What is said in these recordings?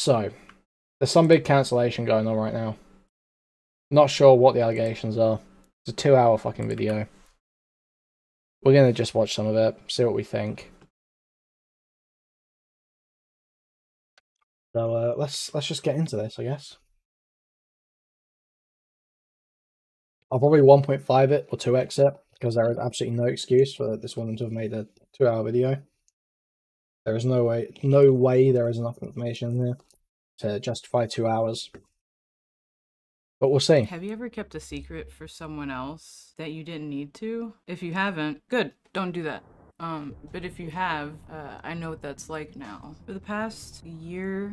So, there's some big cancellation going on right now. Not sure what the allegations are. It's a 2-hour fucking video. We're gonna just watch some of it, see what we think. So let's just get into this, I guess. I'll probably 1.5 it or 2x it because there is absolutely no excuse for this woman to have made a 2-hour video. There is no way there is enough information in here to justify 2 hours. But we'll see. Have you ever kept a secret for someone else that you didn't need to? If you haven't, good, don't do that. But if you have, I know what that's like now. For the past 1.5 years,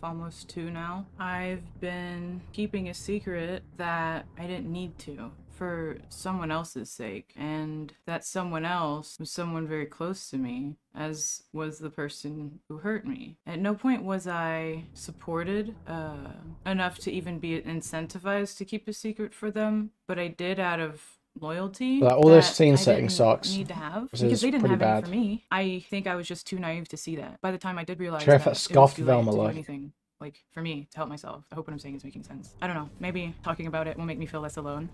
almost 2 now, I've been keeping a secret that I didn't need to for someone else's sake, and that someone else was someone very close to me, as was the person who hurt me. At no point was I supported enough to even be incentivized to keep a secret for them, but I did out of loyalty. Like, all this scene setting sucks. Need to have because they didn't have any for me. I think I was just too naive to see that. By the time I did realize that it was too late to do anything like for me to help myself. I hope what I'm saying is making sense. I don't know, maybe talking about it will make me feel less alone.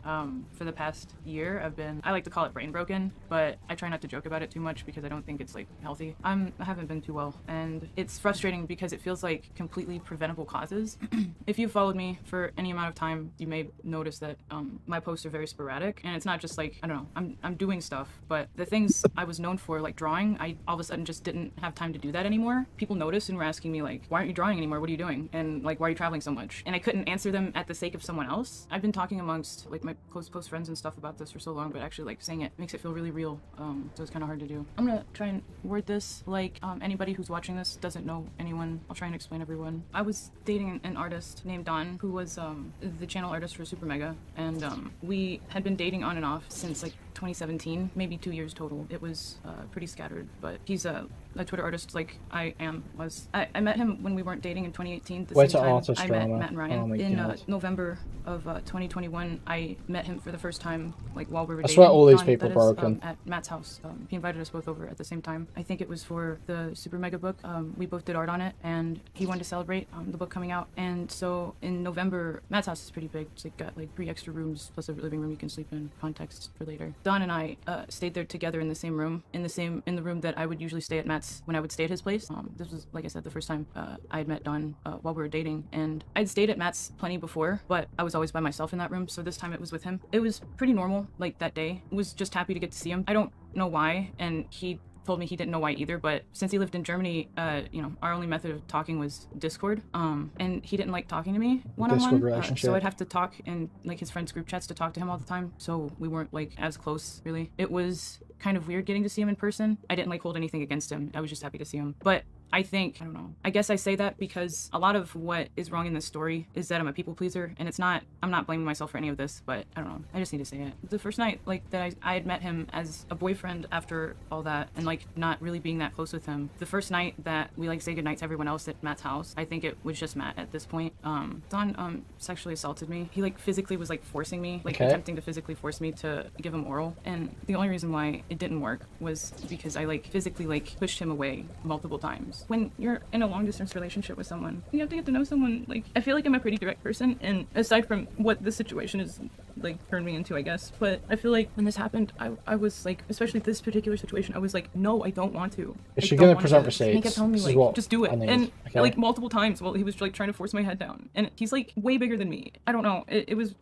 For the past year I like to call it brain broken, but I try not to joke about it too much because I don't think it's like healthy. I haven't been too well, and it's frustrating because it feels like completely preventable causes. If you've followed me for any amount of time, you may notice that my posts are very sporadic, and it's not just like, I don't know, I'm doing stuff, but the things I was known for, like drawing, I all of a sudden just didn't have time to do that anymore. People noticed and were asking me like, why aren't you drawing anymore? What are you doing? And like, why are you traveling so much? And I couldn't answer them at the sake of someone else. I've been talking amongst like my close friends and stuff about this for so long, but actually like saying it makes it feel really real. So it's kind of hard to do. I'm gonna try and word this like anybody who's watching this doesn't know anyone. I'll try and explain everyone. I was dating an artist named Don, who was the channel artist for SuperMega, and we had been dating on and off since like 2017, maybe 2 years total. It was pretty scattered, but he's a Twitter artist like I was. I met him when we weren't dating in 2018. The same time I met Matt and Ryan. In November of 2021, I met him for the first time, like while we were dating. I swear all these people are broken. At Matt's house. He invited us both over at the same time. I think it was for the SuperMega book. We both did art on it, and he wanted to celebrate the book coming out. And so in November, Matt's house is pretty big. It's like got like 3 extra rooms plus a living room you can sleep in. Context for later. Don and I stayed there together in the same room, in the room that I would usually stay at Matt's when I would stay at his place. This was, like I said, the first time I had met Don while we were dating, and I'd stayed at Matt's plenty before, but I was always by myself in that room, so this time it was with him. It was pretty normal, like that day. I was just happy to get to see him. I don't know why, and he told me he didn't know why either, but since he lived in Germany, you know, our only method of talking was Discord, and he didn't like talking to me one-on-one, so I'd have to talk in like his friends' group chats to talk to him all the time, so we weren't like as close, really. It was kind of weird getting to see him in person. I didn't like hold anything against him. I was just happy to see him. But I think, I don't know, I guess I say that because a lot of what is wrong in this story is that I'm a people pleaser, and it's not, I'm not blaming myself for any of this, but I don't know, I just need to say it. The first night, like, that I had met him as a boyfriend after all that, and like, not really being that close with him. The first night that we like say goodnight to everyone else at Matt's house, I think it was just Matt at this point. Don sexually assaulted me. He like physically was like forcing me, like attempting to physically force me to give him oral, and the only reason why it didn't work was because I like physically like pushed him away multiple times. When you're in a long distance relationship with someone, you have to get to know someone. Like, I feel like I'm a pretty direct person, and aside from what the situation is like turned me into, I guess, but I feel like when this happened, I was like, especially this particular situation, I was like, no, I don't want to. Is she gonna present receipts? And he kept telling me like, just do it, and like multiple times while he was like trying to force my head down, and he's like way bigger than me. I don't know,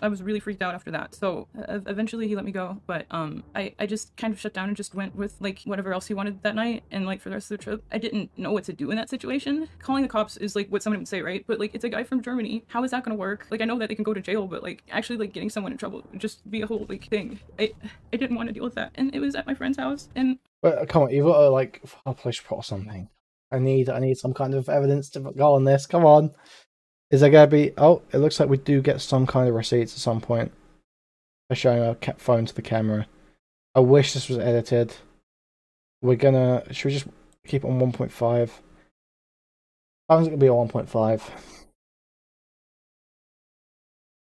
I was really freaked out after that, so eventually he let me go, but I just kind of shut down and just went with like whatever else he wanted that night, and like for the rest of the trip I didn't know what to do in that situation. Calling the cops is like what someone would say, right? But like, it's a guy from Germany, how is that gonna work? Like, I know that they can go to jail, but like actually like getting someone in trouble would just be a whole like thing. I didn't want to deal with that, and it was at my friend's house. And but come on, you've got to like file a police report or something. I need some kind of evidence to go on this. Come on, is there gonna be? Oh, it looks like we do get some kind of receipts at some point. They're showing a phone to the camera. I wish this was edited. We're gonna, should we just keep it on 1.5? How long is it gonna be on 1.5?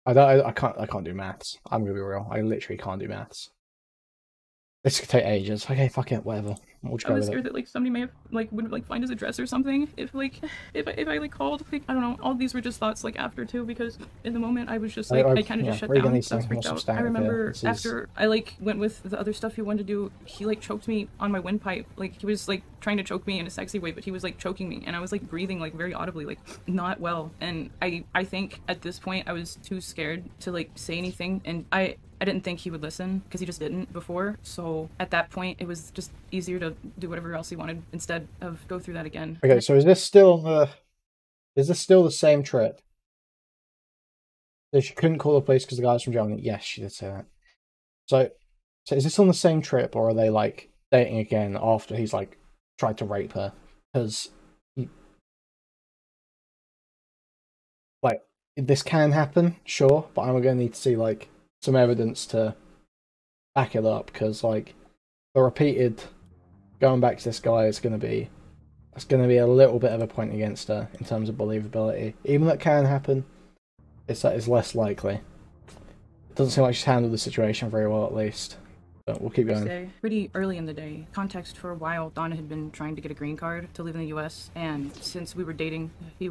I can't do maths. I'm gonna be real. I literally can't do maths. This could take ages. Okay, fuck it, whatever. We'll just I go was with scared it. that like somebody may have like would like find his address or something if I like called. Like, I don't know. All these were just thoughts like after too, because in the moment I was just like I kind of just shut Regan down. needs I was some freaked more out. I substantive here. remember This is- after I like went with the other stuff he wanted to do, he like choked me on my windpipe. Like he was like trying to choke me in a sexy way, but he was like choking me, and I was like breathing like very audibly, like not well. And I think at this point I was too scared to like say anything, and I didn't think he would listen because he just didn't before. So at that point, it was just easier to do whatever else he wanted instead of go through that again. Okay, so is this still the same trip? So she couldn't call the police because the guy's from Germany. Yes, she did say that. So is this on the same trip, or are they like dating again after he's like tried to rape her? Because like this can happen, sure, but I'm gonna need to see like some evidence to back it up, because like the repeated going back to this guy is gonna be a little bit of a point against her in terms of believability. Even though it can happen, it's less likely. It doesn't seem like she's handled the situation very well, at least. But we'll keep going. Pretty early in the day. Context: for a while, Donna had been trying to get a green card to live in the U.S. And since we were dating, he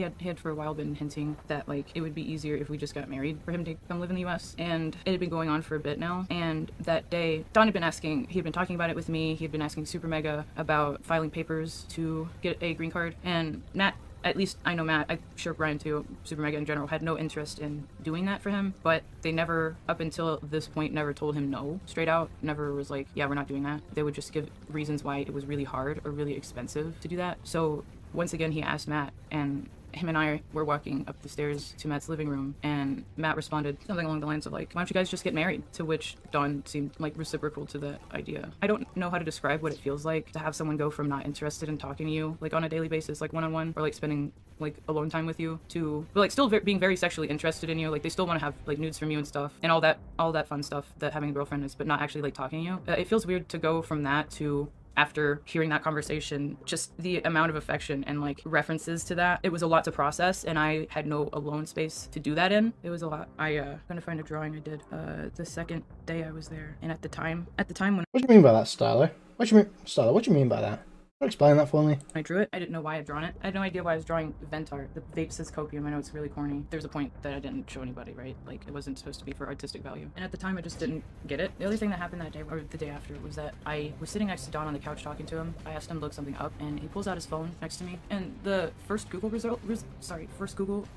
had for a while been hinting that like it would be easier if we just got married for him to come live in the U.S. And it had been going on for a bit now. And that day, Don had been talking about it with me. He had been asking SuperMega about filing papers to get a green card. And Matt, at least I know Matt, I'm sure Brian too, SuperMega in general, had no interest in doing that for him, but they never, up until this point, never told him no straight out. Never was like, yeah, we're not doing that. They would just give reasons why it was really hard or really expensive to do that. So once again, he asked Matt, and him and I were walking up the stairs to Matt's living room, and Matt responded something along the lines of like, why don't you guys just get married? To which Dawn seemed like reciprocal to the idea. I don't know how to describe what it feels like to have someone go from not interested in talking to you like on a daily basis, like one-on-one, or like spending like alone time with you, to but like still being very sexually interested in you. Like they still want to have like nudes from you and stuff and all that fun stuff that having a girlfriend is, but not actually like talking to you. It feels weird to go from that to, after hearing that conversation, just the amount of affection and like references to that, it was a lot to process, and I had no alone space to do that in. It was a lot. Gonna find a drawing I did the second day I was there, and at the time when What do you mean by that, Stylo? What do you mean by that? Explain that for me. I drew it, I didn't know why I'd drawn it. I had no idea why I was drawing vent art. The vape says copium. I know it's really corny. There's a point that I didn't show anybody, right? Like, it wasn't supposed to be for artistic value. And at the time, I just didn't get it. The other thing that happened that day, or the day after, was that I was sitting next to Don on the couch talking to him. I asked him to look something up, and he pulls out his phone next to me. And the first Google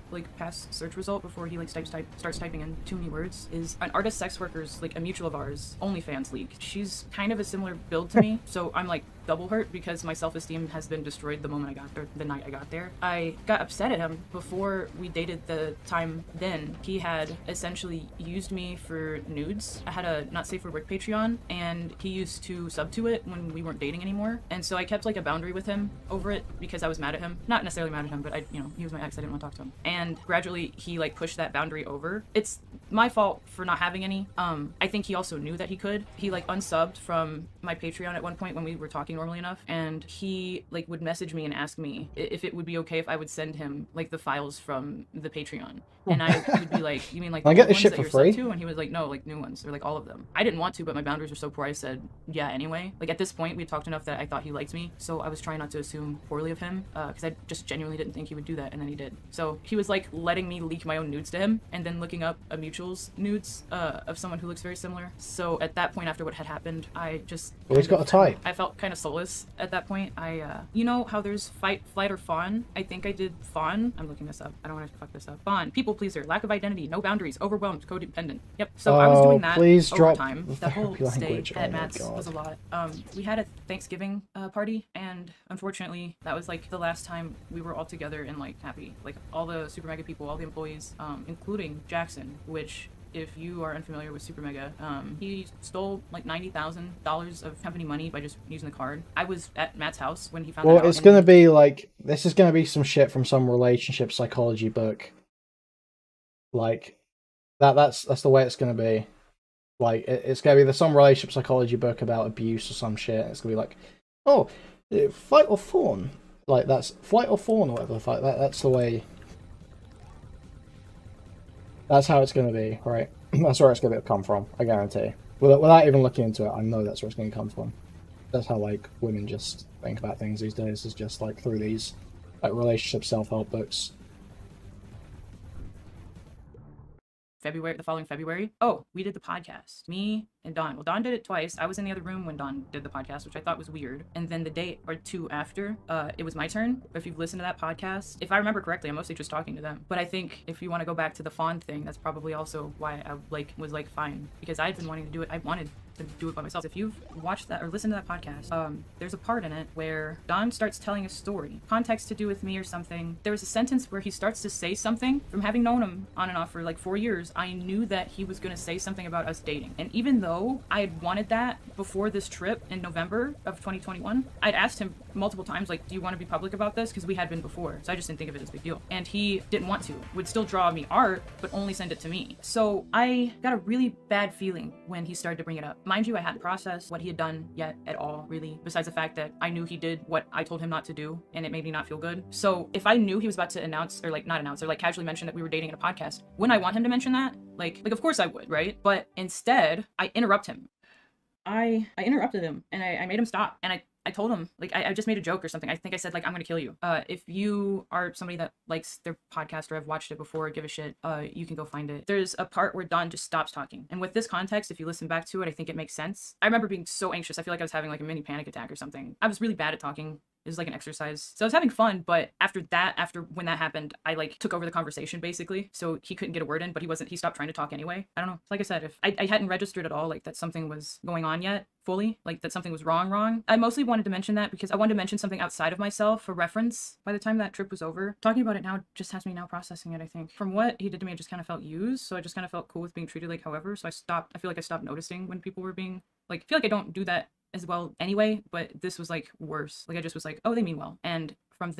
like past search result before he like starts typing in too many words is an artist sex worker's, like a mutual of ours, OnlyFans leak. She's kind of a similar build to me, so I'm like double hurt because my self-esteem has been destroyed the night I got there. I got upset at him before we dated the time then. He had essentially used me for nudes. I had a not safe for work Patreon, and he used to sub to it when we weren't dating anymore. And so I kept like a boundary with him over it because I was mad at him. Not necessarily mad at him, but he was my ex. I didn't want to talk to him. And gradually he like pushed that boundary over. It's my fault for not having any. I think he also knew that he could. He like unsubbed from my Patreon at one point when we were talking normally enough, and he like would message me and ask me if it would be okay if I would send him like the files from the Patreon. And I would be like, you mean like I the get this ones shit that for you're free? subbed to? And he was like, no, like new ones, or like all of them. I didn't want to, but my boundaries were so poor. I said yeah anyway. Like at this point we had talked enough that I thought he liked me, so I was trying not to assume poorly of him, because I just genuinely didn't think he would do that, and then he did. So he was like letting me leak my own nudes to him, and then looking up a mutual's nudes of someone who looks very similar. So at that point, after what had happened, I just He's got a type. I felt kind of soulless at that point. You know how there's fight, flight, or fawn? I think I did fawn. I'm looking this up. I don't want to fuck this up. Fawn, people pleaser, lack of identity, no boundaries, overwhelmed, codependent. Yep. So I was doing that please over drop time. the That whole therapy stay language. at Oh my Matt's God. was a lot. We had a Thanksgiving party, and unfortunately, that was like the last time we were all together and like happy. Like all the SuperMega people, all the employees, including Jackson, which, if you are unfamiliar with SuperMega, he stole like $90,000 of company money by just using the card. I was at Matt's house when he found that out. Well, it's gonna be like, this is gonna be some shit from some relationship psychology book. Like that's the way it's gonna be. Like it's gonna be some relationship psychology book about abuse or some shit. It's gonna be like, oh, fight or fawn. Like that's flight or fawn or whatever the fuck. That's the way. That's how it's going to be, right? That's where it's going to come from, I guarantee. Without even looking into it, I know that's where it's going to come from. That's how like women just think about things these days, is just like through these like relationship self-help books. The following February. Oh, we did the podcast. Me and Don. Well, Don did it twice. I was in the other room when Don did the podcast, which I thought was weird. And then the day or two after, it was my turn. If you've listened to that podcast, if I remember correctly, I'm mostly just talking to them. But I think if you want to go back to the fawn thing, that's probably also why I was fine, because I'd been wanting to do it. I wanted to do it by myself. If you've watched that or listened to that podcast, there's a part in it where Don starts telling a story, context to do with me or something. There was a sentence where he starts to say something. From having known him on and off for like 4 years, I knew that he was going to say something about us dating. And even though I had wanted that before this trip in November of 2021, I'd asked him multiple times, like, do you want to be public about this? Because we had been before, so I just didn't think of it as a big deal. And he didn't want to, would still draw me art, but only send it to me. So I got a really bad feeling when he started to bring it up. Mind you, I hadn't processed what he had done yet at all, really, besides the fact that I knew he did what I told him not to do, and it made me not feel good. So if I knew he was about to announce, or like not announce, or like casually mention that we were dating in a podcast, wouldn't I want him to mention that? Like of course I would, right? But instead, I interrupt him. I interrupted him, and I made him stop, and I told him, like, I just made a joke or something. I think I said, like, I'm gonna kill you. If you are somebody that likes their podcast or have watched it before, give a shit, you can go find it. There's a part where Don just stops talking. And with this context, if you listen back to it, I think it makes sense. I remember being so anxious. I feel like I was having, like, a mini panic attack or something. I was really bad at talking. It was like an exercise. So I was having fun, but after when that happened, I like took over the conversation basically. So he couldn't get a word in, but he stopped trying to talk anyway. I don't know. Like I said, if I hadn't registered at all, like that something was going on yet fully, like that something was wrong. I mostly wanted to mention that because I wanted to mention something outside of myself for reference by the time that trip was over. Talking about it now just has me now processing it, I think. From what he did to me, I just kind of felt used. So I just kind of felt cool with being treated like however. So I feel like I stopped noticing when people were being like, I feel like I don't do that as well anyway, but this was like worse. Like I just was like, oh, they mean well. And from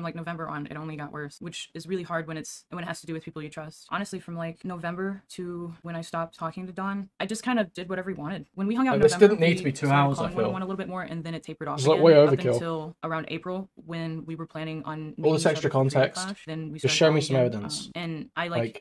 like November on, it only got worse, which is really hard when it has to do with people you trust. Honestly, from like November to when I stopped talking to Don, I just kind of did whatever he wanted. When we hung out in this November, didn't need to be 2 hours, I feel. One a little bit more, and then it tapered off It's again, like way up overkill. until around April when we were planning on all this extra context. Then we just show me some again, evidence. And I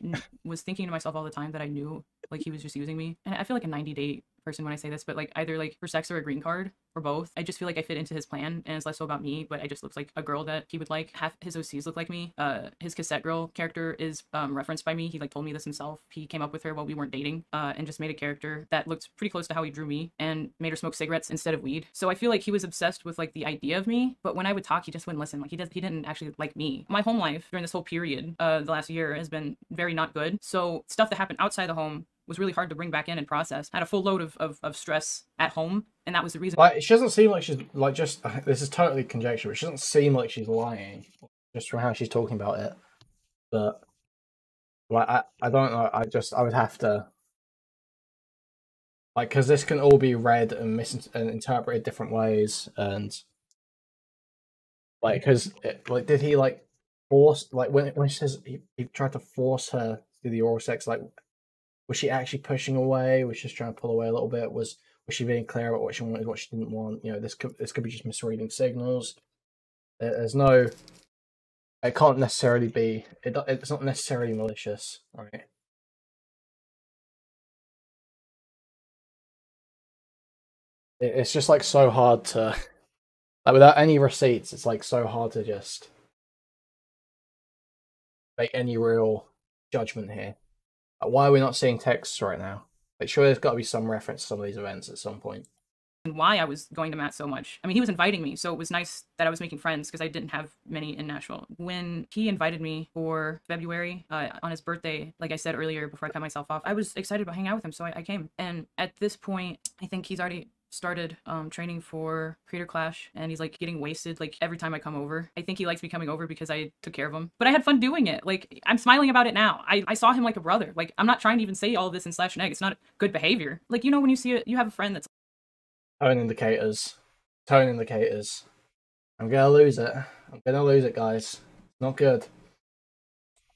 was thinking to myself all the time that I knew like he was just using me, and I feel like a 90-day person when I say this, but like either like for sex or a green card or both. I just feel like I fit into his plan, and it's less so about me, but I just looks like a girl that he would like. Half his OCs look like me. His cassette girl character is referenced by me. He like told me this himself. He came up with her while we weren't dating, and just made a character that looked pretty close to how he drew me, and made her smoke cigarettes instead of weed. So I feel like he was obsessed with like the idea of me, but when I would talk, he just wouldn't listen. Like he didn't actually like me. My home life during this whole period, the last year, has been very not good. So stuff that happened outside the home was really hard to bring back in and process. I had a full load of stress at home, and that was the reason. Like, she doesn't seem like she's like just. This is totally conjecture, but she doesn't seem like she's lying, just from how she's talking about it. But like, I don't know. I would have to like, because this can all be read and and interpreted different ways, and like, because like, did he like force like when she says he tried to force her to do the oral sex, like, was she actually pushing away? Was she just trying to pull away a little bit? Was she being clear about what she wanted, what she didn't want? You know, this could be just misreading signals. There's no. It can't necessarily be. It's not necessarily malicious, right? It's just like so hard to, like, without any receipts. It's like so hard to just make any real judgment here. Why are we not seeing texts right now? Like, sure, there's got to be some reference to some of these events at some point. And why I was going to Matt so much. I mean, he was inviting me, so it was nice that I was making friends because I didn't have many in Nashville. When he invited me for February on his birthday, like I said earlier before I cut myself off, I was excited about hanging out with him, so I came. And at this point, I think he's already started training for Creator Clash, and he's like getting wasted like every time I come over. I think he likes me coming over because I took care of him, but I had fun doing it. Like, I'm smiling about it now. I saw him like a brother. Like, I'm not trying to even say all of this in slash neg. It's not good behavior. Like, you know, when you see it, you have a friend that's tone indicators. I'm gonna lose it, guys. Not good.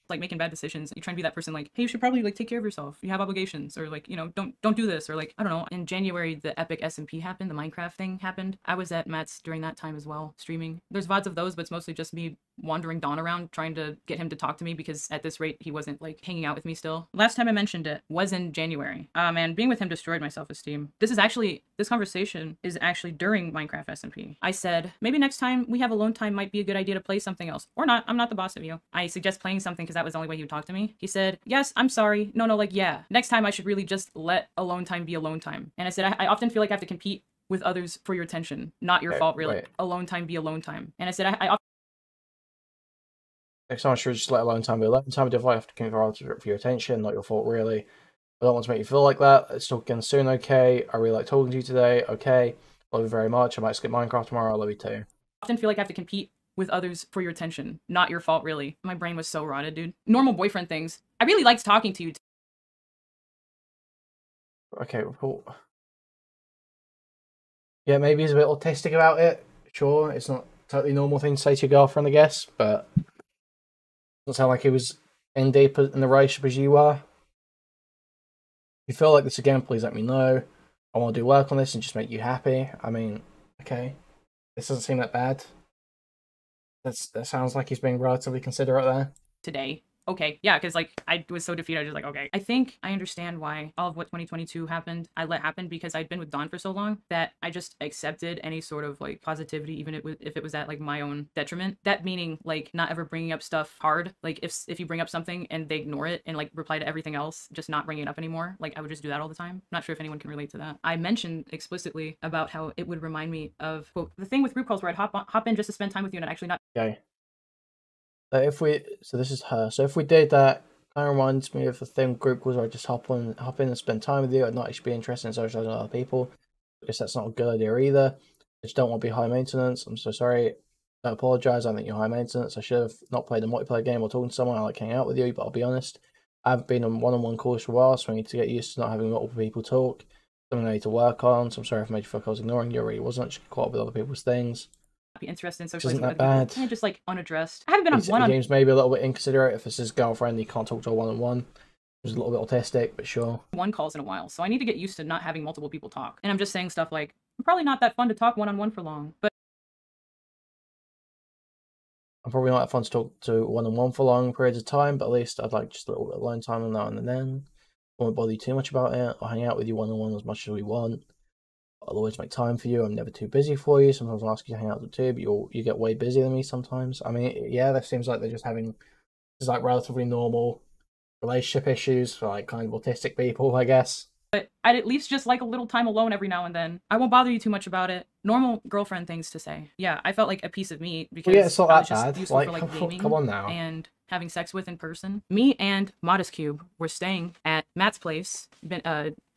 Like making bad decisions. You try and be that person like, hey, you should probably like take care of yourself. You have obligations, or like, you know, don't do this, or like, I don't know. In January, the epic SMP happened, the Minecraft thing happened. I was at Matt's during that time as well, streaming. There's VODs of those, but it's mostly just me wandering Don around trying to get him to talk to me because at this rate he wasn't like hanging out with me still. Last time I mentioned it was in January. Man, being with him destroyed my self-esteem. This conversation is actually during Minecraft SMP. I said, maybe next time we have alone time might be a good idea to play something else. Or not, I'm not the boss of you. I suggest playing something because that was the only way he would talk to me. He said, yes, I'm sorry. No, like, yeah. Next time I should really just let alone time be alone time. And I said, I often feel like I have to compete with others for your attention. Not your fault, really. Wait. Alone time be alone time. And I said, I often... Next time I should just let alone time be alone time. If I have to compete for your attention, not your fault, really. I don't want to make you feel like that. Let's talk again soon, okay? I really like talking to you today, okay? Love you very much. I might skip Minecraft tomorrow. I love you too. I often feel like I have to compete with others for your attention. Not your fault, really. My brain was so rotted, dude. Normal boyfriend things. I really liked talking to you. Okay, cool. Yeah, maybe he's a bit autistic about it. Sure, it's not a totally normal thing to say to your girlfriend, I guess, but it doesn't sound like he was in deep in the relationship as you are. If you feel like this again, please let me know. I want to do work on this and just make you happy. I mean, okay. This doesn't seem that bad. That sounds like he's being relatively considerate there. Today. Okay, yeah, because like I was so defeated, I was just like, okay. I think I understand why all of what 2022 happened, I let happen because I'd been with Don for so long that I just accepted any sort of like positivity, even if it was at like my own detriment. That meaning like not ever bringing up stuff hard. Like if you bring up something and they ignore it and like reply to everything else, just not bringing it up anymore. Like I would just do that all the time. Not sure if anyone can relate to that. I mentioned explicitly about how it would remind me of, quote, the thing with group calls where I'd hop in just to spend time with you and I'd actually not. Okay. So this is her. So if we did that, kind of reminds me of the thing group calls where I just hop in and spend time with you. I'd not actually be interested in socializing with other people. I guess that's not a good idea either. I just don't want to be high maintenance. I'm so sorry. I apologize. I think you're high maintenance. I should have not played a multiplayer game or talking to someone. I like hanging out with you, but I'll be honest. I haven't been on one-on-one calls for a while, so I need to get used to not having multiple people talk. Something I need to work on. So I'm sorry if I made you feel like I was ignoring you. I really wasn't. Just caught up with other people's things. Be interested in socializing with other people. And just like unaddressed. I haven't been on one-on-one. James maybe a little bit inconsiderate if it's his girlfriend. He can't talk to a one-on-one. He's a little bit autistic, but sure. One calls in a while, so I need to get used to not having multiple people talk. And I'm just saying stuff like, I'm probably not that fun to talk one-on-one for long, but I'm probably not that fun to talk to one-on-one for long periods of time, but at least I'd like just a little bit of alone time now and then. I won't bother you too much about it. I'll hang out with you one-on-one as much as we want. I'll always make time for you. I'm never too busy for you. Sometimes I'll ask you to hang out too, but you get way busier than me sometimes. I mean, yeah, that seems like they're just having just like relatively normal relationship issues for like kind of autistic people, I guess. But I'd at least just like a little time alone every now and then. I won't bother you too much about it. Normal girlfriend things to say. Yeah, I felt like a piece of meat because yeah, it's not I was that just bad. useful Like, for like gaming come on now. And having sex with in person. Me and Modest Cube were staying at Matt's place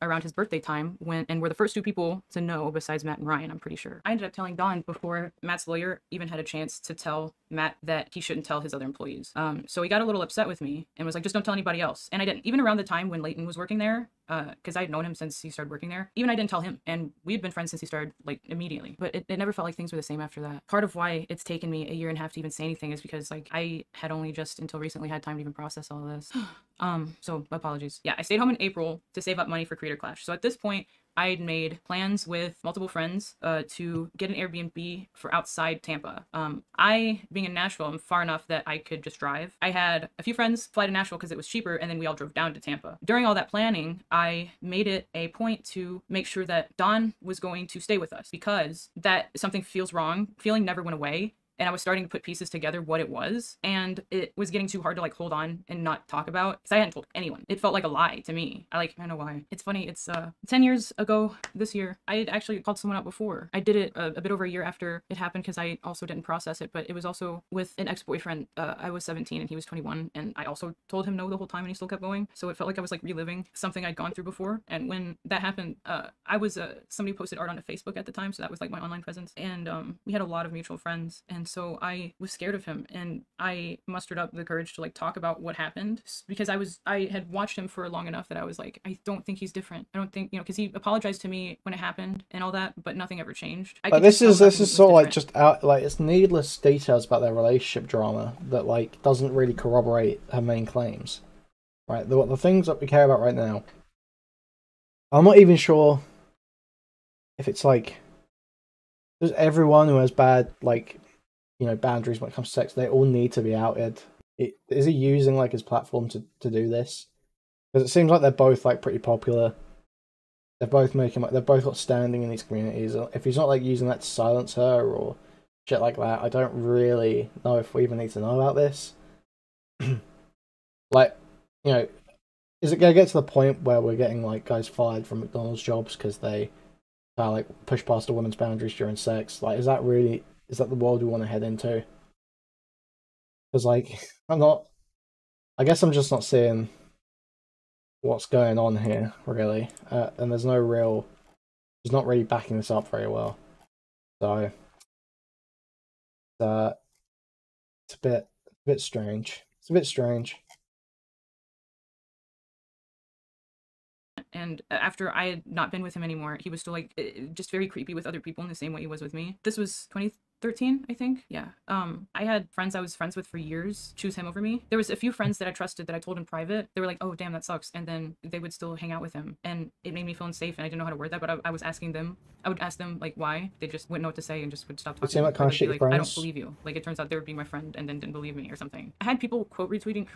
around his birthday time and we're the first two people to know besides Matt and Ryan, I'm pretty sure. I ended up telling Don before Matt's lawyer even had a chance to tell Matt that he shouldn't tell his other employees. So he got a little upset with me and was like, just don't tell anybody else. And I didn't. Even around the time when Leighton was working there, because I had known him since he started working there, even I didn't tell him. And we had been friends since he started, like, immediately. But it never felt like things were the same after that. Part of why it's taken me a year and a half to even say anything is because, like, I had only just until recently had time to even process all of this. So apologies. Yeah, I stayed home in April to save up money for Creator Clash. So at this point, I had made plans with multiple friends to get an Airbnb for outside Tampa. I, being in Nashville, I'm far enough that I could just drive. I had a few friends fly to Nashville because it was cheaper, and then we all drove down to Tampa. During all that planning, I made it a point to make sure that Don was going to stay with us because that something feels wrong. Feeling never went away. And I was starting to put pieces together what it was, and it was getting too hard to like hold on and not talk about because I hadn't told anyone. It felt like a lie to me. I don't know why. It's funny. It's 10 years ago this year. I had actually called someone out before. I did it a bit over a year after it happened because I also didn't process it, but it was also with an ex-boyfriend. I was 17 and he was 21, and I also told him no the whole time and he still kept going. So it felt like I was like reliving something I'd gone through before. And when that happened, I was somebody posted art on Facebook at the time, so that was like my online presence, and we had a lot of mutual friends, and so I was scared of him, and I mustered up the courage to like talk about what happened because I had watched him for long enough that I was like, I don't think he's different. I don't think, because he apologized to me when it happened and all that, but nothing ever changed. Like, this is sort of like just out, like, it's needless details about their relationship drama that like doesn't really corroborate her main claims, right? The things that we care about right now, I'm not even sure if it's like, does everyone who has bad like you know, boundaries when it comes to sex. They all need to be outed. Is he using like his platform to do this? Because it seems like they're both like pretty popular. They're both making like they've both got standing in these communities. If he's not like using that to silence her or shit like that, I don't really know if we even need to know about this. Like, you know, is it gonna get to the point where we're getting like guys fired from McDonald's jobs because they like push past a woman's boundaries during sex? Like, is that the world we want to head into? Because like, I guess I'm just not seeing what's going on here really, and there's not really backing this up very well. So it's a bit strange. It's a bit strange. And after I had not been with him anymore, he was still like just very creepy with other people in the same way he was with me. This was 2013, I think. Yeah. I had friends I was friends with for years choose him over me. There was a few friends that I trusted that I told in private. They were like, "Oh, damn, that sucks," and then they would still hang out with him, and it made me feel unsafe. And I didn't know how to word that, but I was asking them. I would ask them like why. They just wouldn't know what to say and just would stop talking. Seem like kind of shitty like, friends. I don't believe you. Like, it turns out they were being my friend and then didn't believe me or something. I had people retweeting,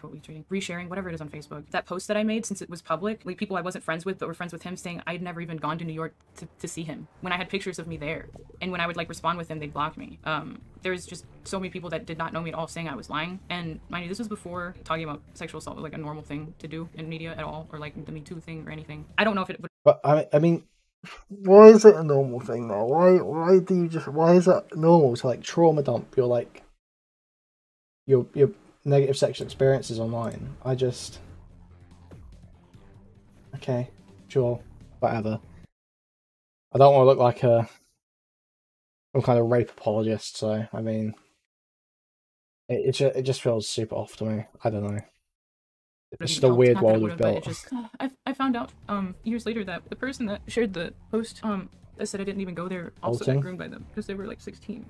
resharing, whatever it is on Facebook. That post that I made, since it was public, like people I wasn't friends with but were friends with him, saying I'd never even gone to New York to see him when I had pictures of me there. And when I would like respond with them, they'd block me. There was just so many people that did not know me at all saying I was lying. And mind you, this was before talking about sexual assault was like a normal thing to do in media at all, or like the Me Too thing or anything. I don't know if it would. But I mean, why is it a normal thing though? Why is it normal to like trauma dump your like your negative sexual experiences online? Okay, sure, whatever. I don't want to look like some kind of rape apologist, so I mean, it just feels super off to me. I don't know. It's just a weird world we've built. I found out years later that the person that shared the post that said I didn't even go there also got groomed by them because they were like 16.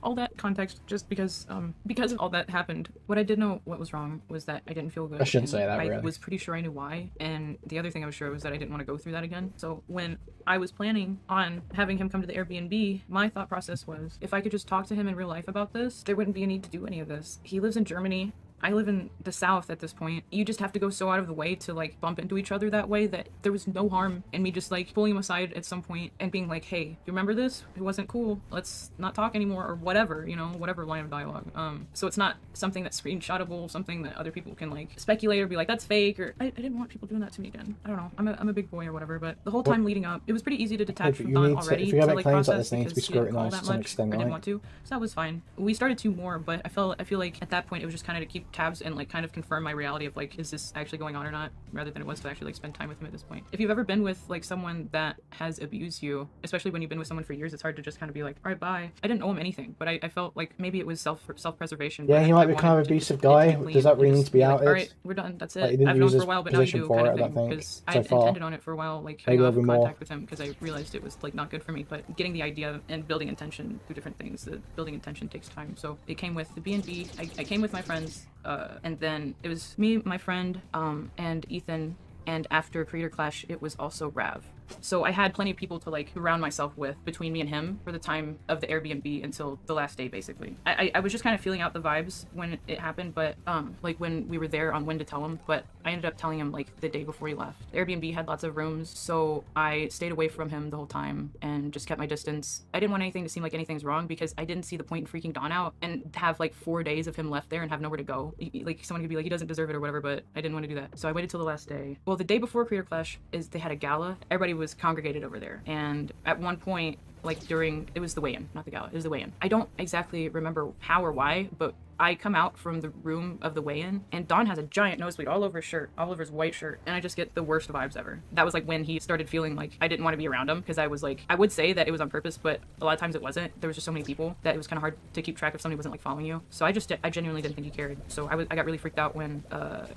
All that context just because all that happened. What I did know what was wrong was that I didn't feel good. I shouldn't say that. Really. I was pretty sure I knew why, and the other thing I was sure was that I didn't want to go through that again. So when I was planning on having him come to the Airbnb, my thought process was if I could just talk to him in real life about this, there wouldn't be a need to do any of this. He lives in Germany. I live in the South at this point. You just have to go so out of the way to like bump into each other that way that there was no harm in me just like pulling him aside at some point and being like, hey, you remember this? It wasn't cool. Let's not talk anymore, or whatever, you know, whatever line of dialogue. So it's not something that's screenshotable, something that other people can like speculate or be like, that's fake, or I didn't want people doing that to me again. I don't know. I'm a big boy or whatever, but the whole time leading up, it was pretty easy to detach from Don already to like process because he didn't call that much. I didn't want to, so that was fine. We started to more, but I feel like at that point it was just kind of to keep tabs and like kind of confirm my reality of like, is this actually going on or not, rather than it was to actually like spend time with him at this point. If you've ever been with like someone that has abused you, especially when you've been with someone for years, it's hard to just kind of be like, all right, bye. I didn't owe him anything, but I felt like maybe it was self-preservation. Yeah, he might be kind of abusive guy. Does that really need to be outed? All right, we're done. That's it. Like, I've known for a while, but now you do, kind of thing. Because I intended on it for a while, like cutting off contact with him because I realized it was like not good for me. But getting the idea and building intention through different things, the building intention takes time. So it came with the B&B. I came with my friends, and then it was me, my friend, and Ethan, and after Creator Clash, it was also Rav. So I had plenty of people to like surround myself with between me and him for the time of the Airbnb until the last day, basically. I was just kind of feeling out the vibes when it happened, but like when we were there on when to tell him, but I ended up telling him like the day before he left. The Airbnb had lots of rooms, so I stayed away from him the whole time and just kept my distance. I didn't want anything to seem like anything's wrong because I didn't see the point in freaking Don out and have like 4 days of him left there and have nowhere to go. Like someone could be like, he doesn't deserve it or whatever, but I didn't want to do that. So I waited till the last day. Well, the day before Creator Clash they had a gala. Everybody was congregated over there, and at one point, like it was the weigh-in, not the gala, it was the weigh-in. I don't exactly remember how or why, but I come out from the room of the weigh-in and Don has a giant nosebleed all over his shirt, all over his white shirt, and I just get the worst vibes ever. That was like when he started feeling like I didn't want to be around him because I was like, I would say that it was on purpose, but a lot of times it wasn't. There was just so many people that it was kind of hard to keep track if somebody wasn't like following you. So I genuinely didn't think he cared. So I got really freaked out when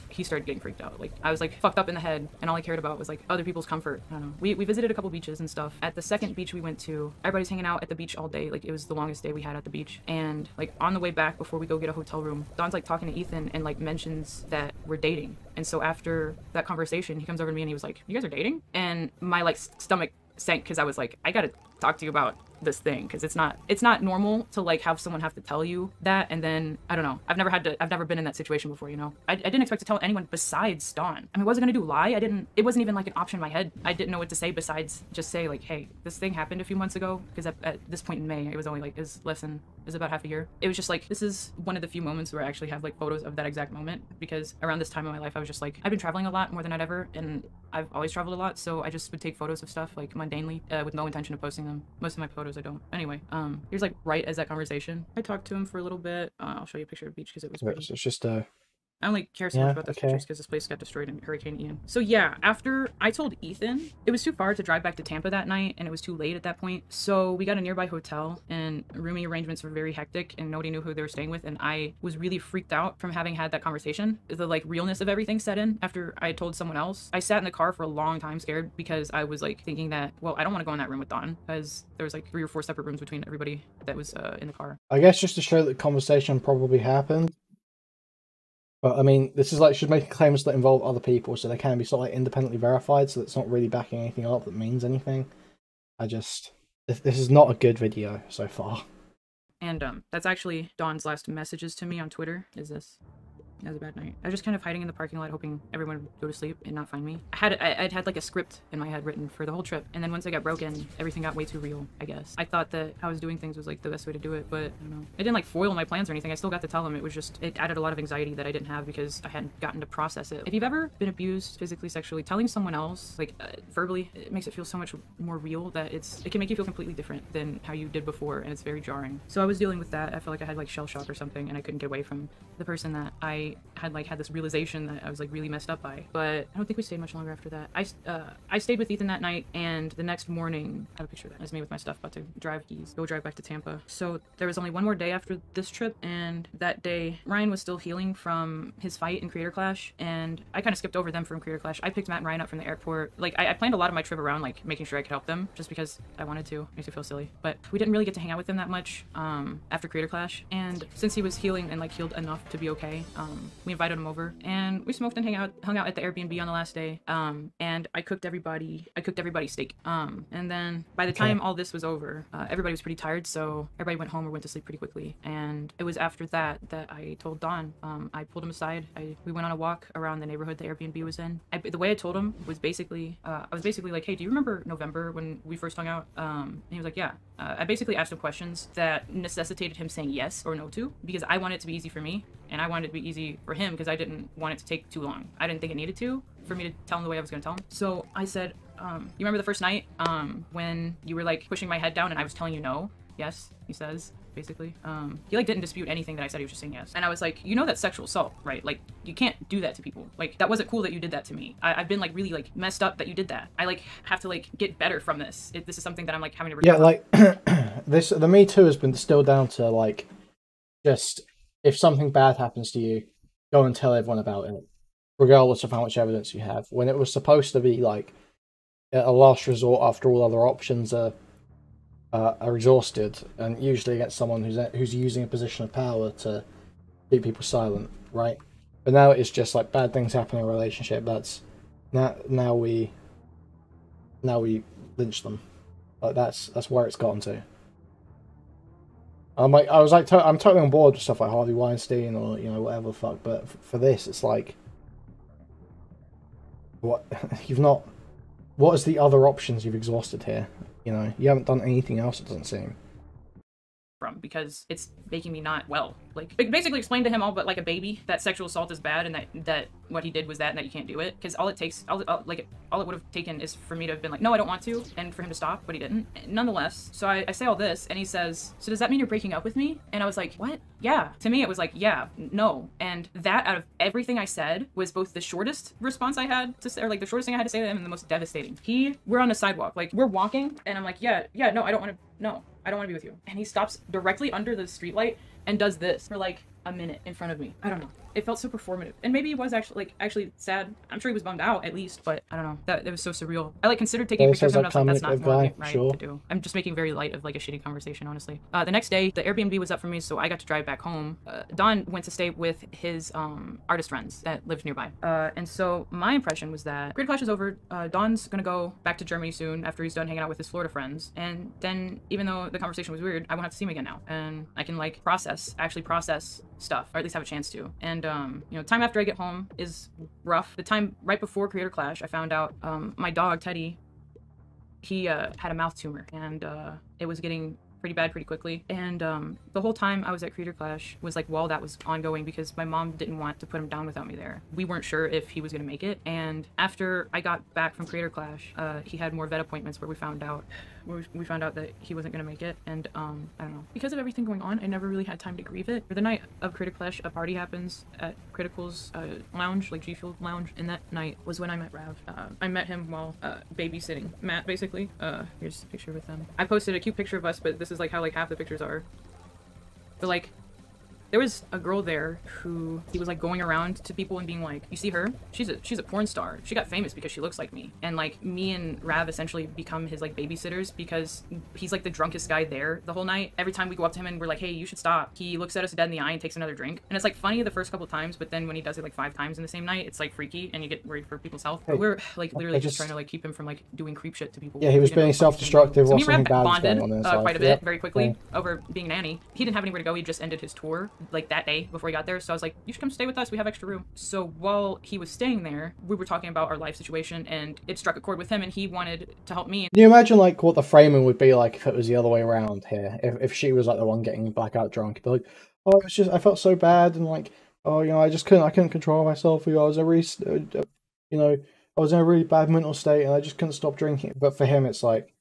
he started getting freaked out. Like I was like fucked up in the head and all I cared about was like other people's comfort. I don't know. We visited a couple beaches and stuff. At the second beach we went to, everybody's hanging out at the beach all day. Like it was the longest day we had at the beach. And like on the way back before we go get a hotel room, Don's like talking to Ethan and like mentions that we're dating. And so after that conversation, he comes over to me and he was like, you guys are dating? And my like stomach sank because I was like, I gotta talk to you about this thing, because it's not normal to like have someone have to tell you that. And then I don't know, I've never been in that situation before, you know. I didn't expect to tell anyone besides Dawn. I mean, what was I gonna do, lie? It wasn't even like an option in my head. I didn't know what to say besides just say like, hey, this thing happened a few months ago, because at this point in May, it was only like, is about half a year. It was just like, this is one of the few moments where I actually have like photos of that exact moment, because around this time in my life I was just like, I've been traveling a lot more than I'd ever, and I've always traveled a lot, so I just would take photos of stuff like mundanely with no intention of posting them. Most of my photos I don't. Anyway, here's like right as that conversation. I talked to him for a little bit. I'll show you a picture of the beach because it was pretty. It's just I only care so much about those pictures because this place got destroyed in Hurricane Ian. So yeah, after I told Ethan, it was too far to drive back to Tampa that night, and it was too late at that point. So we got a nearby hotel, and rooming arrangements were very hectic, and nobody knew who they were staying with, and I was really freaked out from having had that conversation. The like realness of everything set in after I had told someone else. I sat in the car for a long time scared, because I was like thinking that, well, I don't want to go in that room with Dawn, because there was like 3 or 4 separate rooms between everybody that was in the car. I guess just to show that the conversation probably happened. But I mean, this is like, should make claims that involve other people, so they can be sort of like independently verified, so it's not really backing anything up that means anything. This is not a good video so far. And that's actually Dawn's last messages to me on Twitter, is this. That was a bad night. I was just kind of hiding in the parking lot, hoping everyone would go to sleep and not find me. I'd had like a script in my head written for the whole trip, and then once I got broken, everything got way too real, I guess. I thought that how I was doing things was like the best way to do it, but I don't know. It didn't like foil my plans or anything. I still got to tell them. It was just, it added a lot of anxiety that I didn't have because I hadn't gotten to process it. If you've ever been abused physically, sexually, telling someone else, like verbally, it makes it feel so much more real that it can make you feel completely different than how you did before, and it's very jarring. So I was dealing with that. I felt like I had like shell shock or something, and I couldn't get away from the person that I had this realization that I was like really messed up by. But I don't think we stayed much longer after that. I stayed with Ethan that night, and the next morning, I have a picture of that. That's me with my stuff, about to go drive back to Tampa. So there was only one more day after this trip, and that day Ryan was still healing from his fight in Creator Clash, and I kind of skipped over them from Creator Clash. I picked Matt and Ryan up from the airport. Like I planned a lot of my trip around like making sure I could help them just because I wanted to. Makes me feel silly. But we didn't really get to hang out with him that much after Creator Clash, and since he was healing and like healed enough to be okay, we invited him over and we smoked and hung out at the Airbnb on the last day. And I cooked everybody steak. And then by the time all this was over, everybody was pretty tired, so everybody went home or went to sleep pretty quickly. And it was after that I told Dawn. I pulled him aside. We went on a walk around the neighborhood the Airbnb was in. The way I told him was basically, I was basically like, hey, do you remember November when we first hung out? And he was like, yeah. I basically asked him questions that necessitated him saying yes or no to, because I wanted it to be easy for me, and I wanted it to be easy for him because I didn't want it to take too long. I didn't think it needed to for me to tell him the way I was going to tell him. So I said, you remember the first night when you were like pushing my head down and I was telling you no? Yes, he says, basically. He like didn't dispute anything that I said. He was just saying yes. And I was like, you know that's sexual assault, right? Like, you can't do that to people. Like, that wasn't cool that you did that to me. I've been like really like messed up that you did that. I like have to like get better from this. This is something that I'm like having to like the Me Too has been distilled down to like, just if something bad happens to you, go and tell everyone about it, regardless of how much evidence you have. When it was supposed to be like a last resort after all other options are exhausted, and usually against someone who's using a position of power to keep people silent, right? But now it's just like bad things happen in a relationship. That's now we lynch them. Like that's where it's gotten to. I'm totally on board with stuff like Harvey Weinstein or whatever the fuck, but for this it's like, what what is the other options you've exhausted here? You haven't done anything else, it doesn't seem. From, because it's making me not well. Like, basically explain to him all but like a baby that sexual assault is bad, and that what he did was that, and that you can't do it. Because all it would have taken is for me to have been like, no, I don't want to, and for him to stop, but he didn't. Nonetheless, so I say all this, and he says, so does that mean you're breaking up with me? And I was like, what? Yeah. To me, it was like, yeah, no. And that, out of everything I said, was both the shortest response I had to say, or like the shortest thing I had to say to him, and the most devastating. We're on the sidewalk, like we're walking, and I'm like, yeah, no, I don't want to be with you. And he stops directly under the streetlight and does this for like a minute in front of me. I don't know. It felt so performative, and maybe he was actually sad. I'm sure he was bummed out at least, but I don't know. That it was so surreal. I like considered taking pictures of him. And I was like, that's not morally right to do. I'm just making very light of like a shitty conversation, honestly. The next day, the Airbnb was up for me, so I got to drive back home. Don went to stay with his artist friends that lived nearby, and so my impression was that Creator Clash is over. Don's gonna go back to Germany soon after he's done hanging out with his Florida friends, and then even though the conversation was weird, I won't have to see him again now, and I can like actually process stuff, or at least have a chance to. And you know, time after I get home is rough. The time right before Creator Clash, I found out my dog Teddy, he had a mouth tumor, and it was getting pretty bad pretty quickly. And the whole time I was at Creator Clash was like while that was ongoing, because my mom didn't want to put him down without me there. We weren't sure if he was gonna make it. And after I got back from Creator Clash, he had more vet appointments where we found out that he wasn't gonna make it. And I don't know, because of everything going on, I never really had time to grieve it. For the night of Creator Clash, a party happens at Critical's lounge, like G Fuel lounge, and that night was when I met Rav. I met him while babysitting Matt, basically. Here's a picture with them. I posted a cute picture of us, but this is like how like half the pictures are. But like, there was a girl there who he was like going around to people and being like, you see her? She's a porn star. She got famous because she looks like me. And like me and Rav essentially become his like babysitters, because he's like the drunkest guy there the whole night. Every time we go up to him and we're like, hey, you should stop, he looks at us dead in the eye and takes another drink. And it's like funny the first couple times, but then when he does it like 5 times in the same night, it's like freaky and you get worried for people's health. But we're like literally just trying to like keep him from like doing creep shit to people. Yeah, he was being self-destructive. So me and Rav bonded quite a bit very quickly over being a nanny. He didn't have anywhere to go. He just ended his tour like that day before he got there, so I was like, you should come stay with us, we have extra room. So while he was staying there, we were talking about our life situation, and it struck a chord with him, and he wanted to help me. Can you imagine like what the framing would be like if it was the other way around here? If she was like the one getting blackout drunk, it'd be like, oh, it's just I felt so bad, and like, oh, you know, I couldn't control myself. You know, I was I was in a really bad mental state, and I just couldn't stop drinking. But for him, it's like,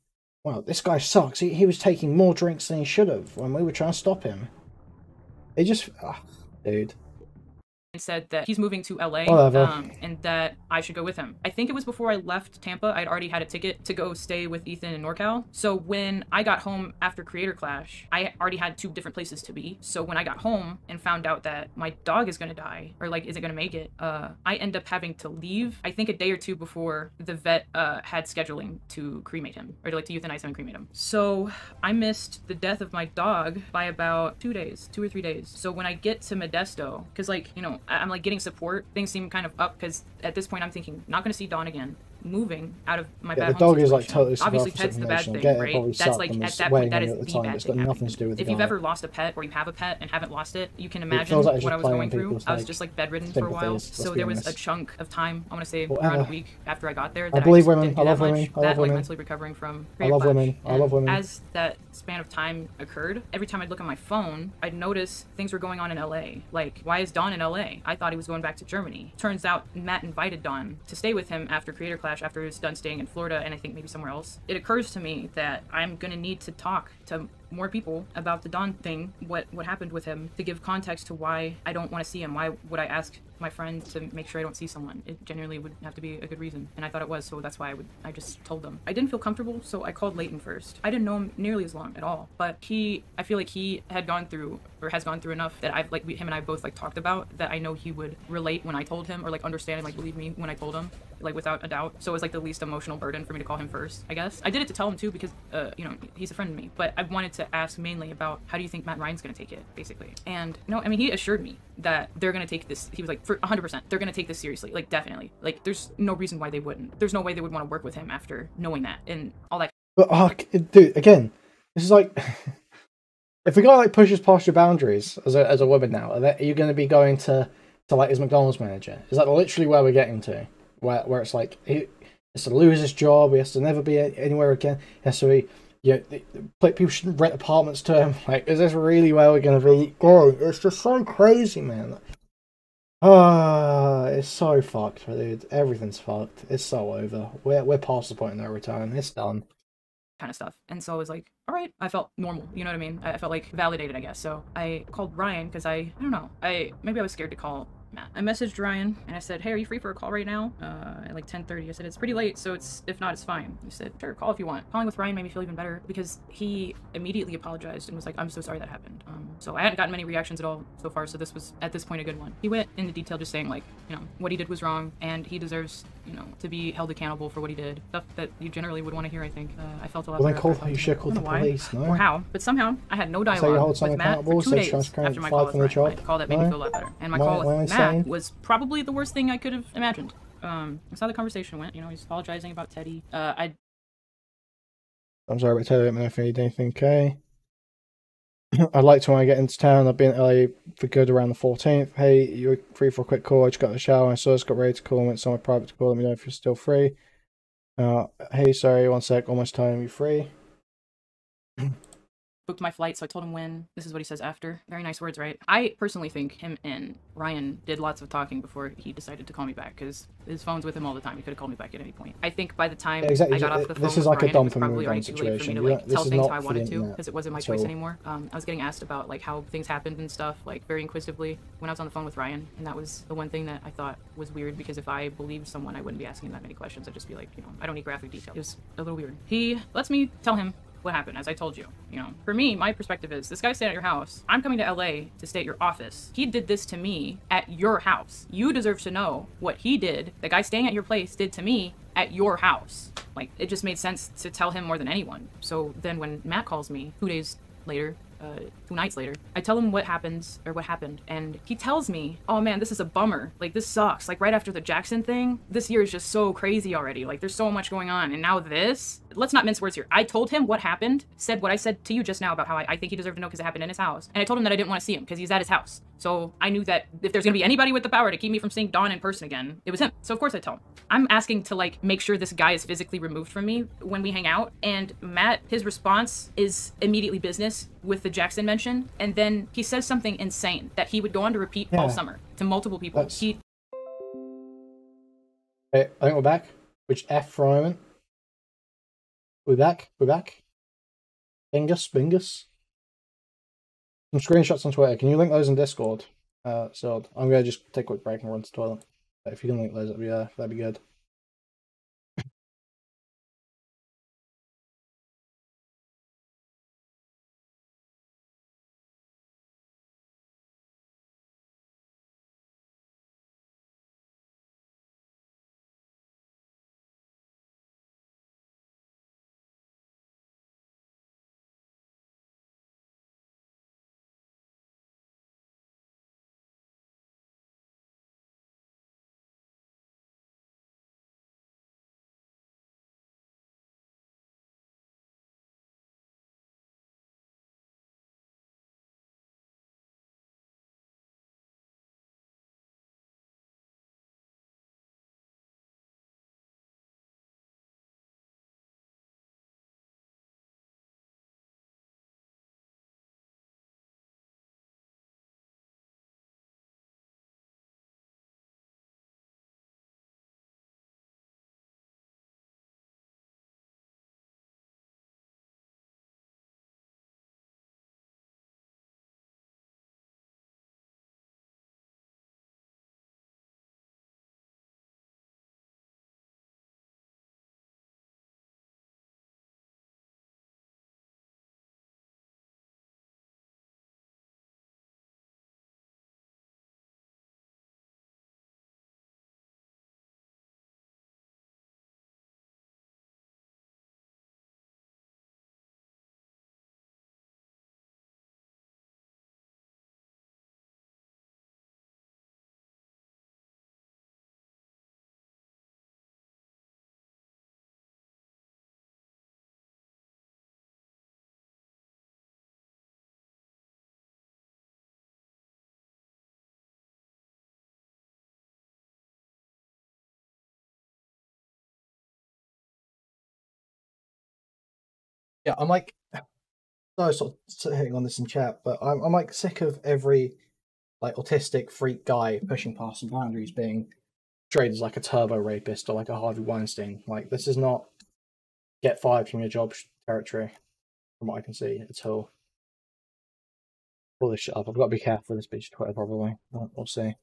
well, this guy sucks. He was taking more drinks than he should have when we were trying to stop him. It just, dude. And said that he's moving to LA, and that I should go with him. I think it was before I left Tampa. I'd already had a ticket to go stay with Ethan in NorCal. So when I got home after Creator Clash, I already had 2 different places to be. So when I got home and found out that my dog is gonna die, or like isn't gonna make it, I end up having to leave, I think a day or 2 before the vet had scheduling to cremate him, or to like to euthanize him and cremate him. So I missed the death of my dog by about 2 or 3 days. So when I get to Modesto, because like, you know, I'm like getting support, things seem kind of up, because at this point I'm thinking, not gonna see Don again, moving out of my bad home the dog situation. is like totally obviously pet's the bad thing, right? That's like at that point that is the bad thing. Nothing to do with if you've ever lost a pet, or you have a pet and haven't lost it, you can imagine what I was going through. I was just like bedridden for a while, so there was a chunk of time, I want to say around a week after I got there, that I believe women. I love women. I love women. Mentally recovering from Creator Clash. I love women. As that span of time occurred, every time I'd look at my phone, I'd notice things were going on in LA. Like, why is Don in LA? I thought he was going back to Germany. Turns out Matt invited Don to stay with him after Creator Clash, after he was done staying in Florida, and I think maybe somewhere else. It occurs to me that I'm gonna need to talk to more people about the Don thing, what happened with him, to give context to why I don't want to see him. Why would I ask my friend to make sure I don't see someone? It genuinely would have to be a good reason, and I thought it was, so that's why I just told them. I didn't feel comfortable, so I called Leighton first. I didn't know him nearly as long at all, but I feel like he had gone through, or has gone through enough that I've like, him and I both like talked about, that I know he would relate when I told him, or like understand and like believe me when I told him, like without a doubt. So it was like the least emotional burden for me to call him first, I guess. I did it to tell him too, because you know, he's a friend of me, but I wanted to ask mainly about how do you think Matt Ryan's gonna take it, basically. And no, I mean, he assured me that they're gonna take this, he was like, for 100%, they're gonna take this seriously, like definitely. Like, there's no reason why they wouldn't. There's no way they would want to work with him after knowing that and all that. But dude, again, this is like, if a guy like pushes past your boundaries as a woman now, are you going to be going to like his McDonald's manager? Is that literally where we're getting to? Where it's like, he has to lose his job, he has to never be anywhere again, he has to be, you know, people should rent apartments to him. Like, is this really where we're going to be going? It's just so crazy, man. It's so fucked, dude. Everything's fucked. It's so over. We're past the point of no return. It's done. Kind of stuff. And so I was like, all right, I felt normal, you know what I mean? I felt like validated, I guess. So I called Ryan, because I don't know, maybe I was scared to call Matt. I messaged Ryan and I said, hey, are you free for a call right now? At like 10:30. I said, it's pretty late, so if not, it's fine. He said, sure, call if you want. Calling with Ryan made me feel even better because he immediately apologized and was like, I'm so sorry that happened. So I hadn't gotten many reactions at all so far, so this was, at this point, a good one. He went into detail just saying, like, you know, what he did was wrong and he deserves, you know, to be held accountable for what he did. Stuff that you generally would want to hear, I think. I felt a lot better. Well, then you should call the police, no? Or how, but somehow I had no dialogue with Matt for 2 days after my call with Ryan. A call that made me feel a lot better. And my call with Matt was probably the worst thing I could have imagined. That's how the conversation went. You know, he's apologizing about Teddy. I'm sorry about Teddy. Let me know if you need anything, okay? I'd like to when I get into town. I'll be in LA for good around the 14th. Hey, you're free for a quick call? I just got out of the shower. I saw us got ready to call and went somewhere private to call. Let me know if you're still free. Hey, sorry, one sec. Almost time. You free? booked my flight, so I told him when. This is what he says after. Very nice words, right? I personally think him and Ryan did lots of talking before he decided to call me back, because his phone's with him all the time. He could have called me back at any point. I think by the time I got off the phone with Ryan, it was probably already too late for me to like tell things how I wanted to, because it wasn't my choice anymore. I was getting asked about like how things happened and stuff, like very inquisitively when I was on the phone with Ryan, and that was the one thing that I thought was weird, because if I believed someone, I wouldn't be asking that many questions. I'd just be like, you know, I don't need graphic detail. It was a little weird. He lets me tell him what happened, as I told you. You know, for me, my perspective is, this guy stayed at your house. I'm coming to LA to stay at your office. He did this to me at your house. You deserve to know what he did, the guy staying at your place, did to me at your house. Like, it just made sense to tell him more than anyone. So then when Matt calls me 2 days later, 2 nights later, I tell him what happened, and he tells me, oh man, this is a bummer. Like, this sucks. Like, right after the Jackson thing, this year is just so crazy already. Like, there's so much going on, and now this? Let's not mince words here. I told him what happened, said what I said to you just now about how I think he deserved to know because it happened in his house, and I told him that I didn't want to see him because he's at his house. So I knew that if there's gonna be anybody with the power to keep me from seeing Don in person again, it was him. So of course I tell him. I'm asking to like make sure this guy is physically removed from me when we hang out, and Matt, his response is immediately business with the Jackson mention, and then he says something insane that he would go on to repeat all summer to multiple people. Hey, I think we're back. Which F for a moment. We're back. Bingus. Some screenshots on Twitter. Can you link those in Discord? So I'm gonna just take a quick break and run to the toilet. But if you can link those, that'd be good. Yeah, I'm like, no, sort of hitting on this in chat, but I'm like sick of every like autistic freak guy pushing past some boundaries being portrayed as like a turbo rapist or like a Harvey Weinstein. Like, this is not get fired from your job territory, from what I can see at all. Pull this shit up. I've got to be careful with this bitch Twitter, probably. We'll see.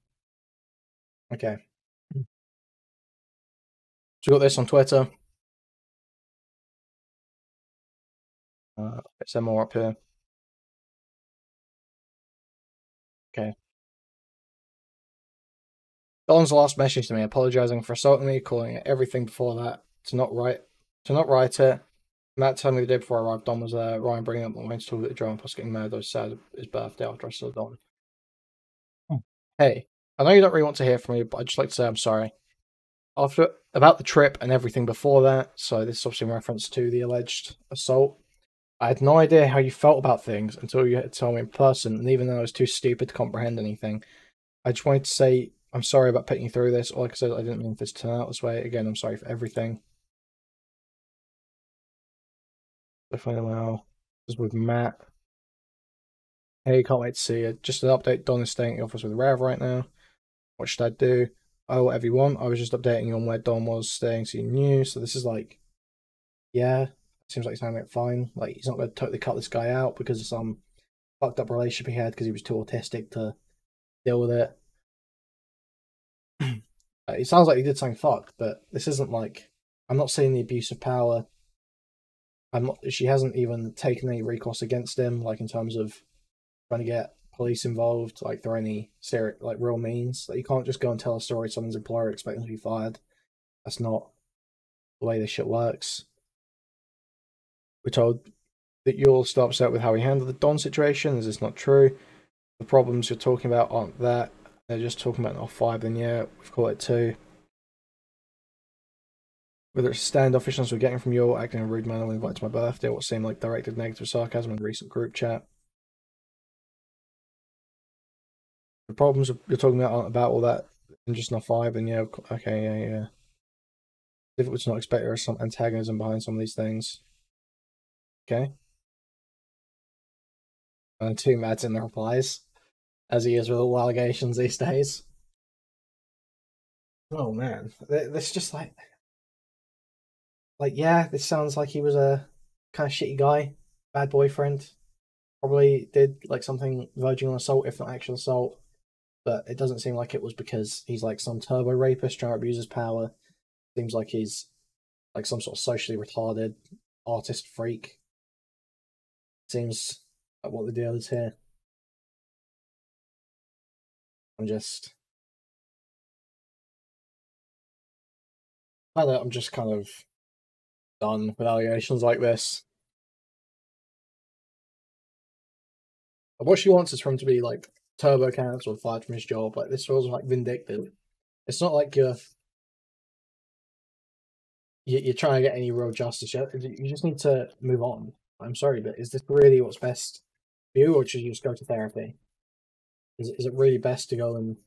Okay. So we got this on Twitter. Let's send more up here. Okay. Don's last message to me, apologizing for assaulting me, calling it everything before that, to not write it. Matt told me the day before I arrived, Don was there. Ryan bringing up the went to talk at the drama, plus getting mad. I was sad his birthday after I saw Don. Hey, I know you don't really want to hear from me, but I'd just like to say I'm sorry. After about the trip and everything before that, so this is obviously in reference to the alleged assault. I had no idea how you felt about things until you had to tell me in person, and even though I was too stupid to comprehend anything, I just wanted to say I'm sorry about putting you through this. Like I said, I didn't mean for this to turn out this way. Again, I'm sorry for everything. Definitely well. This is with Matt. Hey, can't wait to see you. Just an update. Don is staying in the office with Rev right now. What should I do? Oh, whatever you want. I was just updating you on where Don was staying so you knew. So this is like, yeah, seems like he's handling it fine. Like, he's not going to totally cut this guy out because of some fucked up relationship he had because he was too autistic to deal with it. It sounds like he did something fucked, but this isn't like, I'm not seeing the abuse of power. She hasn't even taken any recourse against him, like in terms of trying to get police involved, like through any serious, like real means. Like, you can't just go and tell a story to someone's employer, expect them to be fired. That's not the way this shit works. We're told that you're still upset with how he handled the Don situation. Is this not true? The problems you're talking about aren't that. They're just talking about an off-5, then yeah, we've caught it too. Whether it's standoffishness we're getting from you or acting in a rude manner when invited to my birthday, or what seemed like directed negative sarcasm in the recent group chat. The problems you're talking about aren't about all that and just not 5, and yeah, okay, yeah. Difficult to not expect there is some antagonism behind some of these things. Okay. And too mad's in the replies, as he is with all allegations these days. Oh man, this just like, yeah, this sounds like he was a kind of shitty guy, bad boyfriend. Probably did like something verging on assault, if not actual assault. But it doesn't seem like it was because he's like some turbo rapist trying to abuse his power. Seems like he's like some sort of socially retarded artist freak. Seems like what the deal is here. I'm just kind of done with allegations like this. What she wants is for him to be like turbo cancelled, fired from his job. Like, this feels like vindictive. It's not like you're trying to get any real justice. You just need to move on. I'm sorry, but is this really what's best for you, or should you just go to therapy? Is it really best to go and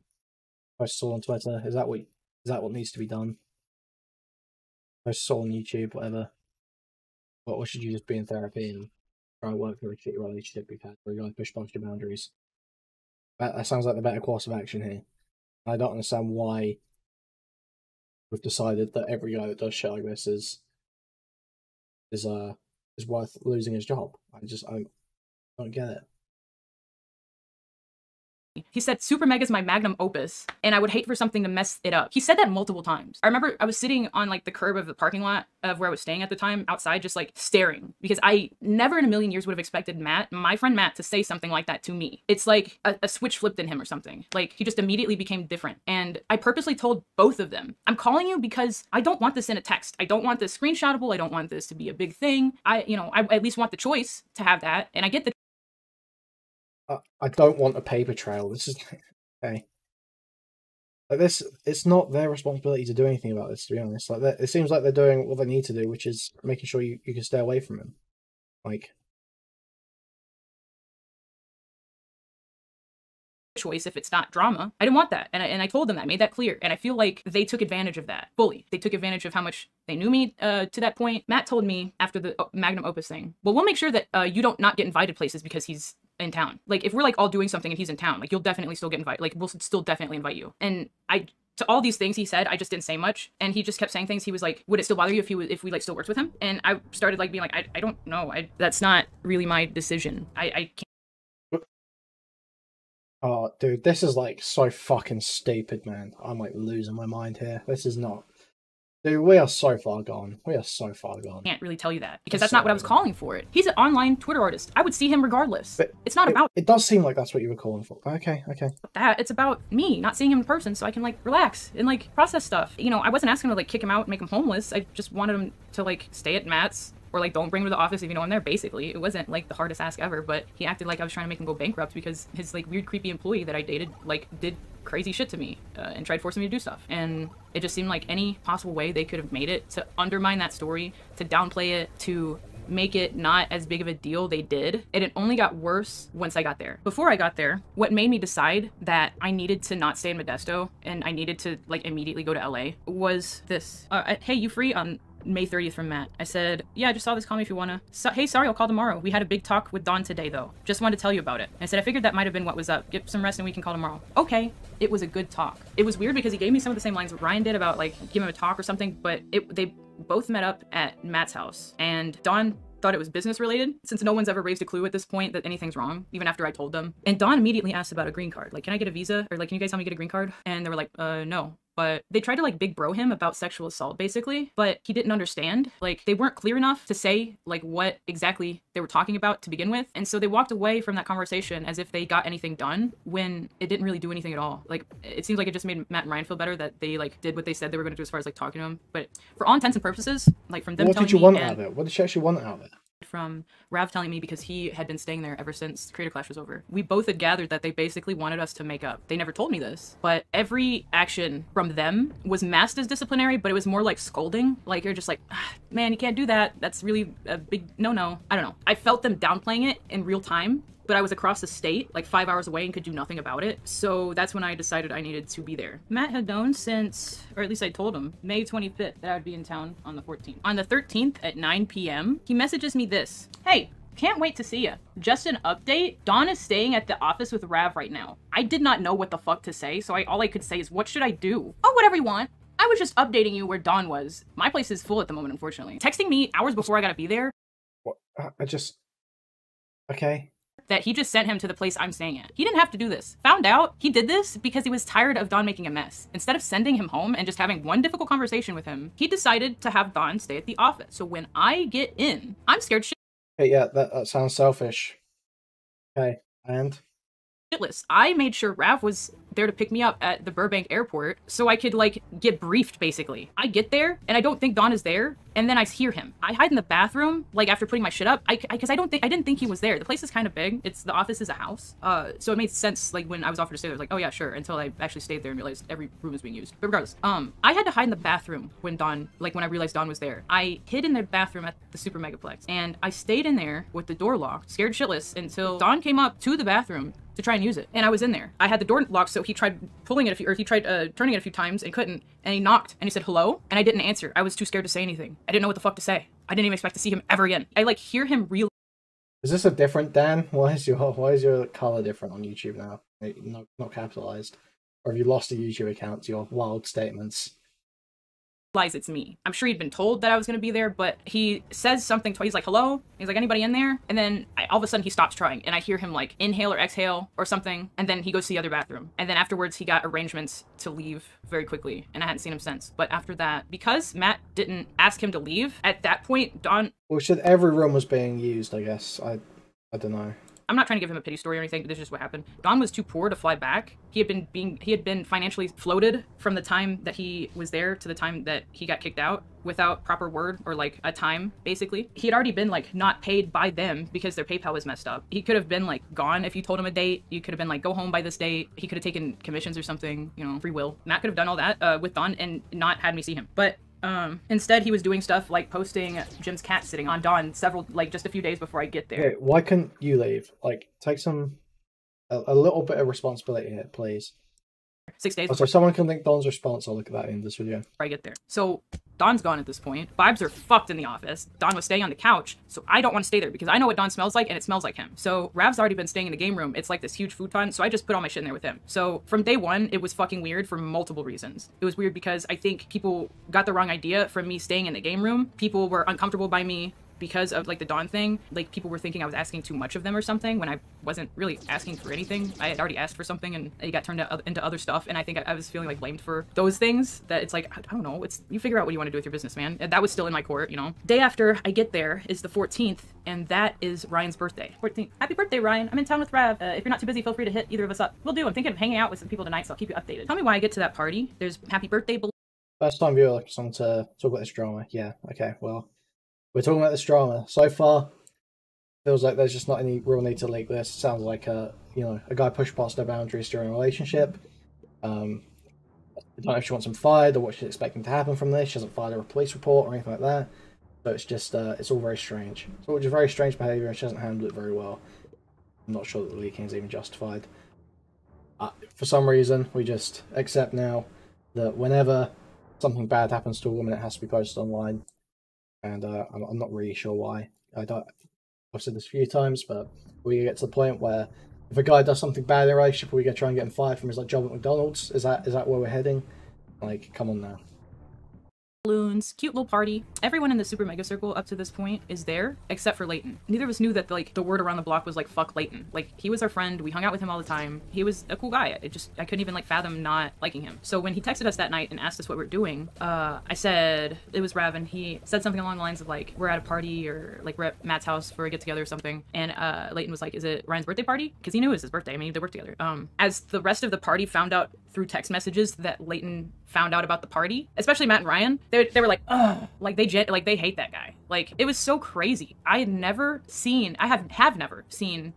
post it all on Twitter? Is that what needs to be done? Post it all on YouTube, whatever. Or should you just be in therapy and try and work through a shitty relationship you've had where you gotta push past your boundaries? That sounds like the better course of action here. I don't understand why we've decided that every guy that does shit like this is worth losing his job. I don't get it. He said, SuperMega is my magnum opus, and I would hate for something to mess it up. He said that multiple times. I remember I was sitting on like the curb of the parking lot of where I was staying at the time, outside, just like staring, because I never in a million years would have expected my friend Matt, to say something like that to me. It's like a switch flipped in him or something. Like, he just immediately became different. And I purposely told both of them, I'm calling you because I don't want this in a text. I don't want this screenshotable. I don't want this to be a big thing. I at least want the choice to have that. And I get the I don't want a paper trail. This is okay. Like this, it's not their responsibility to do anything about this. To be honest, like it seems like they're doing what they need to do, which is making sure you can stay away from him. Like, choice if it's not drama. I didn't want that. And I told them that, made that clear. And I feel like they took advantage of that fully. They took advantage of how much they knew me to that point. Matt told me after the magnum opus thing, well, we'll make sure that you don't not get invited places because he's in town. Like, if we're like all doing something and he's in town, like, you'll definitely still get invited. Like, we'll still definitely invite you. And to all these things he said, I just didn't say much. And he just kept saying things. He was like, would it still bother you if we like still worked with him? And I started like being like, I don't know. That's not really my decision. I can't. Oh, dude, this is like so fucking stupid, man. I'm like losing my mind here. This is not. Dude, we are so far gone. We are so far gone. Can't really tell you that because that's not what I was calling for it. He's an online Twitter artist. I would see him regardless. But it's not about it does seem like that's what you were calling for. Okay. that. It's about me not seeing him in person so I can like relax and like process stuff. You know, I wasn't asking him to like kick him out and make him homeless. I just wanted him to like stay at Matt's or like don't bring him to the office if you know I'm there, basically. It wasn't like the hardest ask ever, but he acted like I was trying to make him go bankrupt because his like weird creepy employee that I dated like did crazy shit to me and tried forcing me to do stuff. And it just seemed like any possible way they could have made it to undermine that story, to downplay it, to make it not as big of a deal, they did. And it only got worse once I got there. Before I got there, what made me decide that I needed to not stay in Modesto and I needed to like immediately go to LA was this. Hey, you free on May 30th from Matt? I said, yeah, I just saw this, call me if you wanna. Hey, sorry, I'll call tomorrow. We had a big talk with Don today though. Just wanted to tell you about it. And I said, I figured that might have been what was up. Get some rest and we can call tomorrow. Okay. It was a good talk. It was weird because he gave me some of the same lines that Ryan did about like give him a talk or something, but they both met up at Matt's house and Don thought it was business related since no one's ever raised a clue at this point that anything's wrong, even after I told them. And Don immediately asked about a green card. Like, can I get a visa? Or like, can you guys help me get a green card? And they were like, no. But they tried to like big bro him about sexual assault basically, but he didn't understand. Like they weren't clear enough to say like what exactly they were talking about to begin with. And so they walked away from that conversation as if they got anything done when it didn't really do anything at all. Like it seems like it just made Matt and Ryan feel better that they like did what they said they were going to do as far as like talking to him. But for all intents and purposes, like from them what telling did you me want out of it? What did you actually want out of it? From Rav telling me because he had been staying there ever since Creator Clash was over. We both had gathered that they basically wanted us to make up. They never told me this, but every action from them was masked as disciplinary, but it was more like scolding. Like you're just like, man, you can't do that. That's really a big no-no. I don't know. I felt them downplaying it in real time, but I was across the state, like 5 hours away and could do nothing about it. So that's when I decided I needed to be there. Matt had known since, or at least I told him, May 25th that I would be in town on the 14th. On the 13th at 9 p.m., he messages me this. Hey, can't wait to see ya. Just an update. Don is staying at the office with Rav right now. I did not know what the fuck to say, so all I could say is, what should I do? Oh, whatever you want. I was just updating you where Don was. My place is full at the moment, unfortunately. Texting me hours before I gotta be there. What? Okay. That he just sent him to the place I'm staying at. He didn't have to do this. Found out he did this because he was tired of Don making a mess. Instead of sending him home and just having one difficult conversation with him, he decided to have Don stay at the office. So when I get in, I'm scared Hey, yeah, that sounds selfish. Okay, and? shitless. I made sure Rav was there to pick me up at the Burbank airport so I could like get briefed basically. I get there and I don't think Don is there, and then I hear him. I hide in the bathroom like after putting my shit up because I didn't think he was there. The place is kind of big. The office is a house. So it made sense like when I was offered to stay there, I was like, oh yeah, sure, until I actually stayed there and realized every room was being used. But regardless, I had to hide in the bathroom when I realized Don was there. I hid in the bathroom at the Super Megaplex and I stayed in there with the door locked, scared shitless, until Don came up to the bathroom to try and use it. And I was in there. I had the door locked, so he tried pulling it he tried turning it a few times and couldn't. And he knocked and he said hello, and I didn't answer. I was too scared to say anything. I didn't know what the fuck to say. I didn't even expect to see him ever again. I like hear him real. Is this a different Dan? Why is your color different on YouTube now? Not capitalized. Or have you lost a YouTube account to your wild statements? Realize it's me. I'm sure he'd been told that I was going to be there, but he says something twice. He's like, hello? He's like, anybody in there? And then all of a sudden he stops trying and I hear him like inhale or exhale or something. And then he goes to the other bathroom. And then afterwards he got arrangements to leave very quickly. And I hadn't seen him since. But after that, because Matt didn't ask him to leave, at that point, Don... Well, said every room was being used, I guess. I don't know. I'm not trying to give him a pity story or anything, but this is just what happened. Don was too poor to fly back. He had been financially floated from the time that he was there to the time that he got kicked out without proper word or like a time, basically. He had already been like not paid by them because their PayPal was messed up. He could have been like gone if you told him a date. You could have been like, go home by this date. He could have taken commissions or something, you know, free will. Matt could have done all that with Don and not had me see him. But instead he was doing stuff like posting Jim's cat sitting on Don just a few days before I get there. Okay, why couldn't you leave? Like, take a little bit of responsibility here, please. 6 days. So someone can link Don's response. I'll look at that in this video. Before I get there. So Don's gone at this point. Vibes are fucked in the office. Don was staying on the couch, so I don't want to stay there because I know what Don smells like and it smells like him. So Rav's already been staying in the game room. It's like this huge futon, so I just put all my shit in there with him. So from day one, it was fucking weird for multiple reasons. It was weird because I think people got the wrong idea from me staying in the game room. People were uncomfortable by me because of like the Dawn thing, like people were thinking I was asking too much of them or something when I wasn't really asking for anything. I had already asked for something and it got turned into other stuff, and I think I was feeling like blamed for those things. That it's like, I don't know, it's, you figure out what you want to do with your business, man. And that was still in my court, you know. Day after I get there is the 14th, and that is Ryan's birthday. 14th. Happy birthday, Ryan. I'm in town with Rav. If you're not too busy, feel free to hit either of us up. Will do. I'm thinking of hanging out with some people tonight, so I'll keep you updated. Tell me why I get to that party. There's happy birthday. First time viewer looking for someone to talk about this drama. Yeah, okay, well, we're talking about this drama. So far, feels like there's just not any real need to leak this. It sounds like a guy pushed past their boundaries during a relationship. I don't know if she wants him fired or what she's expecting to happen from this. She hasn't filed a police report or anything like that. So it's just, it's all very strange. It's all just very strange behaviour, and she hasn't handled it very well. I'm not sure that the leaking is even justified. For some reason, we just accept now that whenever something bad happens to a woman, it has to be posted online. And I'm not really sure why. I've said this a few times, but we get to the point where if a guy does something bad in a relationship, we gonna try and get him fired from his job at McDonald's. Is that where we're heading? Like, come on now. Balloons, cute little party. Everyone in the SuperMega circle up to this point is there, except for Leighton. Neither of us knew that the word around the block was like, fuck Leighton. Like, he was our friend, we hung out with him all the time. He was a cool guy. I couldn't even fathom not liking him. So when he texted us that night and asked us what we're doing, I said, it was Rav, and he said something along the lines of we're at a party, or we're at Matt's house for a get together or something. And Leighton was like, is it Ryan's birthday party? Because he knew it was his birthday. I mean, they worked together. As the rest of the party found out through text messages that Leighton found out about the party, especially Matt and Ryan, they were like, ugh, they hate that guy. It was so crazy. I have never seen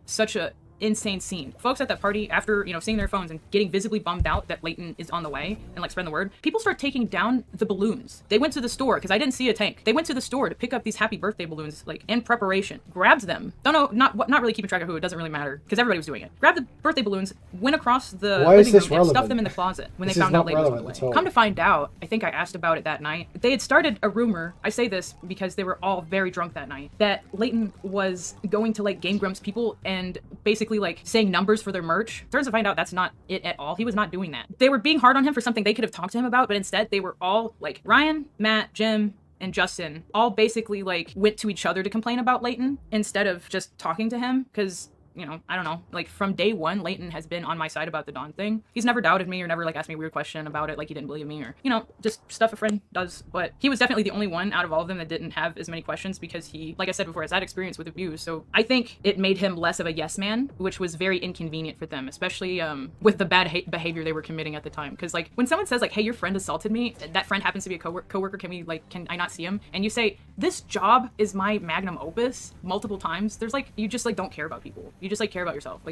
such a insane scene. Folks at that party, after seeing their phones and getting visibly bummed out that Leighton is on the way and spreading the word, people start taking down the balloons. They went to the store, because I didn't see a tank. They went to the store to pick up these happy birthday balloons in preparation, grabbed them, not really keeping track of who, it doesn't really matter because everybody was doing it, grabbed the birthday balloons, went across the living room and stuffed them in the closet when they found out Leighton was on the way. Come to find out, I think I asked about it that night, they had started a rumor, I say this because they were all very drunk that night, that Leighton was going to Game Grumps people and basically saying numbers for their merch. Turns to find out that's not it at all. He was not doing that. They were being hard on him for something they could have talked to him about, but instead they were all Ryan, Matt, Jim, and Justin all basically went to each other to complain about Leighton instead of just talking to him, because I don't know, from day one, Leighton has been on my side about the Dawn thing. He's never doubted me or never asked me a weird question about it, he didn't believe me, or just stuff a friend does. But he was definitely the only one out of all of them that didn't have as many questions, because he, like I said before, has had experience with abuse. So I think it made him less of a yes man, which was very inconvenient for them, especially with the bad behavior they were committing at the time. Because when someone says hey, your friend assaulted me, that friend happens to be a coworker, can I not see him? And you say, this job is my magnum opus multiple times, there's you just don't care about people. You just care about yourself.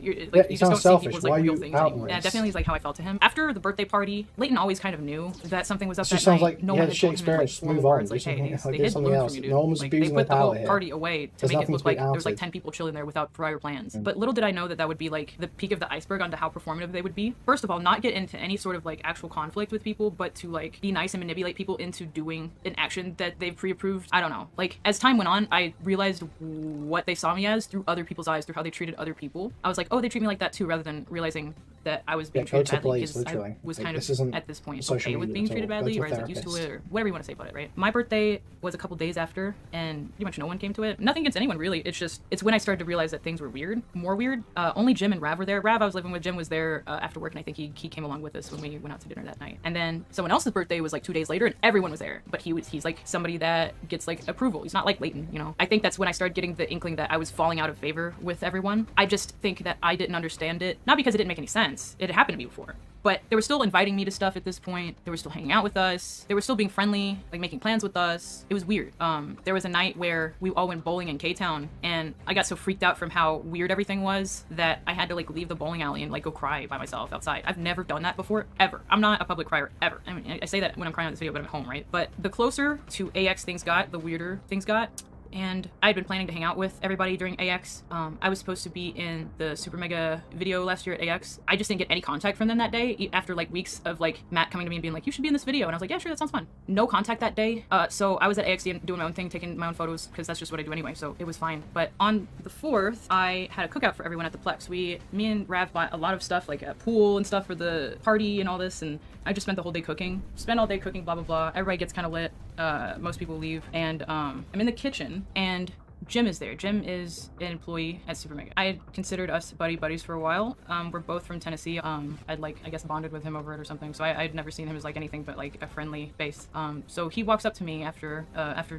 You just don't see people's real things anymore. Yeah, definitely is how I felt to him. After the birthday party, Leighton always kind of knew that something was up that night. No one had told him move on. Hey, they hid balloons from you, dude. They put the whole party away to make it look like there was 10 people chilling there without prior plans. But little did I know that would be the peak of the iceberg onto how performative they would be. First of all, not get into any sort of actual conflict with people, but to be nice and manipulate people into doing an action that they've pre-approved. I don't know. As time went on, I realized what they saw me as through other people's eyes, through how they treated other people. I was like, oh, they treat me like that too, rather than realizing that I was being treated badly, because I was kind of at this point okay with being treated badly, or I was used to it, or whatever you want to say about it, right? My birthday was a couple days after, and pretty much no one came to it. Nothing against anyone, really. It's when I started to realize that things were weird, more weird. Only Jim and Rav were there. Rav, I was living with. Jim was there after work, and I think he came along with us when we went out to dinner that night. And then someone else's birthday was 2 days later, and everyone was there. But he's somebody that gets approval. He's not like Leighton, I think that's when I started getting the inkling that I was falling out of favor with everyone. I just think that I didn't understand it, not because it didn't make any sense. It had happened to me before. But they were still inviting me to stuff at this point. They were still hanging out with us. They were still being friendly, making plans with us. It was weird. There was a night where we all went bowling in K-Town, and I got so freaked out from how weird everything was that I had to leave the bowling alley and go cry by myself outside. I've never done that before, ever. I'm not a public crier, ever. I mean, I say that when I'm crying on this video, but I'm at home, right? But the closer to AX things got, the weirder things got. And I had been planning to hang out with everybody during AX. I was supposed to be in the SuperMega video last year at AX. I just didn't get any contact from them that day, after weeks of Matt coming to me and being you should be in this video, and I was like, yeah, sure, that sounds fun. No contact that day. So I was at AX doing my own thing, taking my own photos, because that's just what I do anyway, so it was fine. But on the 4th, I had a cookout for everyone at the Plex. Me and Rav bought a lot of stuff, a pool and stuff for the party and all this, and I just spent the whole day cooking. Spent all day cooking, blah, blah, blah. Everybody gets kind of lit. most people leave, and I'm in the kitchen, and Jim is there. Jim is an employee at SuperMega. I had considered us buddies for a while. We're both from Tennessee. I'd like, I guess, bonded with him over it or something. So I'd never seen him as like anything but like a friendly face. So he walks up to me after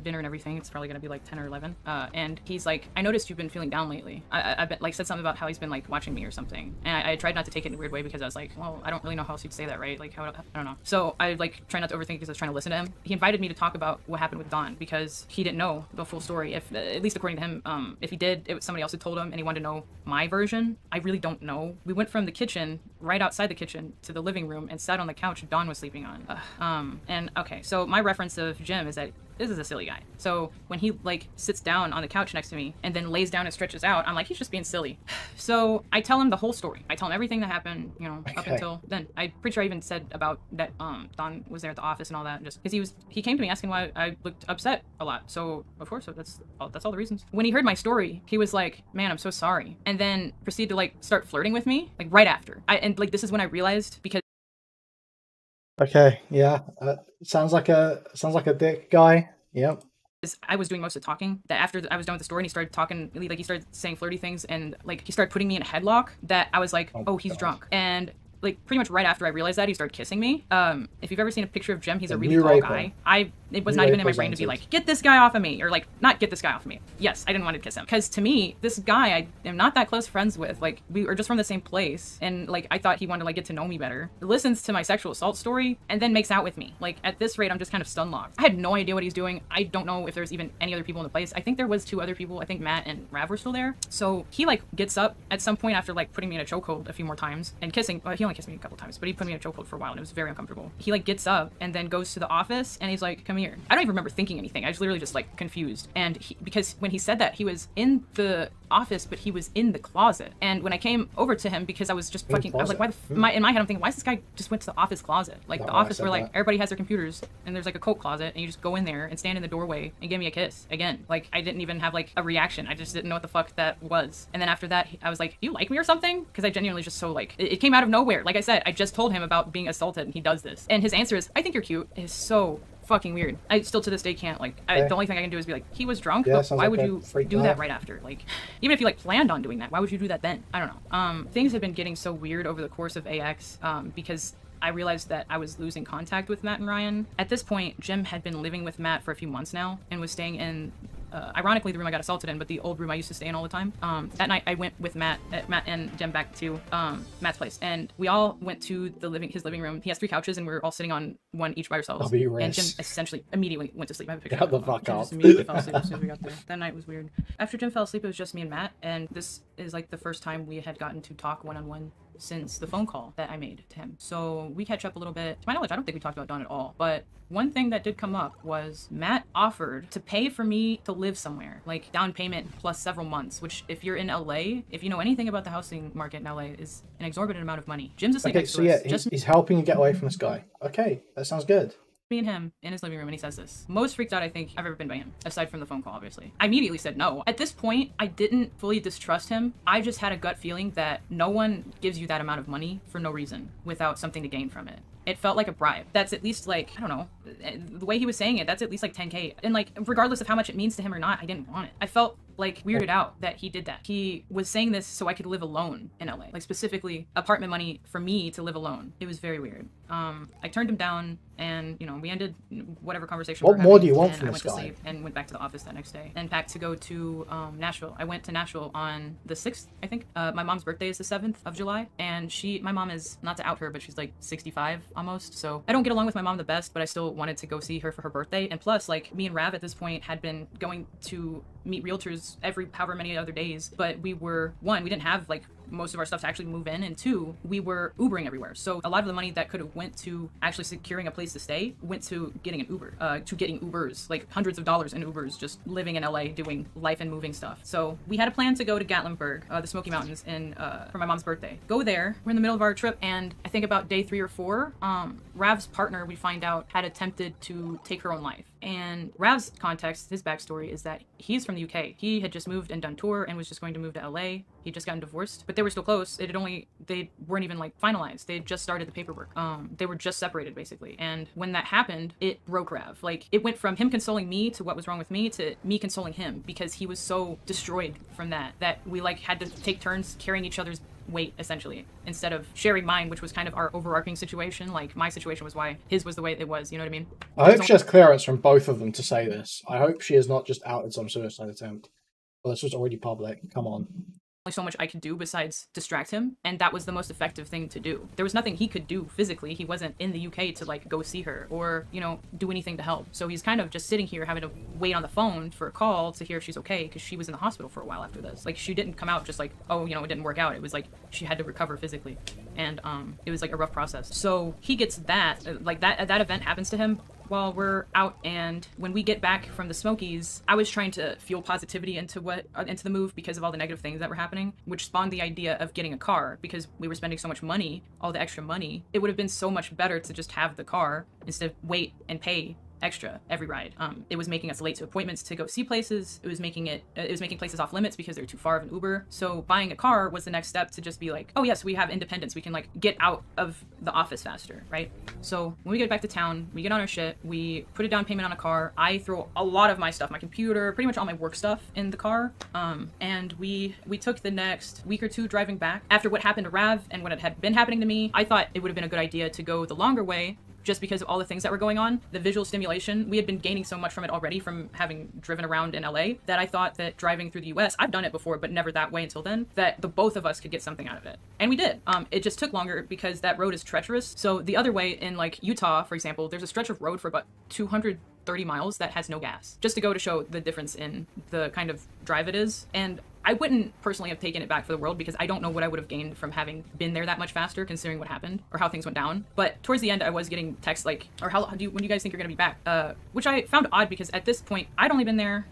dinner and everything. It's probably gonna be like 10 or 11. And he's like, I noticed you've been feeling down lately. I bet, like, said something about how he's been like watching me or something. And I tried not to take it in a weird way because I was like, well, I don't really know how else you'd say that, right? Like, how, I don't know. So I like try not to overthink because I was trying to listen to him. He invited me to talk about what happened with Don because he didn't know the full story. If at least according to him, if he did, it was somebody else who told him and he wanted to know my version. I really don't know. We went from the kitchen, right outside the kitchen, to the living room and sat on the couch Dawn was sleeping on. And okay, so my reference of Jim is that this is a silly guy. So when he like sits down on the couch next to me and then lays down and stretches out, I'm like, he's just being silly. So I tell him the whole story. I tell him everything that happened, you know, up until then. I'm pretty sure I even said about that Don was there at the office and all that, just because he came to me asking why I looked upset a lot. So of course, so that's all the reasons. When he heard my story, he was like, man, I'm so sorry. And then proceeded to like start flirting with me like right after. And like this is when I realized, because okay, yeah, sounds like a dick guy. Yep. I was doing most of the talking, that after I was done with the story and he started talking, like he started saying flirty things and like he started putting me in a headlock, that I was like, oh, he's drunk. And like pretty much right after I realized that, he started kissing me. If you've ever seen a picture of Jim, he's a really tall guy. It was not even in my brain to be like, get this guy off of me, or like, not get this guy off of me. Yes, I didn't want to kiss him. Because to me, this guy I am not that close friends with. Like, we were just from the same place, and like, I thought he wanted to like get to know me better. Listens to my sexual assault story, and then makes out with me. Like, at this rate, I'm just kind of stun locked. I had no idea what he's doing. I don't know if there's even any other people in the place. I think there was 2 other people. I think Matt and Rav were still there. So he like gets up at some point after like putting me in a chokehold a few more times and kissing. Well, he only kissed me a couple times, but he put me in a chokehold for a while, and it was very uncomfortable. He like gets up and then goes to the office, and he's like, come here. I don't even remember thinking anything. I was literally just like confused. And because when he said that, he was in the office, but he was in the closet. And when I came over to him, because I was just fucking, I was like, why in my head I'm thinking, why is this guy just went to the office closet? Like the office where like everybody has their computers and there's like a coat closet, and you just go in there and stand in the doorway and give me a kiss again. Like I didn't even have like a reaction. I just didn't know what the fuck that was. And then after that, I was like, do you like me or something? Because I genuinely just so like, it came out of nowhere. Like I said, I just told him about being assaulted and he does this. And his answer is, I think you're cute. It is so fucking weird. I still to this day can't like, the only thing I can do is be like, he was drunk, but why would you do that right after? Like, even if you like planned on doing that, why would you do that then? I don't know. Things have been getting so weird over the course of AX, because I realized that I was losing contact with Matt and Ryan. At this point, Jim had been living with Matt for a few months now and was staying in, ironically, the room I got assaulted in, but the old room I used to stay in all the time. That night I went with Matt and Jim back to Matt's place, and we all went to his living room. He has 3 couches, and we were all sitting on one each by ourselves. And Jim essentially immediately went to sleep. I have a picture. Get the fuck off. Just immediately fell asleep as soon as we got there. That night was weird. After Jim fell asleep, it was just me and Matt, and this is like the first time we had gotten to talk one-on-one since the phone call that I made to him. So we catch up a little bit. To my knowledge, I don't think we talked about Dawn at all, but one thing that did come up was Matt offered to pay for me to live somewhere, like down payment plus several months, which if you're in LA, if you know anything about the housing market in LA, is an exorbitant amount of money. Jim's asleep. Okay, so yeah, he's helping you get away from this guy. Okay, that sounds good. Me and him in his living room, and he says this. Most freaked out I think I've ever been by him, aside from the phone call, obviously. I immediately said no. At this point, I didn't fully distrust him. I just had a gut feeling that no one gives you that amount of money for no reason without something to gain from it. It felt like a bribe. That's at least like, I don't know, the way he was saying it, that's at least like 10K. And like, regardless of how much it means to him or not, I didn't want it. I felt like weirded out that he did that. He was saying this so I could live alone in LA, like specifically apartment money for me to live alone. It was very weird. I turned him down, and you know, we ended whatever conversation. What more do you want from this guy? I went to sleep and went back to the office that next day and packed to go to Nashville. I went to Nashville on the 6th, I think. My mom's birthday is the 7th of July, and my mom is, not to out her, but she's like 65 almost. So I don't get along with my mom the best, but I still wanted to go see her for her birthday. And plus, like, me and Rav at this point had been going to meet realtors every however many other days, but we were, 1, we didn't have like most of our stuff to actually move in, and 2, we were Ubering everywhere. So a lot of the money that could have went to actually securing a place to stay went to getting an Uber, to getting Ubers, like hundreds of dollars in Ubers, just living in LA doing life and moving stuff. So we had a plan to go to Gatlinburg, the Smoky Mountains, for my mom's birthday. Go there, we're in the middle of our trip, and I think about day 3 or 4, Rav's partner, we find out, had attempted to take her own life. And Rav's context, his backstory is that he's from the UK. He had just moved and done tour and was just going to move to LA. He'd just gotten divorced, but they were still close. They weren't even like finalized. They had just started the paperwork. They were just separated basically. And when that happened, it broke Rav. Like it went from him consoling me to what was wrong with me to me consoling him, because he was so destroyed from that we like had to take turns carrying each other's weight essentially, instead of sharing mine, which was kind of our overarching situation. Like my situation was why his was the way it was, you know what I mean? I hope she has clearance from both of them to say this. I hope she has not just outed some suicide attempt. Well, this was already public. Come on. So much I could do besides distract him, and that was the most effective thing to do. There was nothing he could do physically. He wasn't in the UK to like go see her or, you know, do anything to help. So he's kind of just sitting here having to wait on the phone for a call to hear if she's okay, because she was in the hospital for a while after this. Like she didn't come out just like, oh, you know, it didn't work out. It was like she had to recover physically, and it was like a rough process. So he gets that, like that event happens to him while we're out, and when we get back from the Smokies, I was trying to fuel positivity into the move because of all the negative things that were happening, which spawned the idea of getting a car, because we were spending so much money, all the extra money. It would have been so much better to just have the car instead of wait and pay extra every ride. It was making us late to appointments to go see places. It was making places off limits because they were too far of an Uber. So buying a car was the next step to just be like, oh yes, we have independence. We can like get out of the office faster, right? So when we get back to town, we get on our shit, we put a down payment on a car. I throw a lot of my stuff, my computer, pretty much all my work stuff in the car. And we took the next week or two driving back. After what happened to Rav and what had been happening to me, I thought it would have been a good idea to go the longer way, just because of all the things that were going on. The visual stimulation, we had been gaining so much from it already from having driven around in LA, that I thought that driving through the US, I've done it before, but never that way until then, that the both of us could get something out of it. And we did. It just took longer because that road is treacherous. So the other way in like Utah, for example, there's a stretch of road for about 230 miles that has no gas, just to go to show the difference in the kind of drive it is. And I wouldn't personally have taken it back for the world, because I don't know what I would have gained from having been there that much faster, considering what happened or how things went down. But towards the end, I was getting texts like, or when do you guys think you're gonna be back? Which I found odd, because at this point, I'd only been there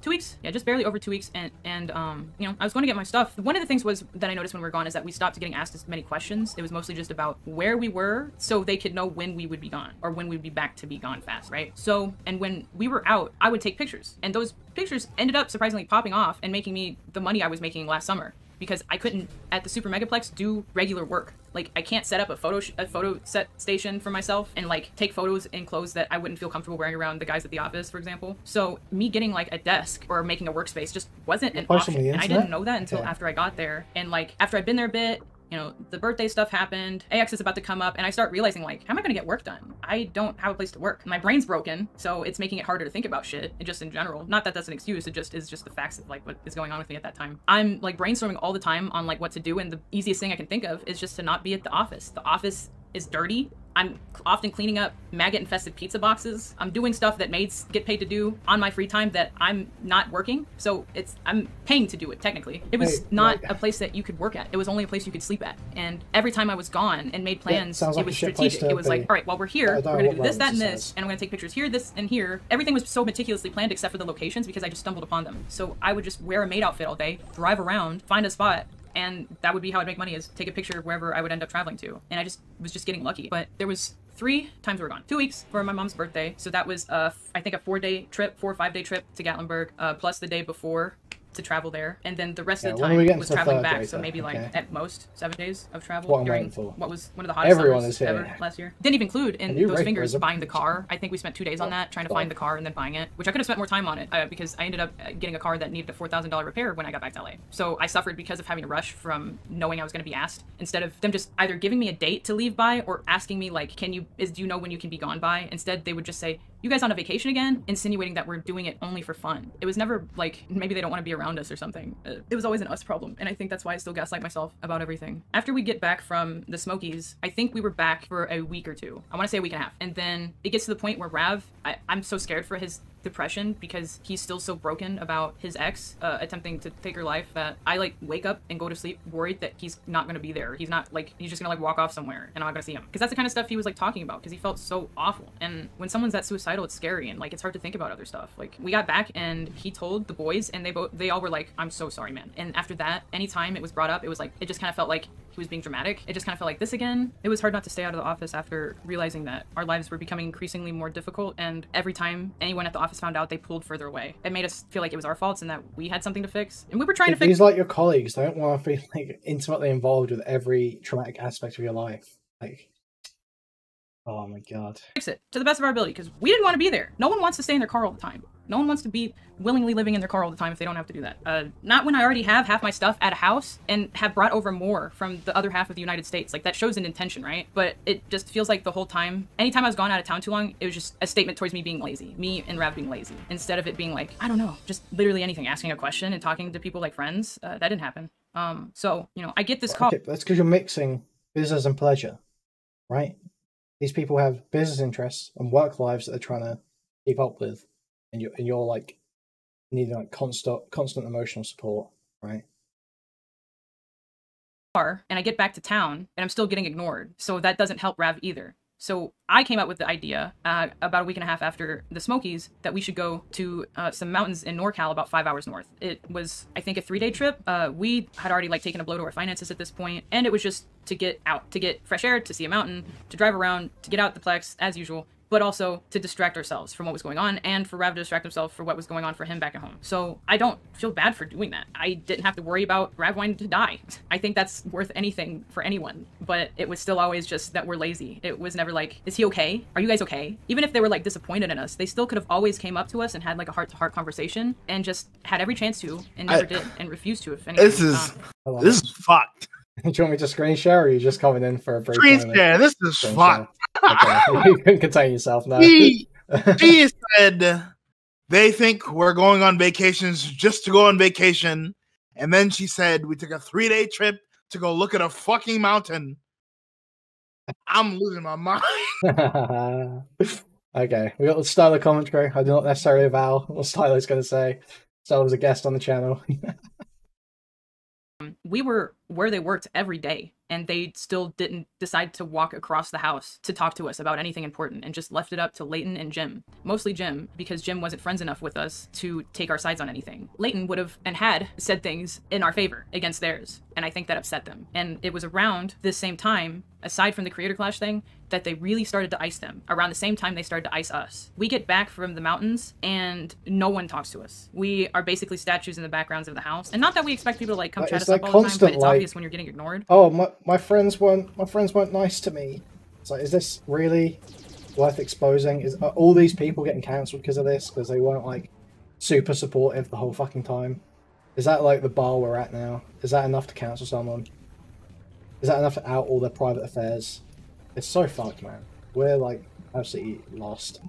2 weeks, yeah, just barely over 2 weeks, and you know, I was going to get my stuff. One of the things was that I noticed when we were gone is that we stopped getting asked as many questions. It was mostly just about where we were, so they could know when we would be gone, or when we'd be back to be gone fast, right? So, and when we were out, I would take pictures, and those pictures ended up surprisingly popping off and making me the money I was making last summer, because I couldn't, at the SuperMegaplex, do regular work. Like, I can't set up a photo set station for myself and like take photos in clothes that I wouldn't feel comfortable wearing around the guys at the office, for example. So me getting like a desk or making a workspace just wasn't an option. And I didn't know that until after I got there. And like, after I'd been there a bit, you know, the birthday stuff happened, AX is about to come up, and I start realizing, like, how am I gonna get work done? I don't have a place to work. My brain's broken, so it's making it harder to think about shit, and just in general. Not that that's an excuse, it just is just the facts of, like, what is going on with me at that time. I'm, like, brainstorming all the time on, like, what to do, and the easiest thing I can think of is just to not be at the office. The office is dirty. I'm often cleaning up maggot-infested pizza boxes. I'm doing stuff that maids get paid to do on my free time that I'm not working. So I'm paying to do it, technically. It was not a place that you could work at. It was only a place you could sleep at. And every time I was gone and made plans, it was strategic. It was like, all right, while we're here, we're gonna do this, that, and this, and I'm gonna take pictures here, this, and here. Everything was so meticulously planned except for the locations, because I just stumbled upon them. So I would just wear a maid outfit all day, drive around, find a spot, and that would be how I'd make money, is take a picture of wherever I would end up traveling to. And I just was just getting lucky. But there was 3 times we were gone. 2 weeks for my mom's birthday. So that was, I think, a 4 or 5 day trip to Gatlinburg, plus the day before to travel there. And then the rest of the time was traveling back. So maybe like at most 7 days of travel during what was one of the hottest summers ever last year. Didn't even include in those figures buying the car. I think we spent 2 days on that, trying to find the car and then buying it, which I could have spent more time on it, because I ended up getting a car that needed a $4,000 repair when I got back to LA. So I suffered because of having to rush from knowing I was going to be asked, instead of them just either giving me a date to leave by or asking me like, do you know when you can be gone by? Instead, they would just say, you guys on a vacation again? Insinuating that we're doing it only for fun. It was never like, maybe they don't want to be around us or something. It was always an us problem, and I think that's why I still gaslight myself about everything. After we get back from the Smokies, I think we were back for a week or two. I want to say a week and a half. And then it gets to the point where Rav, I'm so scared for his depression, because he's still so broken about his ex attempting to take her life, that I like wake up and go to sleep worried that he's not going to be there. He's not like, he's just gonna like walk off somewhere and I'm not gonna see him, because that's the kind of stuff he was like talking about, because he felt so awful. And when someone's that suicidal, it's scary, and like it's hard to think about other stuff. Like, we got back and he told the boys, and they all were like, I'm so sorry, man. And after that, anytime it was brought up, it was like, it just kind of felt like he was being dramatic. It just kind of felt like this again. It was hard not to stay out of the office after realizing that our lives were becoming increasingly more difficult, and every time anyone at the office found out, they pulled further away. It made us feel like it was our faults and that we had something to fix, and we were trying to fix. These like your colleagues don't want to be like intimately involved with every traumatic aspect of your life. Like, oh my god. Fix it to the best of our ability, because we didn't want to be there. No one wants to stay in their car all the time. No one wants to be willingly living in their car all the time if they don't have to do that. Not when I already have half my stuff at a house and have brought over more from the other half of the United States. Like, that shows an intention, right? But it just feels like the whole time, anytime I was gone out of town too long, it was just a statement towards me being lazy. Me and Rav being lazy. Instead of it being like, I don't know, just literally anything, asking a question and talking to people like friends. That didn't happen. So, you know, I get this call. Okay, that's because you're mixing business and pleasure, right? These people have business interests and work lives that they're trying to keep up with, and you're like needing like constant emotional support, right? And I get back to town and I'm still getting ignored, so that doesn't help Rav either. So I came up with the idea about a week and a half after the Smokies that we should go to some mountains in NorCal about 5 hours north. It was, I think, a 3-day trip. We had already like taken a blow to our finances at this point, and it was just to get out, to get fresh air, to see a mountain, to drive around, to get out the Plex as usual, but also to distract ourselves from what was going on, and for Rav to distract himself for what was going on for him back at home. So I don't feel bad for doing that. I didn't have to worry about Rav wanting to die. I think that's worth anything for anyone, but it was still always just that we're lazy. It was never like, is he okay? Are you guys okay? Even if they were like disappointed in us, they still could have always came up to us and had like a heart-to-heart conversation, and just had every chance to, and never did, and refused to if anything. This is fucked. Do you want me to screen share, or are you just coming in for a brief Screen moment? share. This is fucked. Okay. You can contain yourself now. She said they think we're going on vacations just to go on vacation, and then she said we took a 3-day trip to go look at a fucking mountain. I'm losing my mind. Okay, we got the Stylo commentary. I do not necessarily avow what Stylo's going to say. Stylo's a guest on the channel. We were where they worked every day, and they still didn't decide to walk across the house to talk to us about anything important, and just left it up to Leighton and Jim. Mostly Jim, because Jim wasn't friends enough with us to take our sides on anything. Leighton would have and had said things in our favor against theirs, and I think that upset them. And it was around this same time, aside from the Creator Clash thing, that they really started to ice them. Around the same time they started to ice us. We get back from the mountains and no one talks to us. We are basically statues in the backgrounds of the house. And not that we expect people to like come chat us up all the time, but it's obvious when you're getting ignored. Oh, my friends weren't nice to me. It's like, is this really worth exposing? Are all these people getting cancelled because of this? Because they weren't like super supportive the whole fucking time? Is that like the bar we're at now? Is that enough to cancel someone? Is that enough to out all their private affairs? It's so fucked, man. We're like absolutely lost.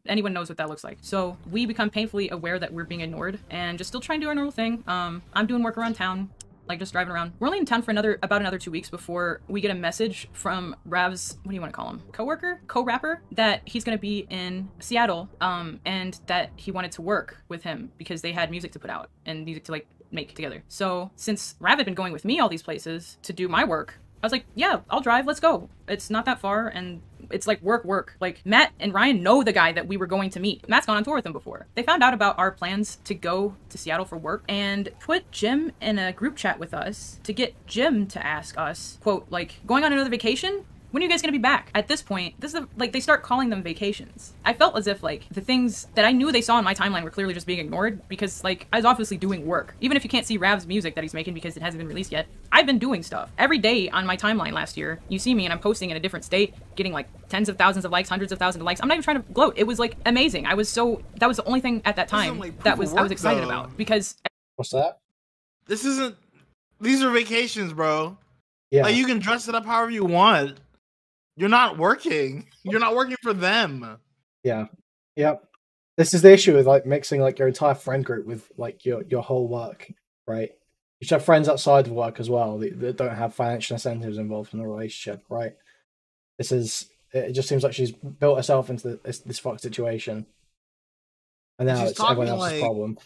Anyone knows what that looks like. So we become painfully aware that we're being ignored and just still trying to do our normal thing. I'm doing work around town, like just driving around. We're only in town for about another 2 weeks before we get a message from Rav's, what do you want to call him? Co-worker? Co-rapper? That he's going to be in Seattle, and that he wanted to work with him because they had music to put out and music to like make together. So since Rav had been going with me all these places to do my work, I was like, yeah, I'll drive, let's go. It's not that far, and it's like work. Like, Matt and Ryan know the guy that we were going to meet. Matt's gone on tour with them before. They found out about our plans to go to Seattle for work and put Jim in a group chat with us to get Jim to ask us, quote, like, going on another vacation? When are you guys gonna be back? At this point, this is like, they start calling them vacations. I felt as if like the things that I knew they saw in my timeline were clearly just being ignored because like I was obviously doing work. Even if you can't see Rav's music that he's making because it hasn't been released yet, I've been doing stuff. Every day on my timeline last year, you see me and I'm posting in a different state, getting like tens of thousands of likes, hundreds of thousands of likes. I'm not even trying to gloat. It was like amazing. That was the only thing at that time I was excited about because. What's that? These are vacations, bro. Yeah. Like, you can dress it up however you want. You're not working. You're not working for them. Yeah. Yep. This is the issue with like mixing like your entire friend group with like your whole work, right? You should have friends outside of work as well that don't have financial incentives involved in the relationship, right? It just seems like she's built herself into this fucked situation. And now it's everyone else's problem.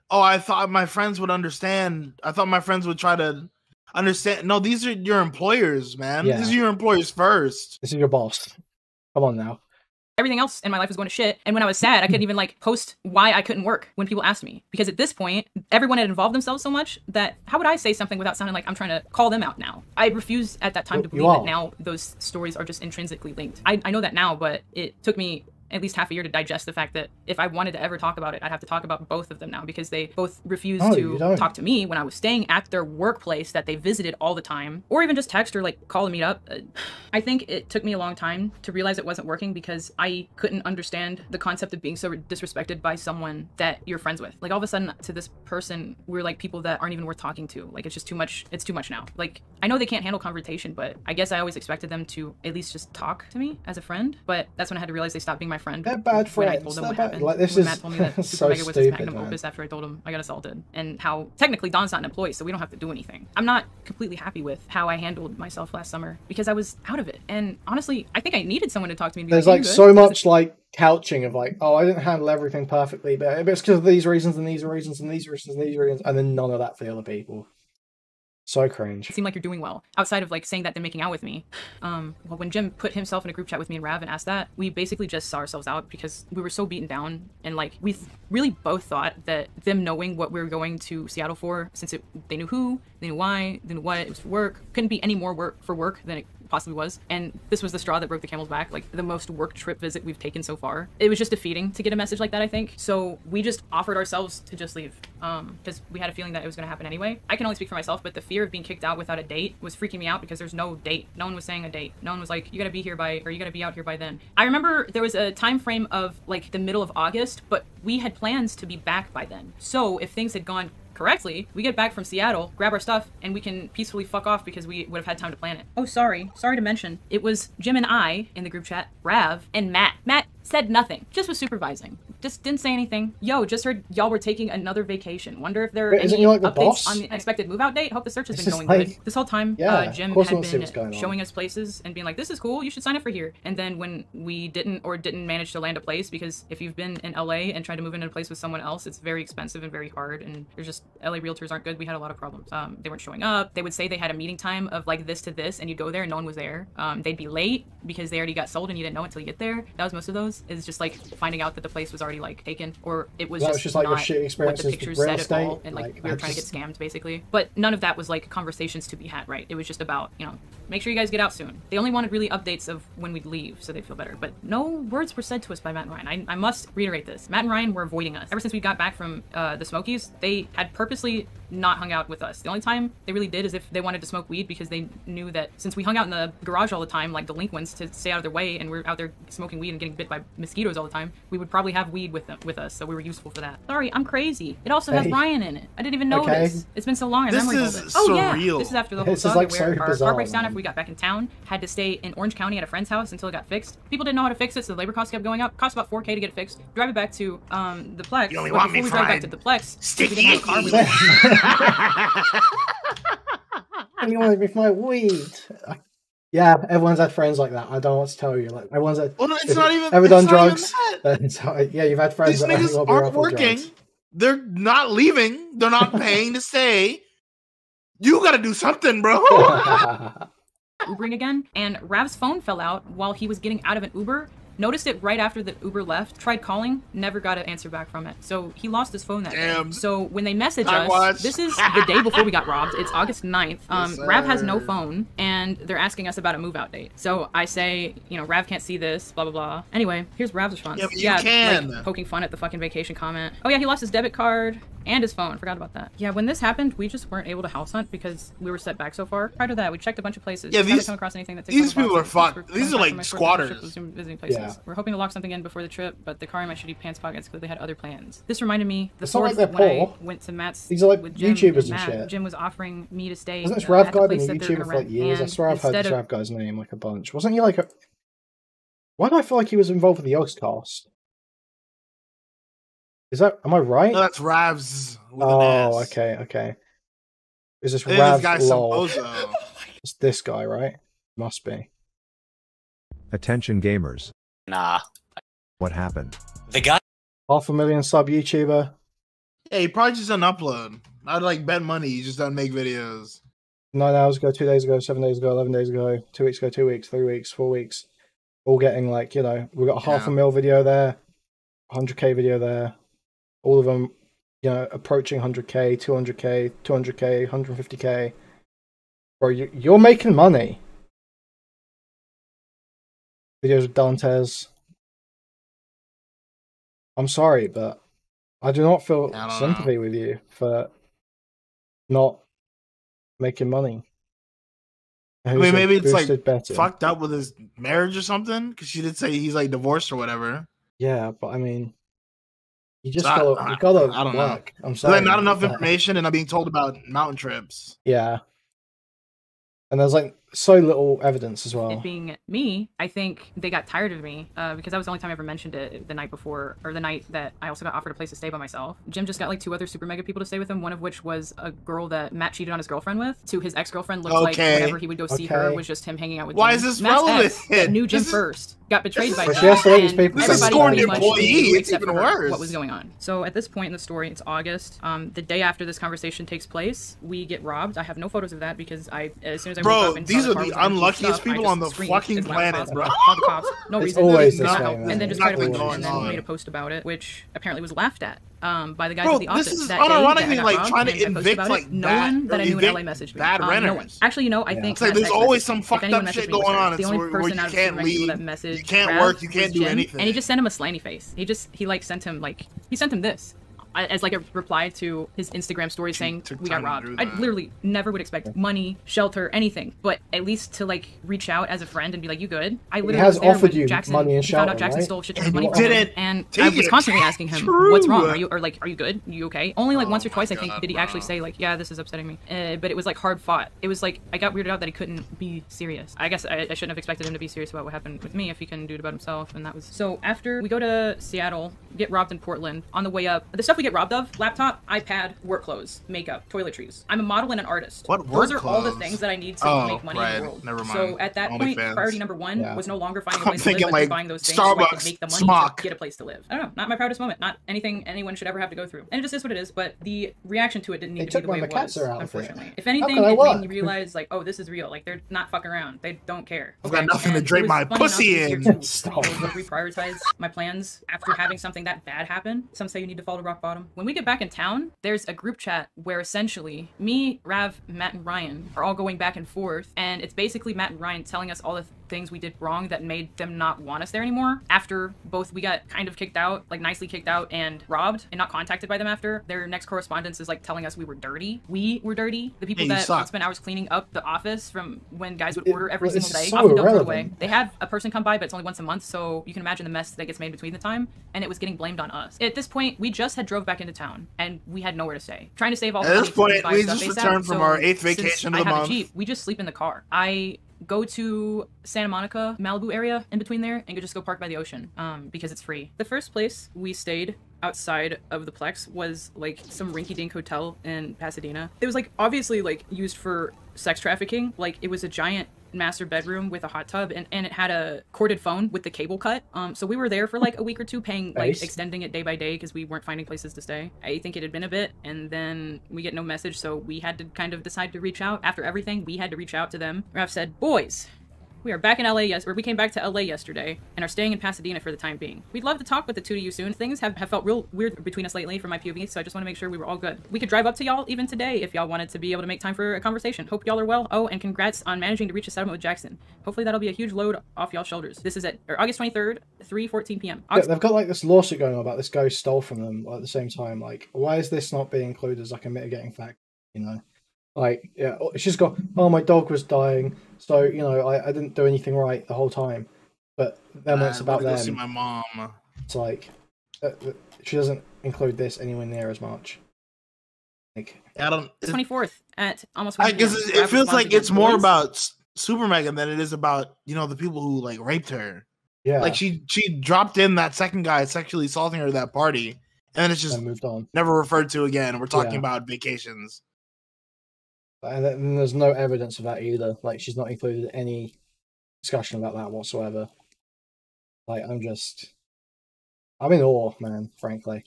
Oh, I thought my friends would understand. I thought my friends would try to understand. No, these are your employers, man. Yeah. These are your employers first. This is your boss. Come on now. everything else in my life was going to shit. And when I was sad, I couldn't even like post why I couldn't work when people asked me, because at this point, everyone had involved themselves so much that how would I say something without sounding like I'm trying to call them out now? I refused at that time to believe that now those stories are just intrinsically linked. I know that now, but it took me at least half a year to digest the fact that if I wanted to ever talk about it, I'd have to talk about both of them now, because they both refused to talk to me when I was staying at their workplace that they visited all the time, or even just text or like call and meet up. I think it took me a long time to realize it wasn't working because I couldn't understand the concept of being so disrespected by someone that you're friends with. Like all of a sudden to this person, we're like people that aren't even worth talking to. Like it's just too much. It's too much now. Like I know they can't handle confrontation, but I guess I always expected them to at least just talk to me as a friend. But that's when I had to realize they stopped being my friend. They're bad friends. When I told them what happened. Like this when is Matt told me that so SuperMega was his stupid, magnum man. opus after I told him I got assaulted, and how technically Don's not an employee, so we don't have to do anything. I'm not completely happy with how I handled myself last summer because I was out of it. And honestly, I think I needed someone to talk to me. And be There's like so much like couching of like, oh, I didn't handle everything perfectly, but it's because of these reasons and these reasons and these reasons and these reasons, and then none of that for the other people. So cringe. It seemed like you're doing well. Outside of like saying that they're making out with me. Well, when Jim put himself in a group chat with me and Rav and asked that, we basically just saw ourselves out because we were so beaten down, and like we really both thought that them knowing what we were going to Seattle for, since they knew who, they knew why, they knew what, it was for work, couldn't be any more work for work than it possibly was. And this was the straw that broke the camel's back, like the most work trip visit we've taken so far. It was just defeating to get a message like that, I think. So we just offered ourselves to just leave because we had a feeling that it was going to happen anyway. I can only speak for myself, but the fear of being kicked out without a date was freaking me out because there's no date. No one was saying a date. No one was like, you got to be here by, or you got to be out here by then. I remember there was a time frame of like the middle of August, but we had plans to be back by then. So if things had gone correctly, we get back from Seattle, grab our stuff, and we can peacefully fuck off because we would have had time to plan it. Oh, sorry to mention, it was Jim and I in the group chat, Rav, and Matt. Matt said nothing, just was supervising. Just didn't say anything. Yo, just heard y'all were taking another vacation. Wonder if there are any updates on the expected move-out date. Hope the search has been going good. This whole time, Jim had been showing us places and being like, this is cool, you should sign up for here. And then when we didn't manage to land a place, because if you've been in LA and tried to move into a place with someone else, it's very expensive and very hard, and there's just, LA realtors aren't good. We had a lot of problems. They weren't showing up. They would say they had a meeting time of like this to this, and you'd go there and no one was there. They'd be late because they already got sold and you didn't know until you get there. That was most of those. Is just like finding out that the place was already like taken, or it was just like not a shitty experience what the pictures said at all, and like we were trying to get just scammed basically. But none of that was like conversations to be had, right? It was just about, you know, make sure you guys get out soon. They only wanted really updates of when we'd leave so they'd feel better, but no words were said to us by Matt and Ryan. I must reiterate this. Matt and Ryan were avoiding us. Ever since we got back from the Smokies, they had purposely not hung out with us. The only time they really did is if they wanted to smoke weed, because they knew that since we hung out in the garage all the time like delinquents to stay out of their way, and we're out there smoking weed and getting bit by mosquitoes all the time, we would probably have weed with us, so we were useful for that. Sorry, I'm crazy. It also has Ryan in it. I didn't even notice. It's been so long. I memory hold it. Oh yeah, this is after the whole saga where our car breaks down after we got back in town. Had to stay in Orange County at a friend's house until it got fixed. People didn't know how to fix it, so the labor costs kept going up. Cost about $4K to get it fixed. Drive it back to the Plex. You only want me before we drive back to the Plex, sticky. We didn't have a car. And you want me for my weed? Yeah, everyone's had friends like that. I don't know what to tell you. Like everyone's had. Well, no, it's not even. Ever done drugs? Yeah, you've had friends These that niggas aren't working. Drugs. They're not leaving. They're not paying to stay. You got to do something, bro. Ubering again, and Rav's phone fell out while he was getting out of an Uber. Noticed it right after the Uber left. Tried calling, never got an answer back from it. So he lost his phone that day. So when they message us, this is the day before we got robbed. It's August 9th. Rav has no phone, and they're asking us about a move-out date. So I say, you know, Rav can't see this, blah, blah, blah. Anyway, here's Rav's response. Yeah, but you can. Like, poking fun at the fucking vacation comment. Oh yeah, he lost his debit card and his phone. Forgot about that. Yeah, when this happened, we just weren't able to house hunt because we were set back so far. Prior to that, we checked a bunch of places. Yeah, come across anything that these people are fun. These are like squatters. Visiting places. Yeah. We're hoping to lock something in before the trip, but the car in my shitty pants pockets clearly had other plans. This reminded me the fourth when I went to Matt's. These are like with Jim YouTubers and Matt. shit. Jim was offering me to stay. Wasn't this Rav guy been a that YouTuber for like years? I swear I've heard instead this Rav guy's name like a bunch. Wasn't he like a? Why do I feel like he was involved with the Yogscast? Is that? Am I right? No, that's Rav's. With Oh, an S. okay. Is this Hey, Rav? this guy Lol? Sambozo. It's this guy, right? Must be. Attention gamers. Nah. What happened? The guy. 500,000 sub YouTuber. Yeah, he probably just doesn't upload. I'd like bet money he just doesn't make videos. 9 hours ago, 2 days ago, 7 days ago, 11 days ago, 2 weeks ago, 2 weeks, 3 weeks, 4 weeks. all getting like, you know, we got a half Yeah. a mil video there, 100k video there, all of them, you know, approaching 100k, 200k, 200k, 150k. Bro, you're making money. Videos of Dantes. I'm sorry, but I do not feel I don't sympathy with you for not making money. I mean, maybe it's like betting. fucked up with his marriage or something, because she did say he's like divorced or whatever. Yeah, but I mean, you just So you gotta I don't work. know. I'm sorry. Like, not enough information, and I'm being told about mountain trips. Yeah. And there's like so little evidence as well. It being me, I think they got tired of me because that was the only time I ever mentioned it the night before, or the night that I also got offered a place to stay by myself. Jim just got like 2 other SuperMega people to stay with him, one of which was a girl that Matt cheated on his girlfriend with. To his ex-girlfriend looked like whenever he would go see her was just him hanging out with Why Jim. is this Matt's relevant? ex that knew Jim first got betrayed by But Jim. she has to let these and people This is everybody scorned pretty much employee. knew, It's except even for her, worse. what was going on. So at this point in the story, it's August. The day after this conversation takes place, we get robbed. I have no photos of that because as soon as I woke up and these saw are car the was empty unluckiest stuff, I people just on the screamed fucking as loud as planet, possible. bro. Called the cops. No It's reason. always Did this not way, help. man. And then just It's tried to nothing wait and going then on. made a post about it, which apparently was laughed at by the guys Bro, at the office this is that day that unironically I got like robbed, trying to and I posted evict about like it. No bad, one that I knew in evict LA messaged me. bad No renters. one. Actually, you know, I Yeah. think It's like Matt's there's ex always messaged some me. If fucked anyone up messaged shit me, it was going her. on. The It's only where person you out of can't SuperMega people leave, that messaged you can't Rav work, you can't was do Jim, anything. and he just sent him a slaney face. He like sent him this as like a reply to his Instagram story saying took we got time to robbed. do I that. literally never would expect money, shelter, anything, but at least to like reach out as a friend and be like, "You good?" I literally has was there offered when you Jackson money and he found out shelter, Jackson right? stole a shit ton And of money you from him, didn't and take I was it. constantly asking him, True. "What's wrong? Are you good? You okay?" Only like once or my twice I think God, did he bro. actually say like, "Yeah, this is upsetting me," but it was like hard fought. It was like I got weirded out that he couldn't be serious. I guess I shouldn't have expected him to be serious about what happened with me if he couldn't do it about himself, and that was so. After we go to Seattle, get robbed in Portland. On the way up, the stuff we get robbed of: laptop, iPad, work clothes, makeup, toiletries. I'm a model and an artist. What Those work are all the clothes? things that I need to Oh, make money in right. the world. Never So mind. at that point, OnlyFans. priority number one Yeah. was no longer finding a I'm place to live, thinking, but like, just buying those things so I could Starbucks, make the money smock. to get a place to live. I don't know, not my proudest moment, not anything anyone should ever have to go through. And it just is what it is, but the reaction to it didn't They need to be took the way my it was, Macatzer outfit. unfortunately. If anything, can I it made work? me realize, like, oh, this is real. Like, they're not fucking around. They don't care. I've got Okay, nothing to and drape it was my funny pussy enough this year, in. too. Stop. I reprioritize my plans after having something that bad happen. Some say you need to fall to rock bottom. When we get back in town, there's a group chat where essentially me, Rav, Matt, and Ryan are all going back and forth, and it's basically Matt and Ryan telling us all the things we did wrong that made them not want us there anymore. After both we got kind of kicked out, like nicely kicked out, and robbed and not contacted by them after, their next correspondence is like telling us we were dirty. We were dirty. The people Yeah, you that suck. would spend hours cleaning up the office from when guys would order every well, this single is day, so often don't throw it away. irrelevant. They have a person come by, but it's only once a month, so you can imagine the mess that gets made between the time, and it was getting blamed on us. At this point, we just had drove back into town, and we had nowhere to stay. Trying to save all the At money this so we point, could buy we stuff just ASAP. returned from So our 8th since vacation I of the have month. a Jeep, we just sleep in the car. I go to Santa Monica, Malibu area in between there, and just go park by the ocean because it's free. The first place we stayed outside of the Plex was like some rinky-dink hotel in Pasadena. It was like obviously like used for sex trafficking. Like it was a giant master bedroom with a hot tub, and it had a corded phone with the cable cut. So we were there for like a week or two, paying like Nice. extending it day by day because we weren't finding places to stay. I think it had been a bit, and then we get no message, so we had to kind of decide to reach out. After everything, we had to reach out to them. Ralph said, "Boys, we are back in LA, or we came back to LA yesterday and are staying in Pasadena for the time being. We'd love to talk with the two of you soon. Things have felt real weird between us lately from my POV, so I just want to make sure we were all good. We could drive up to y'all even today if y'all wanted to be able to make time for a conversation. Hope y'all are well. Oh, and congrats on managing to reach a settlement with Jackson. Hopefully that'll be a huge load off y'all's shoulders. This is at August 23rd, 3:14 p.m. Yeah, they've got like this lawsuit going on about this ghost stole from them at the same time. Like, why is this not being included as like a mitigating factor? You know, like, yeah, she's got, oh, my dog was dying, so you know, I didn't do anything right the whole time. But then when it's I'm about gonna go see them, my mom. it's like she doesn't include this anywhere near as much. Like, I don't. 24th at almost 1 I guess p.m. it feels like it's more Boys, about SuperMega than it is about, you know, the people who like raped her. yeah, Like she dropped in that second guy sexually assaulting her at that party, and then it's just and moved on. never referred to again. We're talking Yeah. about vacations. And then there's no evidence of that either. Like, she's not included any discussion about that whatsoever. Like, I'm in awe, man, frankly.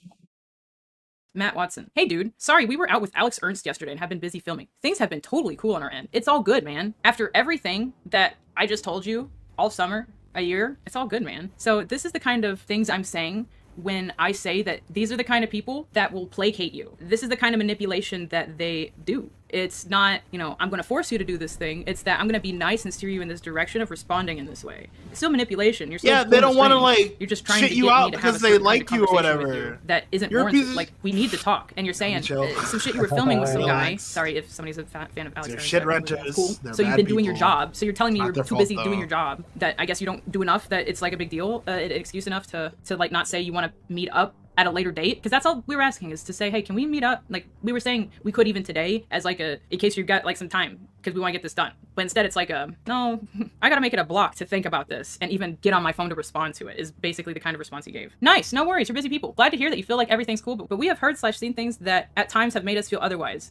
Matt Watson. Hey dude, sorry we were out with Alex Ernst yesterday and have been busy filming. Things have been totally cool on our end. It's all good, man. After everything that I just told you all summer, a year. It's all good, man. So this is the kind of things I'm saying when I say that these are the kind of people that will placate you. This is the kind of manipulation that they do. It's not, you know, I'm going to force you to do this thing. It's that I'm going to be nice and steer you in this direction of responding in this way. It's still manipulation. You're still they don't want to like you're just trying shit to you get out me to have because a they like you or whatever. That isn't You're warranted. Like, we need to talk. And you're saying some shit you were filming with some guy. Relax. Sorry if somebody's a fan of Alex. They're shit renters. Cool. They're So you've bad been doing your people. job. So you're telling me Not you're their too fault, busy doing though. your job, that I guess you don't do enough, that it's like a big deal, an excuse enough to like not say you want to meet up at a later date, because that's all we were asking, is to say, hey, can we meet up? Like, we were saying we could even today, as like in case you've got like some time, because we want to get this done. But instead it's like no, I gotta make it a block to think about this and even get on my phone to respond to it, is basically the kind of response he gave. Nice, no worries, you're busy people. Glad to hear that you feel like everything's cool, but we have heard / seen things that at times have made us feel otherwise.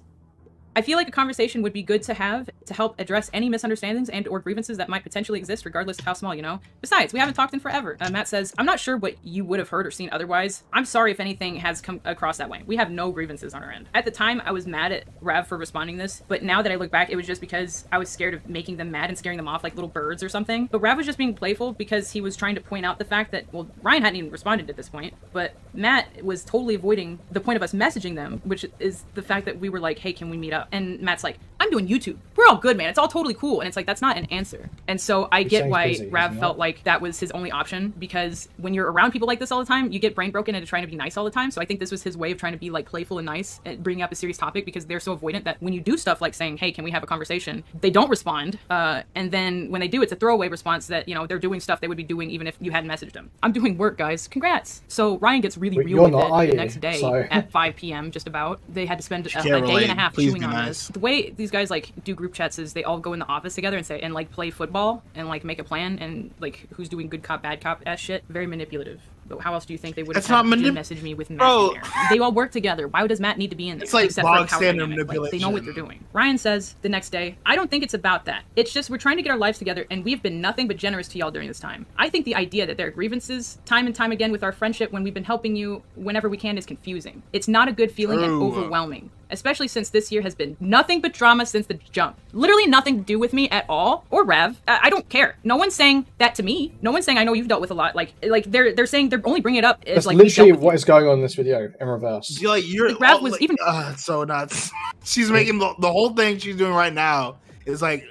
I feel like a conversation would be good to have to help address any misunderstandings and or grievances that might potentially exist, regardless of how small, you know? Besides, we haven't talked in forever. Matt says, I'm not sure what you would have heard or seen otherwise. I'm sorry if anything has come across that way. We have no grievances on our end. At the time, I was mad at Rav for responding this, but now that I look back, it was just because I was scared of making them mad and scaring them off like little birds or something. But Rav was just being playful because he was trying to point out the fact that, well, Ryan hadn't even responded at this point, but Matt was totally avoiding the point of us messaging them, which is the fact that we were like, hey, can we meet up? And Matt's like, I'm doing YouTube. We're all good, man. It's all totally cool. And it's like, that's not an answer. And so I get why Rav felt like that was his only option, because when you're around people like this all the time, you get brain broken into trying to be nice all the time. So I think this was his way of trying to be like playful and nice and bringing up a serious topic, because they're so avoidant that when you do stuff like saying, hey, can we have a conversation? They don't respond. And then when they do, it's a throwaway response that, you know, they're doing stuff they would be doing even if you hadn't messaged them. I'm doing work, guys. Congrats. So Ryan gets really real with it the next day at 5 p.m. just about. They had to spend a day and a half chewing on this. The way these guys like do group chats is they all go in the office together and say and like play football and like make a plan and like who's doing good cop bad cop ass shit. Very manipulative. But how else do you think they would have messaged me with Matt in there? They all work together. Why does Matt need to be in there? It's like except bog for standard manipulation. Like, they know what they're doing. Ryan says the next day, I don't think it's about that. It's just we're trying to get our lives together, and we've been nothing but generous to y'all during this time. I think the idea that there are grievances time and time again with our friendship when we've been helping you whenever we can is confusing. It's not a good feeling and overwhelming. Especially since this year has been nothing but drama since the jump. Literally nothing to do with me at all, or Rav. I don't care. No one's saying that to me. No one's saying I know you've dealt with a lot. Like they're saying they're only bringing it up as that's like literally what is going on in this video in reverse. You're Rav was even so nuts. She's making the whole thing she's doing right now is like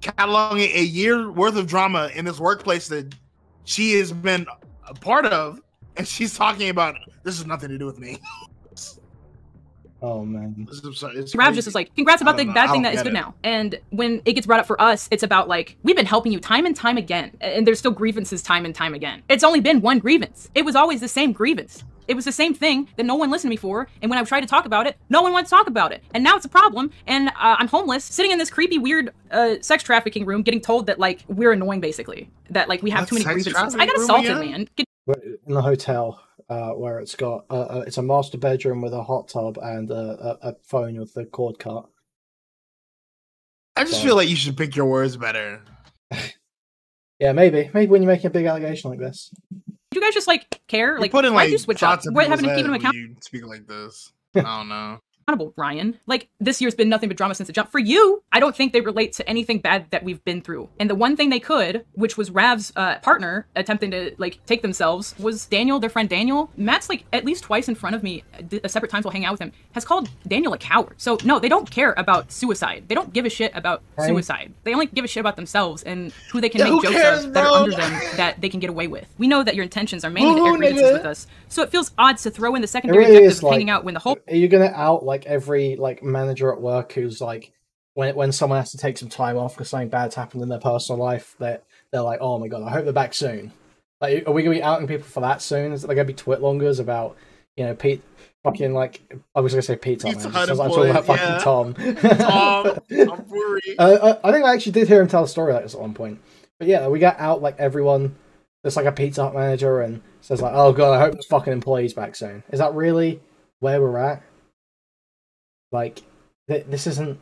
cataloging a year worth of drama in this workplace that she has been a part of, and she's talking about this has nothing to do with me. Oh man, Rav just is like, congrats about the bad thing that is good now. And when it gets brought up for us, it's about like, we've been helping you time and time again, and there's still grievances time and time again. It's only been one grievance. It was always the same grievance. It was the same thing that no one listened to me for, and when I tried to talk about it, no one wanted to talk about it. And now it's a problem, and I'm homeless, sitting in this creepy, weird sex trafficking room, getting told that like we're annoying, basically. That like we have too many grievances. I got assaulted, man. In the hotel. Where it's got it's a master bedroom with a hot tub and a phone with the cord cut. I just feel like you should pick your words better. Yeah, maybe when you're making a big allegation like this. You guys just like care? Like, put in, why like, do you switch up? What happened to keeping them accountable? You speak like this. I don't know. Ryan. Like, this year's been nothing but drama since the jump. For you, I don't think they relate to anything bad that we've been through. And the one thing they could, which was Rav's partner attempting to like take themselves, was Daniel, their friend Daniel. Matt's like at least twice in front of me, separate times we'll hang out with him, has called Daniel a coward. So no, they don't care about suicide. They don't give a shit about suicide. They only give a shit about themselves and who they can make jokes of that are under them that they can get away with. We know that your intentions are mainly to air grievances with us. So it feels odd to throw in the secondary objective of hanging out when the whole— Are you gonna out like every like manager at work who's like when someone has to take some time off because something bad's happened in their personal life, that they're like, oh my god, I hope they're back soon. Like, are we gonna be outing people for that soon? Is it gonna be twitlongers about, you know, Pete fucking like, I was gonna say Pete Tom, I'm talking about fucking Tom. I'm worried. I think I actually did hear him tell a story like this at one point. But yeah, we got out like everyone that's like a Pizza Hut manager and says like, oh god, I hope this fucking employee's back soon. Is that really where we're at? Like, this isn't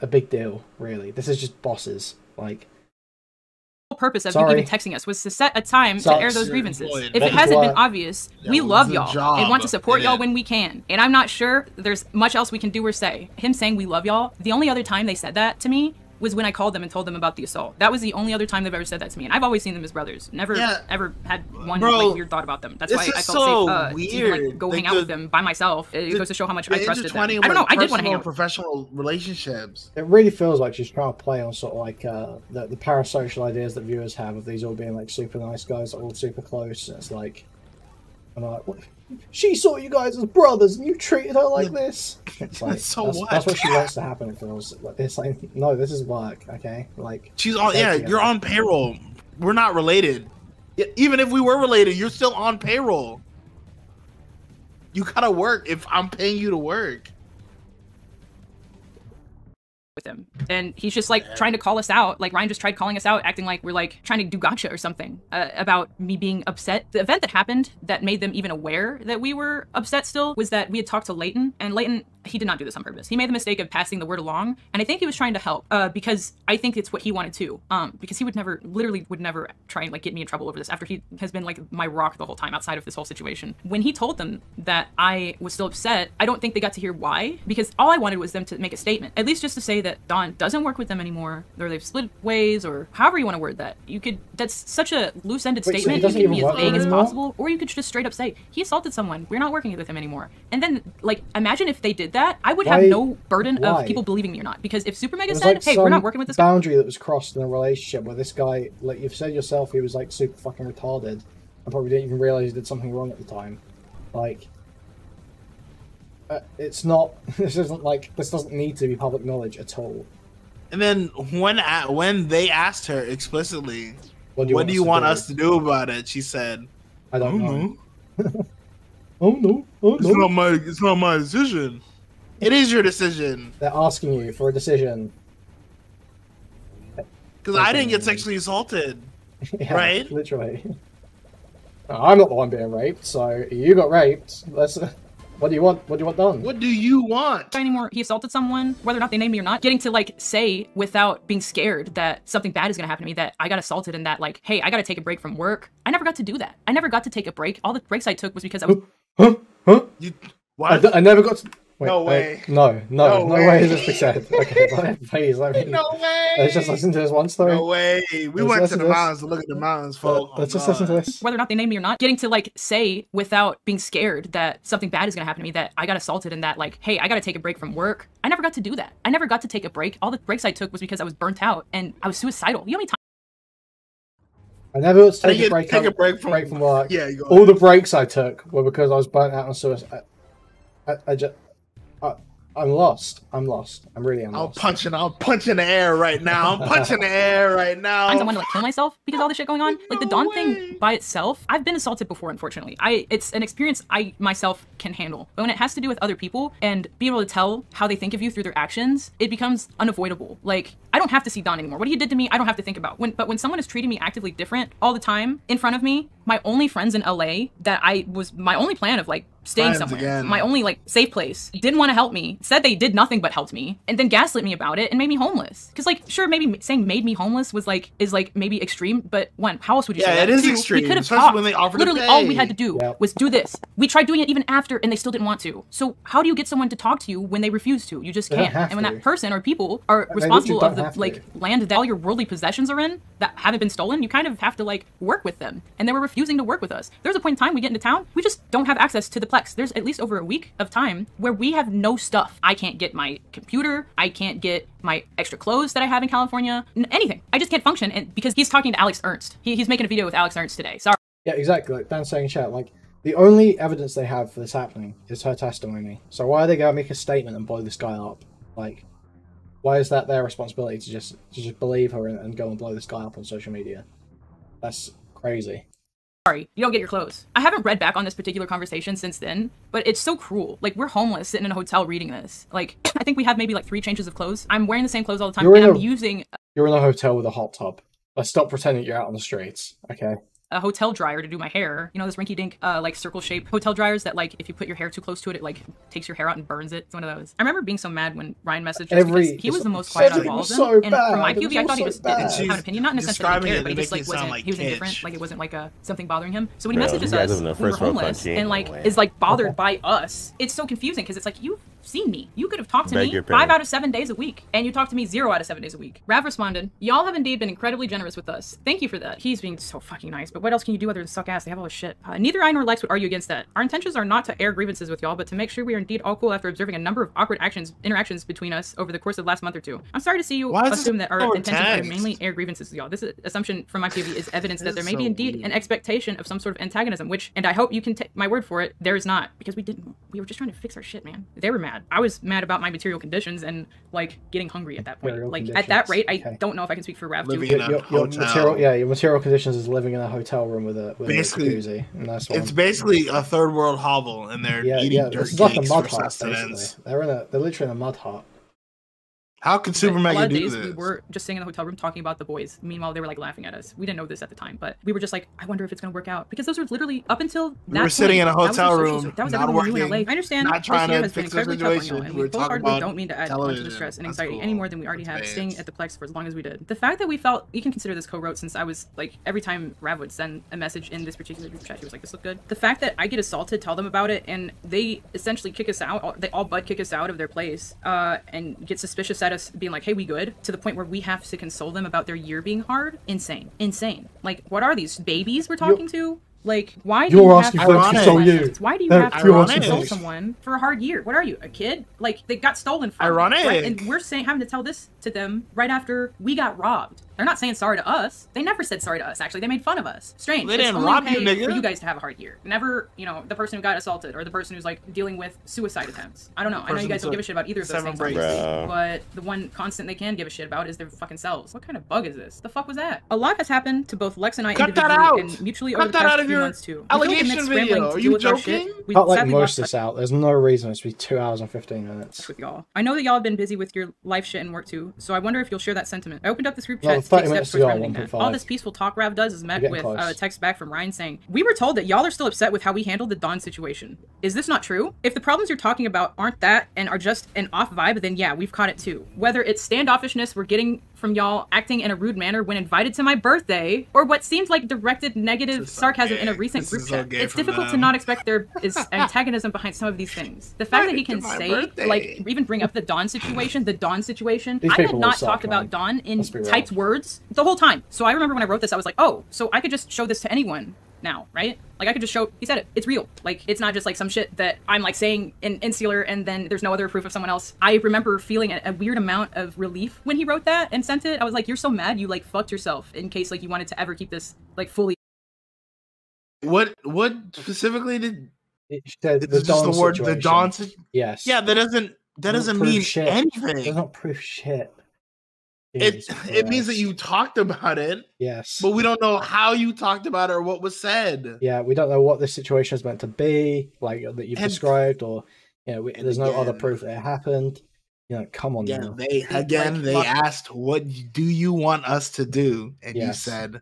a big deal, really. This is just bosses. Like, the purpose of you even texting us was to set a time to air those grievances. If it hasn't been obvious, we love y'all and want to support y'all when we can. And I'm not sure there's much else we can do or say. Him saying we love y'all, the only other time they said that to me was when I called them and told them about the assault. That was the only other time they've ever said that to me, and I've always seen them as brothers. Never ever had one like weird thought about them. That's why I felt safe to even, like, go hang out with them by myself. It goes to show how much I trusted them. I don't know. I did want to hang out. Professional relationships. It really feels like she's trying to play on sort of like the parasocial ideas that viewers have of these all being like super nice guys, all super close. And it's like, I'm like, what? She saw you guys as brothers, and you treated her like this. It's like that's what she wants to happen. It feels. It's like, no, this is work, okay? Like she's on. Yeah, you're on payroll. We're not related. Even if we were related, you're still on payroll. You gotta work if I'm paying you to work. With him, and he's just like trying to call us out. Like Ryan just tried calling us out, acting like we're like trying to do gotcha or something about me being upset. The event that happened that made them even aware that we were upset still was that we had talked to Leighton, and Leighton, he did not do this on purpose. He made the mistake of passing the word along, and I think he was trying to help because I think it's what he wanted too. Because he would never, literally would never try and like get me in trouble over this after he has been like my rock the whole time outside of this whole situation. When he told them that I was still upset, I don't think they got to hear why, because all I wanted was them to make a statement, at least just to say that Don doesn't work with them anymore, or they've split ways, or however you want to word that. You could, that's such a loose-ended statement. You can be as vague as possible, or you could just straight up say, he assaulted someone, we're not working with him anymore. And then, like, imagine if they did that, I would have no burden of people believing me or not. Because if SuperMega said, like, hey, we're not working with this guy. Boundary that was crossed in a relationship where this guy, like you've said yourself, he was like super fucking retarded, and probably didn't even realize he did something wrong at the time. Like, it's not, this isn't like, this doesn't need to be public knowledge at all. And then when they asked her explicitly, what do you want us to do about it? She said, I don't know. Oh no! Oh no! It's not my decision. It is your decision. They're asking you for a decision. Because I didn't get sexually assaulted, yeah, right? Literally. I'm not the one being raped, so you got raped. Let's. What do you want? What do you want done? What do you want? Anymore, he assaulted someone, whether or not they name me or not, getting to like say without being scared that something bad is gonna happen to me, that I got assaulted and that like, hey, I gotta take a break from work. I never got to do that. I never got to take a break. All the breaks I took was because I was. Huh? What? I never got to. Wait, no way. No way is this being said. Okay, please let me. No way. Let's just listen to this one story. No way. We went to the mountains to look at the mountains, folks. Let's just listen to this. Whether or not they name me or not, getting to like say without being scared that something bad is gonna happen to me, that I got assaulted and that like, hey, I gotta take a break from work. I never got to do that. I never got to take a break. All the breaks I took was because I was burnt out and I was suicidal. You know how many times I never got to take a break from work. Yeah, you go all the breaks I took were because I was burnt out on suicide. I'm lost. I'm lost. I'm really lost. I'm punching the air right now. I'm punching the air right now. I want to like kill myself because of all this shit going on. Like the Don thing by itself, I've been assaulted before, unfortunately. It's an experience I myself can handle. But when it has to do with other people and be able to tell how they think of you through their actions, it becomes unavoidable. Like, I don't have to see Don anymore. What he did to me, I don't have to think about. But when someone is treating me actively different all the time in front of me, my only friends in LA that was my only plan of like staying somewhere, again. My only like safe place, didn't want to help me, said they did nothing but helped me, and then gaslit me about it and made me homeless. Because like, sure, maybe saying made me homeless is like maybe extreme, but one, how else would you say that? Yeah, it is extreme. We could have talked. When they offered Literally to pay. all we had to do was do this. We tried doing it even after and they still didn't want to. So how do you get someone to talk to you when they refuse to? You just can't. And when that person or people are responsible of the like land that all your worldly possessions are in that haven't been stolen, you kind of have to like work with them. And they were refusing to work with us. There's a point in time we get into town, we just don't have access to the Plex. There's at least over a week of time where we have no stuff. I can't get my computer. I can't get my extra clothes that I have in California. Anything. I just can't function. And because he's talking to Alex Ernst. He's making a video with Alex Ernst today. Sorry. Yeah, exactly. Like Dan's saying in chat, like the only evidence they have for this happening is her testimony. So why are they going to make a statement and blow this guy up? Like, why is that their responsibility to just believe her and go and blow this guy up on social media? That's crazy. Sorry, you don't get your clothes. I haven't read back on this particular conversation since then, but it's so cruel. Like, we're homeless sitting in a hotel reading this. Like, I think we have maybe like 3 changes of clothes. I'm wearing the same clothes all the time, and I'm using... You're in a hotel with a hot tub. Let's stop pretending you're out on the streets, okay? A hotel dryer to do my hair. You know, those rinky-dink, like, circle-shaped hotel dryers that, like, if you put your hair too close to it, it, like, takes your hair out and burns it. It's one of those. I remember being so mad when Ryan messaged us because he was the most quiet out of all of them. And from my POV, I thought he just didn't have an opinion. Not in a sense that he didn't care, but he just, like, wasn't, he was indifferent. Like, it wasn't, like, something bothering him. So when he messages us when we're homeless and, like, is, like, bothered by us, it's so confusing because it's like, seen me. You could have talked to Beg me your 5 pardon. out of 7 days a week, and you talked to me 0 out of 7 days a week. Rav responded, y'all have indeed been incredibly generous with us. Thank you for that. He's being so fucking nice, but what else can you do other than suck ass? They have all this shit. Neither I nor Lex would argue against that. Our intentions are not to air grievances with y'all, but to make sure we are indeed all cool after observing a number of awkward interactions between us over the course of the last month or two. I'm sorry to see you assume that our intentions are to mainly air grievances with y'all. This assumption from my POV is evidence that there may be indeed an expectation of some sort of antagonism, which, and I hope you can take my word for it, there is not, because we were just trying to fix our shit, man. They were mad. I was mad about my material conditions and like getting hungry at that point. Material like conditions. at that rate, I Okay. don't know if I can speak for Rav too. Living in a Your hotel. material conditions is living in a hotel room with a Basically, jacuzzi. And that's one. It's basically a third world hovel, and they're eating dirt It's like a cakes mud for hut, sustenance. basically. They're literally in a mud hut. How could But a lot SuperMega of do days this? we were just sitting in the hotel room talking about the boys. Meanwhile, they were like laughing at us. We didn't know this at the time, but we were just like, I wonder if it's gonna work out, because those were literally up until that were sitting in a point, that was hotel our room, that was not everyone we knew in working, LA. I understand not trying this year to has been fix the incredibly tough on y'all, situation. and We're we both talking hardly about don't mean to add onto the television. stress and That's anxiety cool. any more than we already That's have staying based. at the Plex for as long as we did. The fact that we felt, you can consider this co-wrote, since I was like, every time Rav would send a message in this particular group chat, he was like, this look good. The fact that I get assaulted, tell them about it, and they essentially kick us out, they all butt kick us out of their place, and get suspicious at us being like, hey, we good, to the point where we have to console them about their year being hard. Insane. Like, what are these babies we're talking to? Like, why do You're you have asking to for them to console you. Why do you They're have to ironic. console someone for a hard year? What are you, a kid? Like, they got stolen from. Ironic. Right? And we're having to tell this to them right after we got robbed. They're not saying sorry to us. They never said sorry to us, actually. They made fun of us. Strange. They It's didn't only rob you, okay nigga. for you guys to have a hard year. Never, the person who got assaulted or the person who's, like, dealing with suicide attempts. I don't know. I know you guys don't give a shit about either of those Seven things, breaks. obviously. But the one constant they can give a shit about is their fucking selves. What kind of bug is this? The fuck was that? A lot has happened to both Lex and I Cut that individually out. and mutually Cut over the that out past of few your months, too. We feel like allegation amidst video. scrambling Are to you deal with our joking? shit, we Cut like sadly most lost of this out. There's no reason it should be 2 hours and 15 minutes. with y'all. I know that y'all have been busy with your life shit and work too, so I wonder if you'll share that sentiment. I opened up this group No, chat to 30 take minutes steps to towards go, remedying that. 1.5. All this peaceful talk Rav does is met We're with getting a close. text back from Ryan saying, we were told that y'all are still upset with how we handled the Dawn situation. Is this not true? If the problems you're talking about aren't that and are just an off vibe, then yeah, we've caught it too. Whether it's standoffishness we're getting from y'all acting in a rude manner when invited to my birthday, or what seems like directed negative sarcasm in a recent group chat. It's difficult to not expect there is antagonism behind some of these things. The fact that he can My say, birthday. like, even bring up the Dawn situation, These I had people not will suck, talked about man. Dawn in Let's be real. typed words the whole time. So I remember when I wrote this, I was like, oh, so I could just show this to anyone now, right? Like, I could just show, he said it, it's real. Like, it's not just like some shit that I'm like saying in insular and then there's no other proof of someone else. I remember feeling a weird amount of relief when he wrote that and sent it. I was like, you're so mad you like fucked yourself in case like you wanted to ever keep this like fully. What specifically did? It said It's just the word the Dawn. Yes. Yeah, that doesn't prove mean shit. It does anything. not prove shit. It Jesus means that Christ. you talked about it, Yes. but we don't know how you talked about it or what was said. Yeah, we don't know what this situation is meant to be, like that you've And- described, or there's no other again- proof that it happened. Come on Yeah, now. they asked, "What do you want us to do?" And you Yes. said,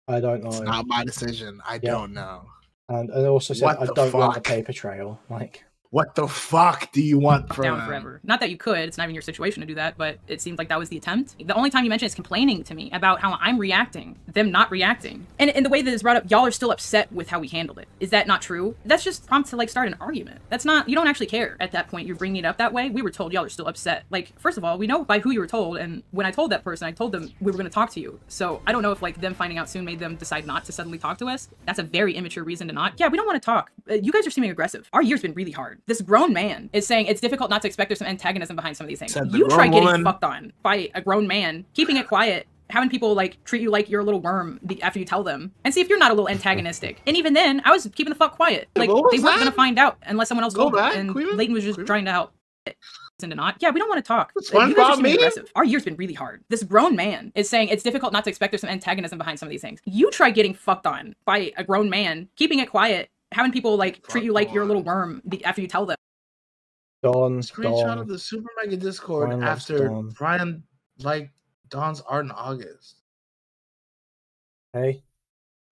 I don't "It's know. not my decision. I don't know." And I also said What I the don't want the fuck? paper trail. Like, What the fuck do you want from down them? forever. Not that you could, it's not even your situation to do that, but it seemed like that was the attempt. The only time you mention is complaining to me about how I'm reacting, them not reacting. And in the way that it's brought up, y'all are still upset with how we handled it. Is that not true? That's just prompt to like start an argument. That's not, you don't actually care at that point. You're bringing it up that way. We were told y'all are still upset. Like, first of all, we know by who you were told, and when I told that person, I told them we were going to talk to you. So I don't know if like them finding out soon made them decide not to suddenly talk to us. That's a very immature reason to not. Yeah, we don't want to talk. You guys are seeming aggressive. Our year's been really hard. This grown man is saying it's difficult not to expect there's some antagonism behind some of these things. Said the You try grown getting woman. fucked on by a grown man, keeping it quiet, having people like treat you like you're a little worm after you tell them, and see if you're not a little antagonistic. And even then, I was keeping the fuck quiet. Like, What was they weren't that? gonna find out unless someone else Go told them. back, And Kuihman? Leighton was just Kuihman? trying to help. To not. Yeah, we don't want to talk. SpongeBob You guys are seeming me? aggressive. Our year's been really hard. This grown man is saying it's difficult not to expect there's some antagonism behind some of these things. You try getting fucked on by a grown man, keeping it quiet, having people like treat you like you're a little worm after you tell them. Screenshot of the SuperMega Discord Brian loves after Dawn. Brian liked Dawn's art in August. hey,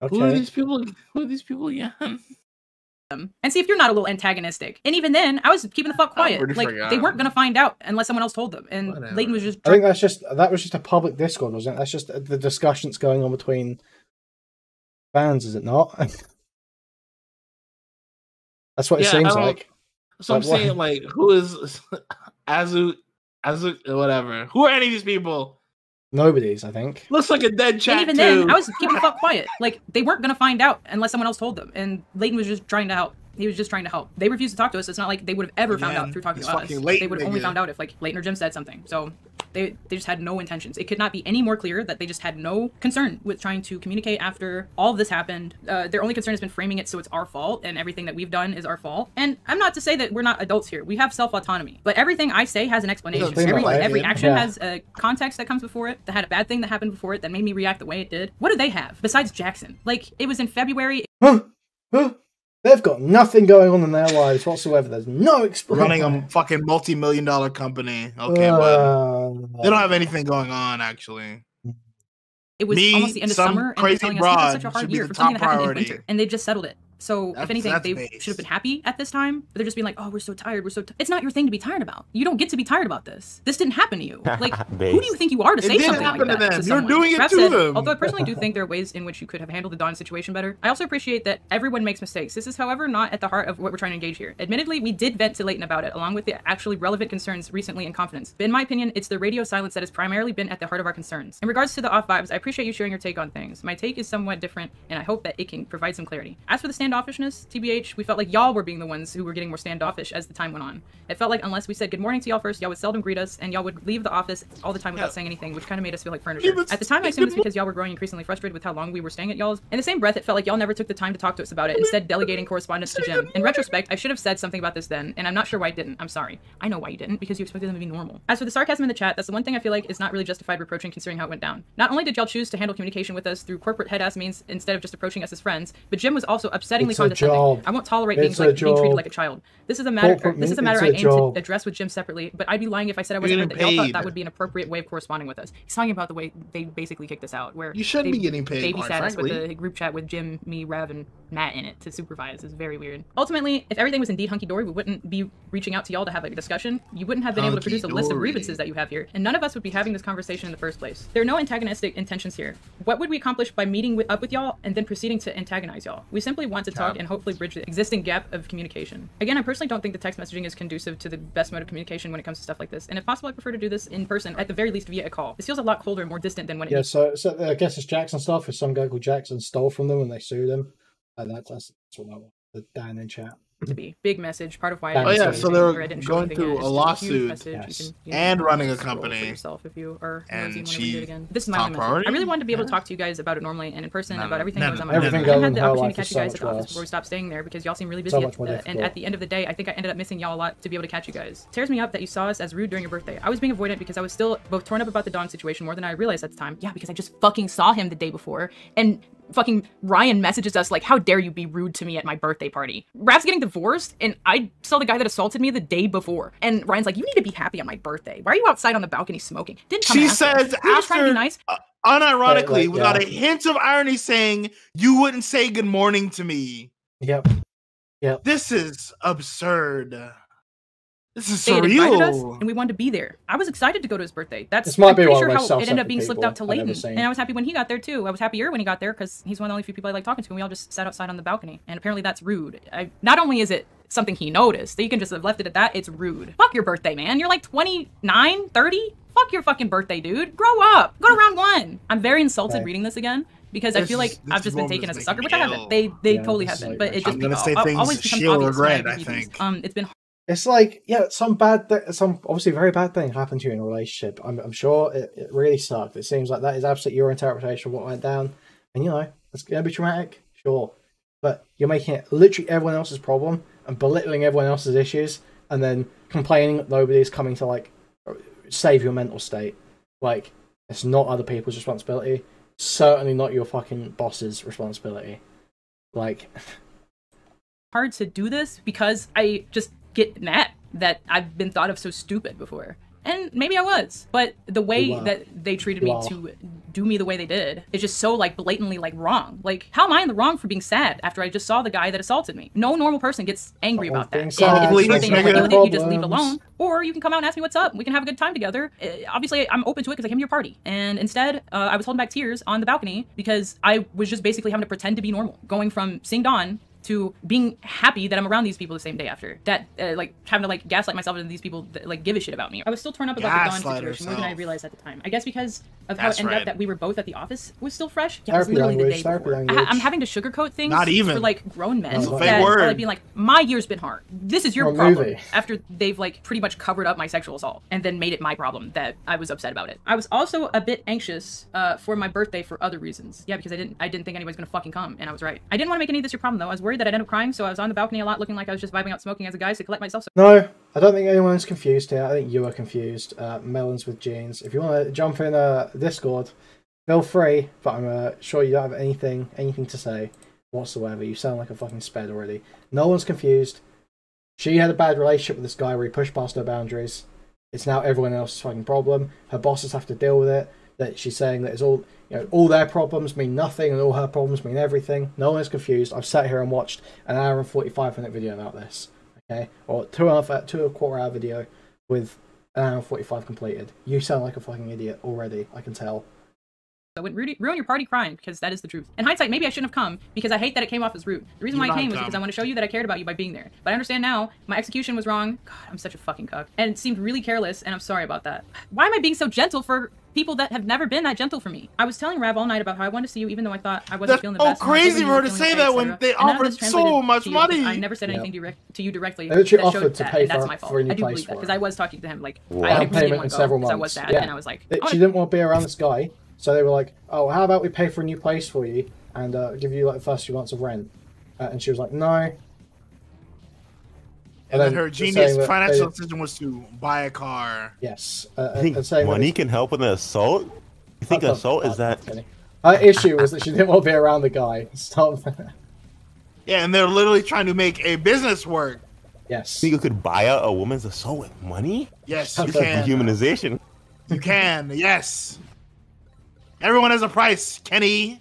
Who are okay. these people? Who are these people again? And see if you're not a little antagonistic. And even then, I was keeping the fuck quiet. already Like, forgot. they weren't gonna find out unless someone else told them. And Whatever. Leighton was just I think that was just a public Discord, wasn't it? That's just the discussions going on between fans, is it not? That's what it Yeah, seems I don't- like. So I'm Like, what? saying, like, who is Azu, whatever? Who are any of these people? Nobody's, I think. Looks like a dead chat And even too. then, I was keeping the fuck quiet. Like, they weren't gonna find out unless someone else told them. And Leighton was just trying to help. He was just trying to help. They refused to talk to us. It's not like they would have ever found out through talking to us. They would have only found out if, like, Leighton or Jim said something. So they just had no intentions. It could not be any more clear that they just had no concern with trying to communicate after all of this happened. Their only concern has been framing it so it's our fault and everything that we've done is our fault. And I'm not to say that we're not adults here. We have self-autonomy. But everything I say has an explanation. Every action has a context that comes before it, that had a bad thing that happened before it that made me react the way it did. What do they have besides Jackson? Like, it was in February. They've got nothing going on in their lives whatsoever. There's no explanation. Running a fucking multi-million-dollar company. Okay, but they don't have anything going on, actually. It was almost the end of summer, and they're telling us this is such a hard year for something that happened in winter, and they've just settled it. So, if anything, they should have been happy at this time. But they're just being like, oh, we're so tired. It's not your thing to be tired about. You don't get to be tired about this. This didn't happen to you. Like, who do you think you are to say something like that to someone? You're doing it to them. Although I personally do think there are ways in which you could have handled the Dawn situation better. I also appreciate that everyone makes mistakes. This is, however, not at the heart of what we're trying to engage here. Admittedly, we did vent to Leighton about it, along with the actually relevant concerns recently in confidence. But in my opinion, it's the radio silence that has primarily been at the heart of our concerns. In regards to the off vibes, I appreciate you sharing your take on things. My take is somewhat different, and I hope that it can provide some clarity. As for the standoffishness, TBH, we felt like y'all were being the ones who were getting more standoffish as the time went on. It felt like unless we said good morning to y'all first, y'all would seldom greet us, and y'all would leave the office all the time without saying anything, which kind of made us feel like furniture. At the time, I assumed it's because y'all were growing increasingly frustrated with how long we were staying at y'all's. In the same breath, it felt like y'all never took the time to talk to us about it, instead delegating correspondence to Jim. In retrospect, I should have said something about this then, and I'm not sure why I didn't. I'm sorry. I know why you didn't, because you expected them to be normal. As for the sarcasm in the chat, that's the one thing I feel like is not really justified reproaching considering how it went down. Not only did y'all choose to handle communication with us through corporate head-ass means instead of just approaching us as friends, but Jim was also upsettingly condescending. I won't tolerate being treated like a child. This is a matter I aim to address with Jim separately, but I'd be lying if I said I wasn't hurt that y'all thought that would be an appropriate way of corresponding with us. He's talking about the way they basically kicked us out, where you shouldn't be getting paid. Babysat us with the group chat with Jim, me, Rev, and Matt in it to supervise. It's very weird. Ultimately, if everything was indeed hunky-dory, we wouldn't be reaching out to y'all to have like a discussion. You wouldn't have been able to produce a list of grievances that you have here, and none of us would be having this conversation in the first place. There are no antagonistic intentions here. What would we accomplish by meeting up with y'all and then proceeding to antagonize y'all? We simply want to talk and hopefully bridge the existing gap of communication. Again, I personally don't think the text messaging is conducive to the best mode of communication when it comes to stuff like this, and if possible, I prefer to do this in person, at the very least via a call. This feels a lot colder and more distant than when it so I guess it's Jackson stuff. If some guy called Jackson stole from them and they sued him, and that's what I want. The Dan in chat. To be big message, part of why so they're going through a lawsuit and running a company. Yourself if you are and this is my only message. I really wanted to be able to talk to you guys about it normally and in person about everything that was on my mind. I had the opportunity to catch you guys at the office before we stopped staying there because y'all seem really busy. And at the end of the day, I think I ended up missing y'all a lot to be able to catch you guys. It tears me up that you saw us as rude during your birthday. I was being avoidant because I was still both torn up about the Dawn situation more than I realized at the time. Yeah, because I just fucking saw him the day before, and fucking Ryan messages us like, how dare you be rude to me at my birthday party? Rap's getting divorced, and I saw the guy that assaulted me the day before. And Ryan's like, you need to be happy on my birthday. Why are you outside on the balcony smoking? Didn't come She says after, to be nice. Unironically, without a hint of irony, saying, you wouldn't say good morning to me. Yep. This is absurd. This is They had invited us, surreal. and we wanted to be there. I was excited to go to his birthday. This might be I'm pretty one sure of those how it ended up being self-centered slipped out to people I've Leighton, ever seen. and I was happy when he got there too. I was happier when he got there because he's one of the only few people I like talking to, and we all just sat outside on the balcony. And apparently that's rude. Not only is it something he noticed, that you can just have left it at that, it's rude. Fuck your birthday, man. You're like 29, 30? Fuck your fucking birthday, dude. Grow up. Go to round 1. I'm very insulted reading this again, because I feel like I've just been taken as a sucker, which I haven't. They totally have been, but it just always becomes obvious. Regret, I think. It's been. It's like, some obviously very bad thing happened to you in a relationship. I'm sure it really sucked. It seems like that is absolutely your interpretation of what went down. And it's going to be traumatic, sure. But you're making it literally everyone else's problem and belittling everyone else's issues and then complaining that nobody's coming to, save your mental state. It's not other people's responsibility. Certainly not your fucking boss's responsibility. Hard to do this because I just get mad that I've been thought of so stupid before. And maybe I was, but the way that they treated me to do me the way they did is just so blatantly wrong. How am I in the wrong for being sad after I just saw the guy that assaulted me? No normal person gets angry about that. If it's something you just leave it alone, or you can come out and ask me what's up. We can have a good time together. Obviously, I'm open to it because I came to your party. And instead, I was holding back tears on the balcony because I was just basically having to pretend to be normal, going from seeing Dawn to being happy that I'm around these people the same day after. That like having to like gaslight myself into these people that like give a shit about me. I was still torn up about the Dawn situation more than I realized at the time. I guess because of how it ended up that we were both at the office was still fresh. Yeah, it was literally the day before. I'm having to sugarcoat things for like grown men that are like being like, my year's been hard. This is your problem. After they've like pretty much covered up my sexual assault and then made it my problem that I was upset about it. I was also a bit anxious for my birthday for other reasons. Yeah, because I didn't think anybody was gonna fucking come, and I was right. I didn't want to make any of this your problem though. I was worried that I'd end up crying, so I was on the balcony a lot looking like I was just vibing out smoking as a guy to collect myself. No, I don't think anyone's confused here. I think you are confused. Melons with jeans. If you want to jump in Discord, feel free, but I'm sure you don't have anything to say whatsoever. You sound like a fucking sped already. No one's confused. She had a bad relationship with this guy where he pushed past her boundaries. It's now everyone else's fucking problem. Her bosses have to deal with it. That she's saying that it's all, you know, all their problems mean nothing and all her problems mean everything. No one is confused. I've sat here and watched an hour and 45-minute video about this. Okay, or 2.25 hour video with an hour and 45 completed. You sound like a fucking idiot already. I can tell. I wouldn't ruin your party crying, because that is the truth. In hindsight, maybe I shouldn't have come, because I hate that it came off as rude. The reason why I came was because I want to show you that I cared about you by being there. But I understand now, my execution was wrong. God, I'm such a fucking cuck. And it seemed really careless, and I'm sorry about that. Why am I being so gentle for people that have never been that gentle for me? I was telling Rav all night about how I wanted to see you, even though I thought I wasn't feeling the best. That's so crazy for her to say that when they offered so much money. I never said anything to you directly. They actually offered to pay that's my fault. for a new I do place believe that, for because I was talking to him like, I didn't want to go, because I was sad, and I was like, she didn't want to be around this guy. So they were like, oh, how about we pay for a new place for you and give you like the first few months of rent? And she was like, no. And then her genius financial decision was to buy a car. Yes. I think money can help with an assault? You think assault is that? Her issue was that she didn't want to be around the guy. Stop. Yeah, and they're literally trying to make a business work. Yes. You think you could buy out a woman's assault with money? Yes, you can. Dehumanization. You can, yes. Everyone has a price, Kenny.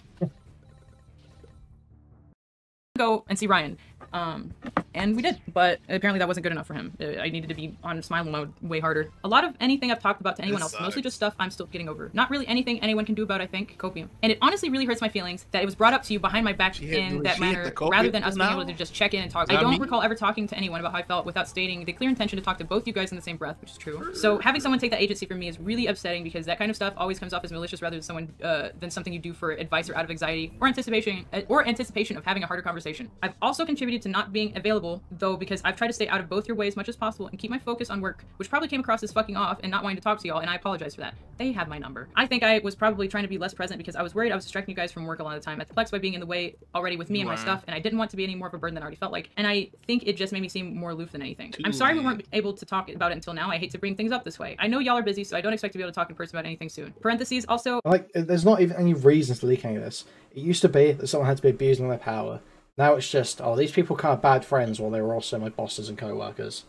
Go and see Ryan. And we did, but apparently that wasn't good enough for him. I needed to be on smile mode way harder. A lot of anything I've talked about to anyone else, mostly just stuff I'm still getting over. Not really anything anyone can do about, I think, copium. And it honestly really hurts my feelings that it was brought up to you behind my back in that manner, rather than us being able to just check in and talk. I don't recall ever talking to anyone about how I felt without stating the clear intention to talk to both you guys in the same breath, which is true. So having someone take that agency from me is really upsetting, because that kind of stuff always comes off as malicious rather than something you do for advice or out of anxiety or anticipation of having a harder conversation. I've also contributed to not being available, though, because I've tried to stay out of both your way as much as possible and keep my focus on work, which probably came across as fucking off and not wanting to talk to y'all, and I apologize for that. They have my number. I think I was probably trying to be less present because I was worried I was distracting you guys from work a lot of the time at the Plex by being in the way already with me and my stuff, and I didn't want to be any more of a burden than I already felt like, and I think it just made me seem more aloof than anything. I'm sorry we weren't able to talk about it until now. I hate to bring things up this way. I know y'all are busy, so I don't expect to be able to talk in person about anything soon. Parentheses, also... Like, there's not even any reason to leak any of this. It used to be that someone had to be abusing their power. Now it's just, oh, these people can't have bad friends while they were also my bosses and co-workers.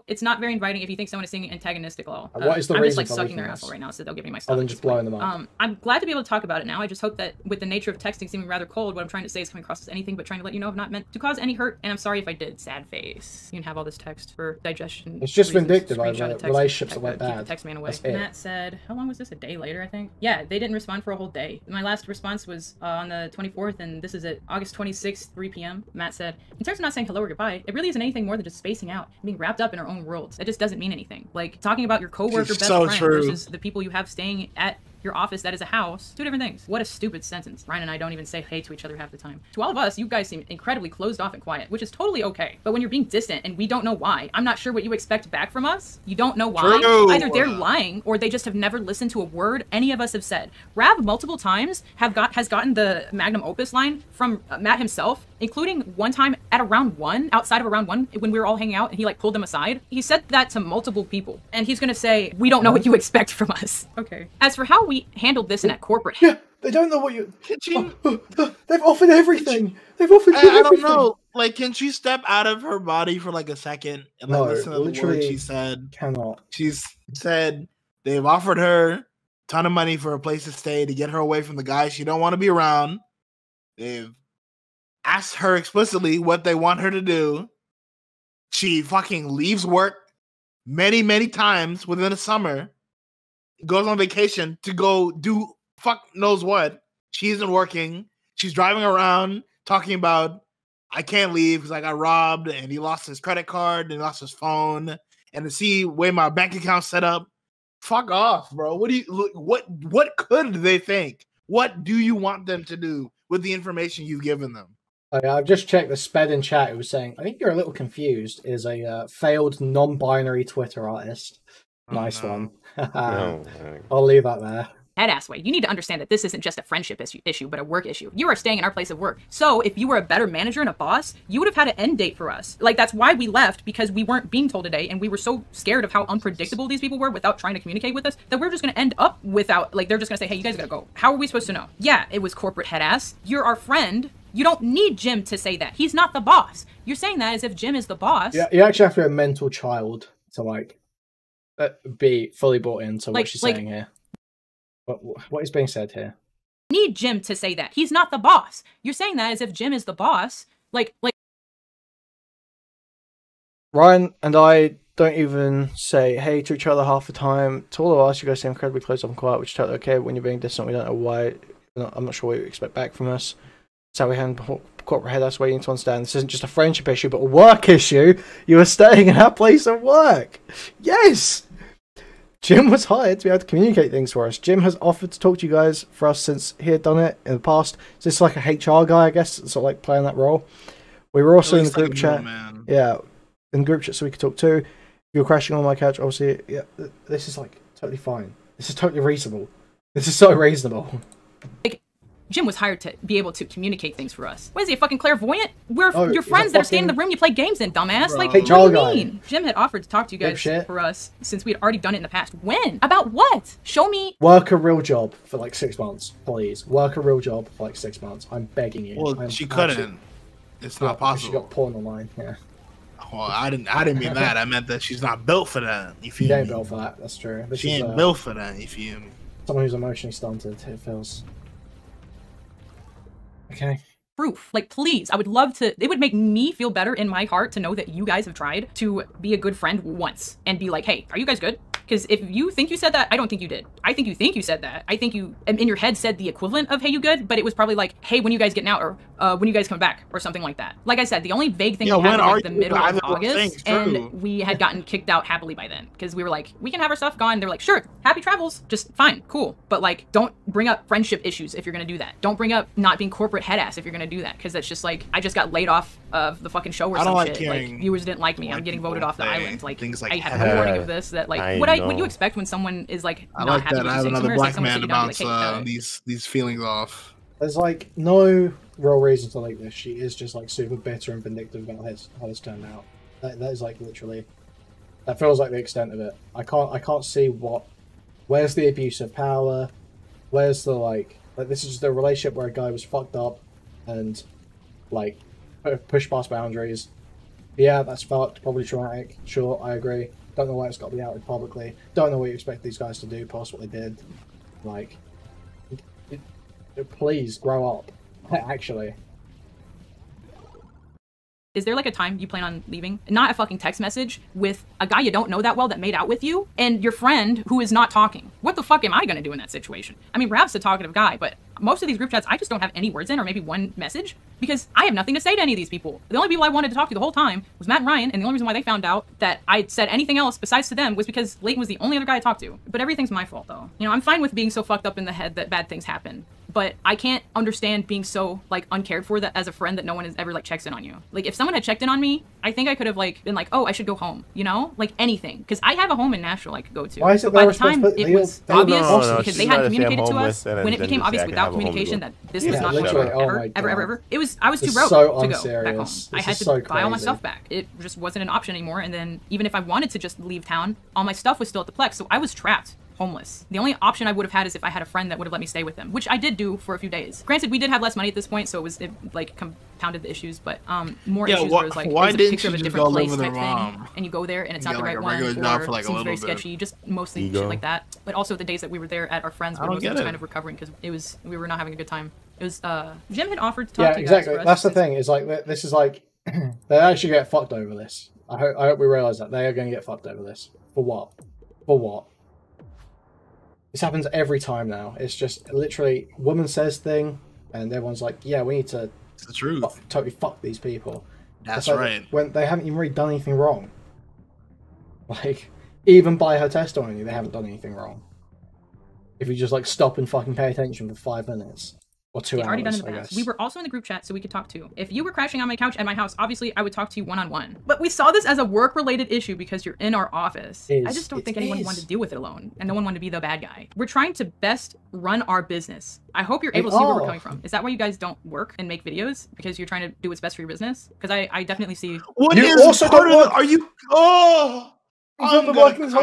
It's not very inviting if you think someone is singing antagonistic law. What is the I'm reason just like for sucking their this? asshole right now, so they'll give me my stuff. Other than just blowing them up. I'm glad to be able to talk about it now. I just hope that with the nature of texting seeming rather cold, what I'm trying to say is coming across as anything but trying to let you know I've not meant to cause any hurt, and I'm sorry if I did. Sad face. You can have all this text for digestion. It's just reasons. vindictive over Text, relationships that went keep bad. the text man away. That's it. Matt said, how long was this? A day later, I think? Yeah, they didn't respond for a whole day. My last response was on the 24th, and this is at August 26th, 3 p.m. Matt said, in terms of not saying hello or goodbye, it really isn't anything more than just spacing out and being wrapped up in our own worlds. It just doesn't mean anything. Like, talking about your coworker best friend versus the people you have staying at your office that is a house. Two different things. What a stupid sentence. Ryan and I don't even say hey to each other half the time. To all of us, you guys seem incredibly closed off and quiet, which is totally okay. But when you're being distant and we don't know why, I'm not sure what you expect back from us. You don't know why. True. Either they're lying or they just have never listened to a word any of us have said. Rav multiple times has gotten the magnum opus line from Matt himself, including one time at around 1, outside of around 1, when we were all hanging out and he like pulled them aside. He said that to multiple people and he's gonna say, we don't know what you expect from us. Okay. As for how we handled this in that corporate... Yeah, they don't know what you... They've offered everything. They've offered everything. I don't know. Like, can she step out of her body for like a second and like listen to the words she said? Cannot. She's said they've offered her a ton of money for a place to stay to get her away from the guy she don't want to be around. They've asked her explicitly what they want her to do. She fucking leaves work many, many times within a summer, goes on vacation to go do fuck knows what. She isn't working. She's driving around talking about I can't leave because I got robbed, and he lost his credit card, and he lost his phone, and to see way my bank account set up. Fuck off, bro. What could they think? What do you want them to do with the information you've given them? Okay, I've just checked the sped in chat. It was saying, I think you're a little confused. Is a failed non-binary Twitter artist. Nice one. No. I'll leave that there. Head-ass way. You need to understand that this isn't just a friendship issue, but a work issue. You are staying in our place of work. So if you were a better manager and a boss, you would have had an end date for us. Like, that's why we left, because we weren't being told today, and we were so scared of how unpredictable these people were without trying to communicate with us, that we're just going to end up without, like, they're just going to say, hey, you guys gotta go. How are we supposed to know? Yeah, it was corporate head-ass. You're our friend. You don't need Jim to say that. He's not the boss. You're saying that as if Jim is the boss. Yeah, you actually have to be a mental child to, like, be fully bought into what she's saying here. What is being said here? Need Jim to say that. He's not the boss. You're saying that as if Jim is the boss. Like Ryan and I don't even say hey to each other half the time. To all of us, you guys seem incredibly close up and quiet, which is totally okay. But when you're being distant, we don't know why. I'm not sure what you expect back from us. That's how we handle corporate head. That's why you need to understand. This isn't just a friendship issue, but a work issue. You are staying in our place of work. Yes! Jim was hired to be able to communicate things for us. Jim has offered to talk to you guys for us since he had done it in the past. So it's like a HR guy, I guess, sort of like playing that role. We were also in the group chat. Yeah, in the group chat so we could talk too. If you were crashing on my couch, obviously, yeah, this is like totally fine. This is totally reasonable. This is so reasonable. Jim was hired to be able to communicate things for us. What is he, a fucking clairvoyant? We're your friends that are staying in the room you play games in, dumbass. Bro. Like, Hey, what do you mean? Jim had offered to talk to you guys for us since we had already done it in the past. When? About what? Show me. Work a real job for like 6 months, please. Work a real job for like 6 months. I'm begging you. Well, she couldn't. It's not possible. She got porn online, yeah. Well, I didn't mean that. I meant that she's not built for that. You feel She ain't me? built for that, that's true. This She is, ain't built for that. You feel me? someone who's emotionally stunted, it feels. Okay. Proof. Like, please, I would love to. It would make me feel better in my heart to know that you guys have tried to be a good friend once and be like, hey, are you guys good? Because if you think you said that, I don't think you did. I think you said that. I think you, in your head, said the equivalent of, hey, you good? But it was probably like, hey, when you guys getting out, or when you guys come back, or something like that. Like I said, the only vague thing we had was like the middle of August, and we had gotten kicked out happily by then. Because we were like, we can have our stuff gone. They're like, sure, happy travels, just fine, cool. But like, don't bring up friendship issues if you're gonna do that. Don't bring up not being corporate head ass if you're gonna do that. Because that's just like, I just got laid off of the fucking show or some shit. Like, viewers didn't like me. I'm getting voted off the island. Like, I had no warning of this. That like, what you expect when someone is like I not like happy that. with I have you another black man to bounce hey, these feelings off. There's like no real reason to like this. She is just like super bitter and vindictive about how this turned out. That is like literally, that feels like the extent of it. I can't see where's the abuse of power, where's the like this is just a relationship where a guy was fucked up and like pushed past boundaries. Yeah, that's fucked, probably traumatic. Sure, I agree. Don't know why it's got to be outed publicly. Don't know what you expect these guys to do past what they did. Like, please grow up. Actually. Is there like a time you plan on leaving? Not a fucking text message with a guy you don't know that well that made out with you and your friend who is not talking. What the fuck am I gonna do in that situation? I mean, Rap's a talkative guy, but most of these group chats, I just don't have any words in, or maybe one message, because I have nothing to say to any of these people. The only people I wanted to talk to the whole time was Matt and Ryan, and the only reason why they found out that I said anything else besides to them was because Leighton was the only other guy I talked to. But everything's my fault, though. You know, I'm fine with being so fucked up in the head that bad things happen, but I can't understand being so, like, uncared for that as a friend that no one has ever, like, checks in on you. Like, if someone had checked in on me, I think I could have, like, been like, oh, I should go home, you know? Like, anything. Because I have a home in Nashville I could go to. Why is it but by the time it was obvious, because they hadn't communicated to us, when it became obvious without communication that this was not going to work ever. I was too broke to go back home. I had to buy all my stuff back. It just wasn't an option anymore. And then even if I wanted to just leave town, all my stuff was still at the Plex, so I was trapped. Homeless. The only option I would have had is if I had a friend that would have let me stay with them, which I did do for a few days. Granted, we did have less money at this point, so it like compounded the issues, but more issues where it was like, there's a picture of a different place type thing, and you go there and it's not the right one, or it seems very sketchy, just mostly shit like that. But also the days that we were there at our friends, we were mostly just kind of recovering because we were not having a good time. It was Jim had offered to talk to you guys. Exactly. That's the thing. Is like this is like they actually get fucked over this. I hope we realize that they are going to get fucked over this. For what? For what? This happens every time now. It's just literally woman says thing, and everyone's like, "Yeah, we need to It's the truth. Totally fuck these people. That's like, right. When they haven't even really done anything wrong. Like, even by her testimony, they haven't done anything wrong. If you just like stop and fucking pay attention for 5 minutes. Or 2 hours, already done in the I past. guess. We were also in the group chat so we could talk too. If you were crashing on my couch at my house, obviously I would talk to you one-on-one. But we saw this as a work-related issue because you're in our office. I just don't think anyone wanted to deal with it alone, and no one wanted to be the bad guy. We're trying to best run our business. I hope you're able to see where we're coming from. Is that why you guys don't work and make videos? Because you're trying to do what's best for your business? Because I definitely see... What you is also part don't of work. Are you... Oh! I'm gonna come. This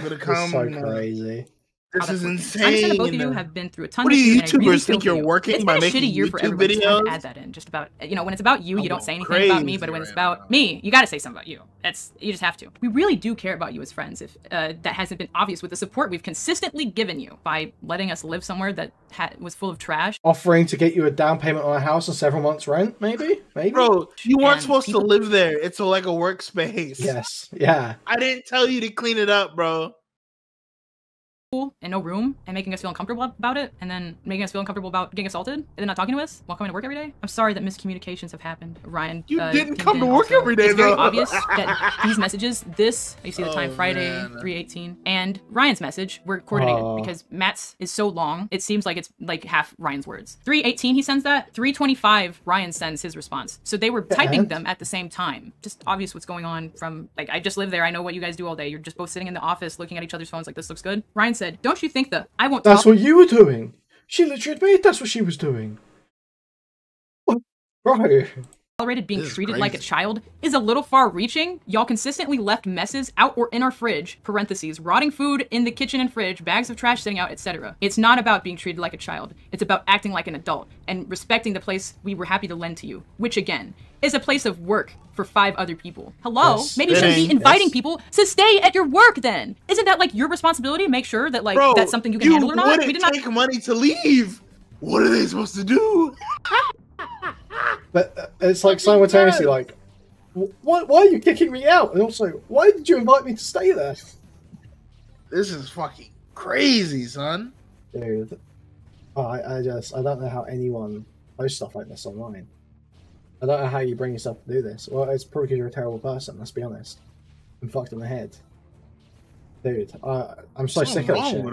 is so crazy. This is insane. I understand that both of you have been through a ton What of do you issues, and I really YouTubers feel think for you're you. working It's by been a making shitty year for YouTube everybody. So I have to videos? add that in, just about, you know, when it's about you, you don't say anything crazy about me, but when it's about me, you gotta say something about you. You just have to. We really do care about you as friends. If that hasn't been obvious with the support we've consistently given you by letting us live somewhere that was full of trash. Offering to get you a down payment on a house and several months rent, maybe? Bro, you weren't supposed to live there. It's like a workspace. Yes, yeah. I didn't tell you to clean it up, bro. And no room and making us feel uncomfortable about it, and then making us feel uncomfortable about getting assaulted and then not talking to us while coming to work every day. I'm sorry that miscommunications have happened, Ryan. You didn't come to work every day, it's very though. obvious that these messages, you see the time, Friday, 3:18, and Ryan's message were coordinated because Matt's is so long, it seems like it's like half Ryan's words. 3:18 he sends that, 3:25 Ryan sends his response. So they were typing them at the same time. Just obvious what's going on from, like, I just live there, I know what you guys do all day. You're just both sitting in the office looking at each other's phones like, this looks good. Ryan said, don't you think that I won't That's what you were doing. She literally admitted that's what she was doing. Bro. Tolerated being treated like a child is a little far reaching. Y'all consistently left messes out or in our fridge, parentheses, rotting food in the kitchen and fridge, bags of trash sitting out, etc. It's not about being treated like a child. It's about acting like an adult and respecting the place we were happy to lend to you, which again, is a place of work for 5 other people. Hello? Yes, maybe you shouldn't be inviting people to stay at your work then. Isn't that like your responsibility to make sure that like Bro, that's something you can handle or not? We did not take money to leave. What are they supposed to do? But it's like simultaneously like, why are you kicking me out? And also, why did you invite me to stay there? This is fucking crazy, son. Dude, I don't know how anyone posts stuff like this online. I don't know how you bring yourself to do this. Well, it's probably because you're a terrible person, let's be honest. I'm fucked in the head. Dude, I'm so sick of that shit.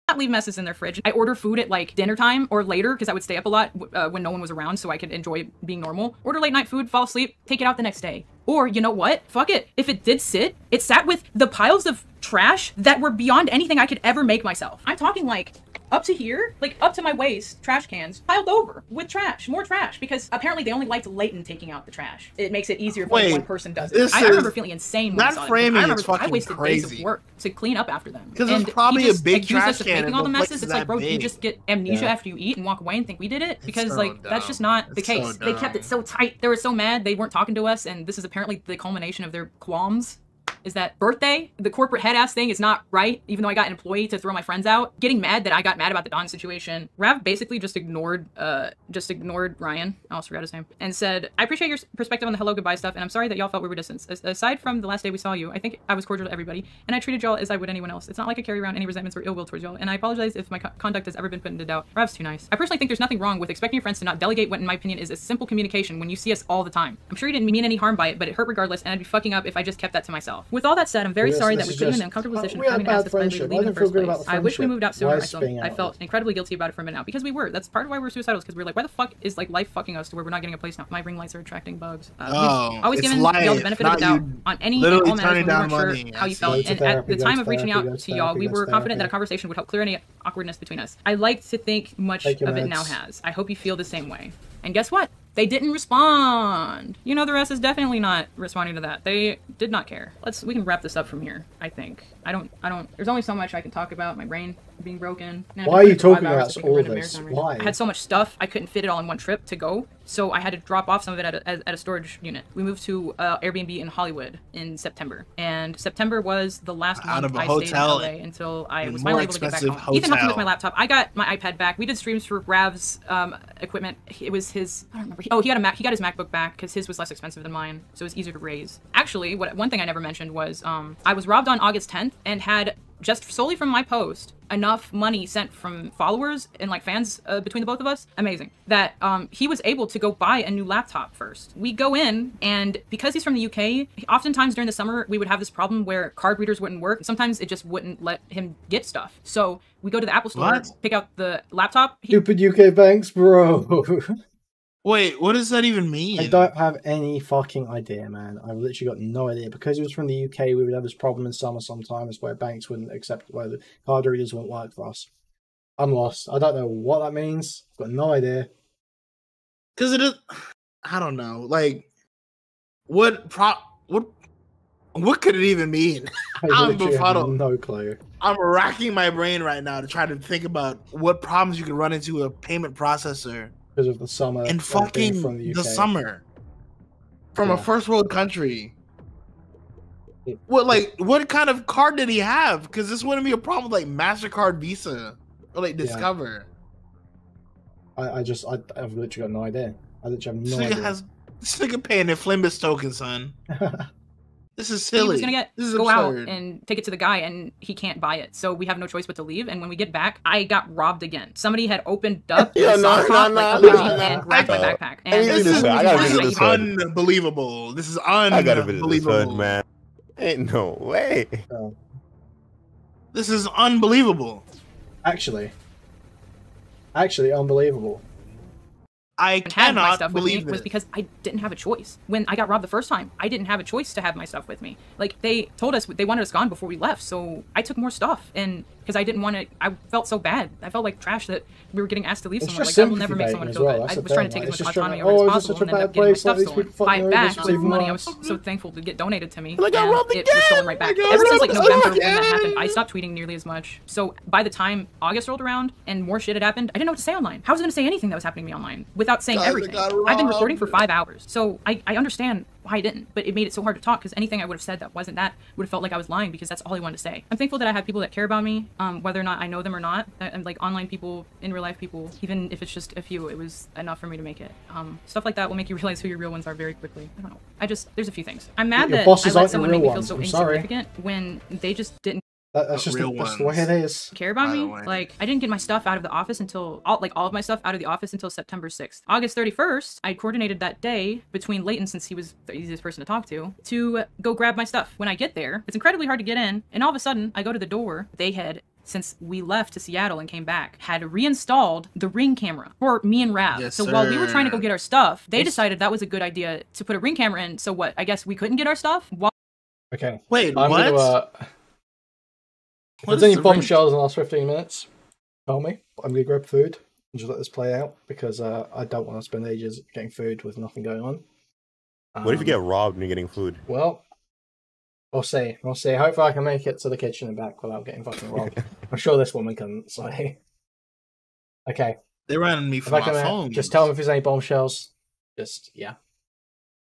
Not leave messes in their fridge. I order food at like dinner time or later because I would stay up a lot when no one was around so I could enjoy being normal. Order late night food, fall asleep, take it out the next day. Or, you know what? Fuck it. If it did sit, it sat with the piles of trash that were beyond anything I could ever make myself. I'm talking like up to here, like up to my waist, trash cans piled over with trash, more trash, because apparently they only liked Leighton taking out the trash. It makes it easier when one person does it. I remember feeling insane when I saw it. I remember I wasted days of work to clean up after them. Because it's probably a big trash can making all the messes. It's like, bro, do you just get amnesia after you eat and walk away and think we did it? Because like that's just not the case. They kept it so tight. They were so mad they weren't talking to us, and this is apparently the culmination of their qualms. Is that birthday, the corporate head ass thing is not right, even though I got an employee to throw my friends out. Getting mad that I got mad about the Don situation. Rav basically just ignored Ryan, I also forgot his name, and said, I appreciate your perspective on the hello goodbye stuff, and I'm sorry that y'all felt we were distant. Aside from the last day we saw you, I think I was cordial to everybody, and I treated y'all as I would anyone else. It's not like I carry around any resentments or ill will towards y'all, and I apologize if my conduct has ever been put into doubt. Rav's too nice. I personally think there's nothing wrong with expecting your friends to not delegate what in my opinion is a simple communication when you see us all the time. I'm sure you didn't mean any harm by it, but it hurt regardless, and I'd be fucking up if I just kept that to myself. With all that said, I'm very sorry that we put you in an uncomfortable position of having to ask this pleasure to leave in the first place. I wish we moved out sooner. I felt incredibly guilty about it for a minute now, because we were. That's part of why we're suicidal, because we're like, why the fuck is like life fucking us to where we're not getting a place now? My ring lights are attracting bugs. Always given y'all the benefit of the doubt on any and all matters when we weren't sure how you felt. And at the time of reaching out to y'all, we were confident that a conversation would help clear any awkwardness between us. I like to think much of it now has. I hope you feel the same way. And guess what? They didn't respond. You know, the rest is definitely not responding to that. They did not care. We can wrap this up from here, I think. I don't, there's only so much I can talk about. My brain being broken. Why are you talking about all of this? Why? I had so much stuff, I couldn't fit it all in one trip to go. So I had to drop off some of it at a storage unit. We moved to Airbnb in Hollywood in September. And September was the last month I stayed in LA until I was finally able to get back home. Ethan helped me with my laptop. I got my iPad back. We did streams for Rav's equipment. It was his, I don't remember. Oh, he got a Mac. He got his MacBook back because his was less expensive than mine, so it was easier to raise. Actually, one thing I never mentioned was I was robbed on August 10th and had just solely from my post, enough money sent from followers and like fans between the both of us, amazing, that he was able to go buy a new laptop first. We go in, and because he's from the UK, oftentimes during the summer we would have this problem where card readers wouldn't work. Sometimes it just wouldn't let him get stuff. So we go to the Apple store, pick out the laptop. Stupid UK banks, bro. Wait, what does that even mean? I don't have any fucking idea, man. I've literally got no idea. Because he was from the UK, we would have this problem in summer sometimes where banks wouldn't accept, where the card readers wouldn't work for us. I'm lost. I don't know what that means. I've got no idea. Because it is, I don't know. Like, what could it even mean? I I'm literally have befuddled. no clue. I'm racking my brain right now to try to think about what problems you can run into with a payment processor. Because of the summer. And fucking from the UK. summer. From a first world country. Yeah. What kind of card did he have? Because this wouldn't be a problem with like MasterCard, Visa, or like Discover. I've literally got no idea. I literally have no idea. This nigga paying in Flimbus token, son. This is silly. He was gonna absurd. go out and take it to the guy, and he can't buy it. So we have no choice but to leave. And when we get back, I got robbed again. Somebody had opened up and grabbed my backpack. And this is unbelievable. This is unbelievable. I gotta visit this hood, man. Ain't no way. Oh. This is unbelievable. Actually, unbelievable. I had my cannot stuff with me believe was this. because I didn't have a choice. When I got robbed the first time, I didn't have a choice to have my stuff with me. Like, they told us they wanted us gone before we left, so I took more stuff. And because I didn't want to, I felt so bad. I felt like trash that we were getting asked to leave somewhere. Like, that will never make someone feel bad. I was trying to take as much autonomy over as possible and ended up getting my stuff stolen. Buy it back with money I was so thankful to get donated to me. And it was stolen right back. Ever since like November when that happened, I stopped tweeting nearly as much. So by the time August rolled around and more shit had happened, I didn't know what to say online. How was I going to say anything that was happening to me online without saying everything? I've been recording for 5 hours, so I understand why I didn't, but it made it so hard to talk because anything I would have said that wasn't that would have felt like I was lying because that's all I wanted to say. I'm thankful that I have people that care about me, whether or not I know them or not, and like online people, in real life people, even if it's just a few, it was enough for me to make it. Stuff like that will make you realize who your real ones are very quickly. I don't know. There's a few things. I'm mad that I let someone make me feel so insignificant when they just didn't. That's just that's the way it is. Care about me. Like, I didn't get my stuff out of the office until all of my stuff out of the office until September 6th. August 31st, I coordinated that day between Leighton, since he was the easiest person to talk to go grab my stuff. When I get there, it's incredibly hard to get in, and all of a sudden, I go to the door. They had, since we left to Seattle and came back, had reinstalled the Ring camera for me and Rav. Yes, so while we were trying to go get our stuff, they decided that was a good idea to put a Ring camera in. So what? I guess we couldn't get our stuff? Okay. Wait, I'm what? If there's any bombshells in the last 15 minutes, tell me. I'm going to grab food and just let this play out because I don't want to spend ages getting food with nothing going on. What if you get robbed when you're getting food? Well, we'll see. We'll see. Hopefully I can make it to the kitchen and back without getting fucking robbed. I'm sure this woman couldn't, so... Okay. They ran me for my phone. Just tell me if there's any bombshells. Yeah.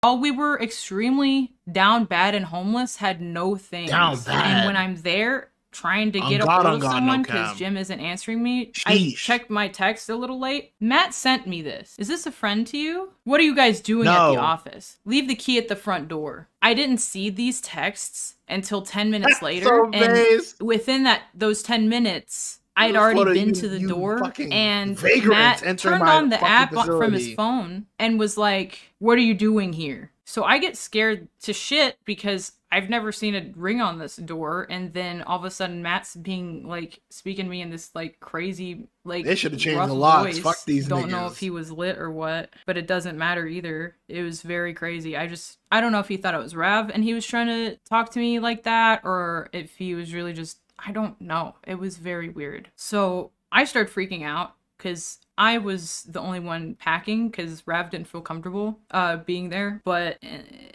While we were extremely down bad and homeless, had no things. Down bad. And when I'm there trying to get a hold of someone because Jim isn't answering me, I checked my text a little late. Matt sent me this. Is this a friend to you? What are you guys doing at the office? Leave the key at the front door. I didn't see these texts until 10 minutes later. And within those 10 minutes, I'd already been to the door, and Matt turned on the app from his phone and was like, "What are you doing here?" So I get scared to shit because I've never seen a ring on this door, and then all of a sudden Matt's being like speaking to me in this like crazy like they should have changed rough the locks. voice. Fuck these Don't niggas. know if he was lit or what, but it doesn't matter either. It was very crazy. I don't know if he thought it was Rav and he was trying to talk to me like that, or if he was really just, I don't know. It was very weird. So I started freaking out because I was the only one packing because Rav didn't feel comfortable being there. But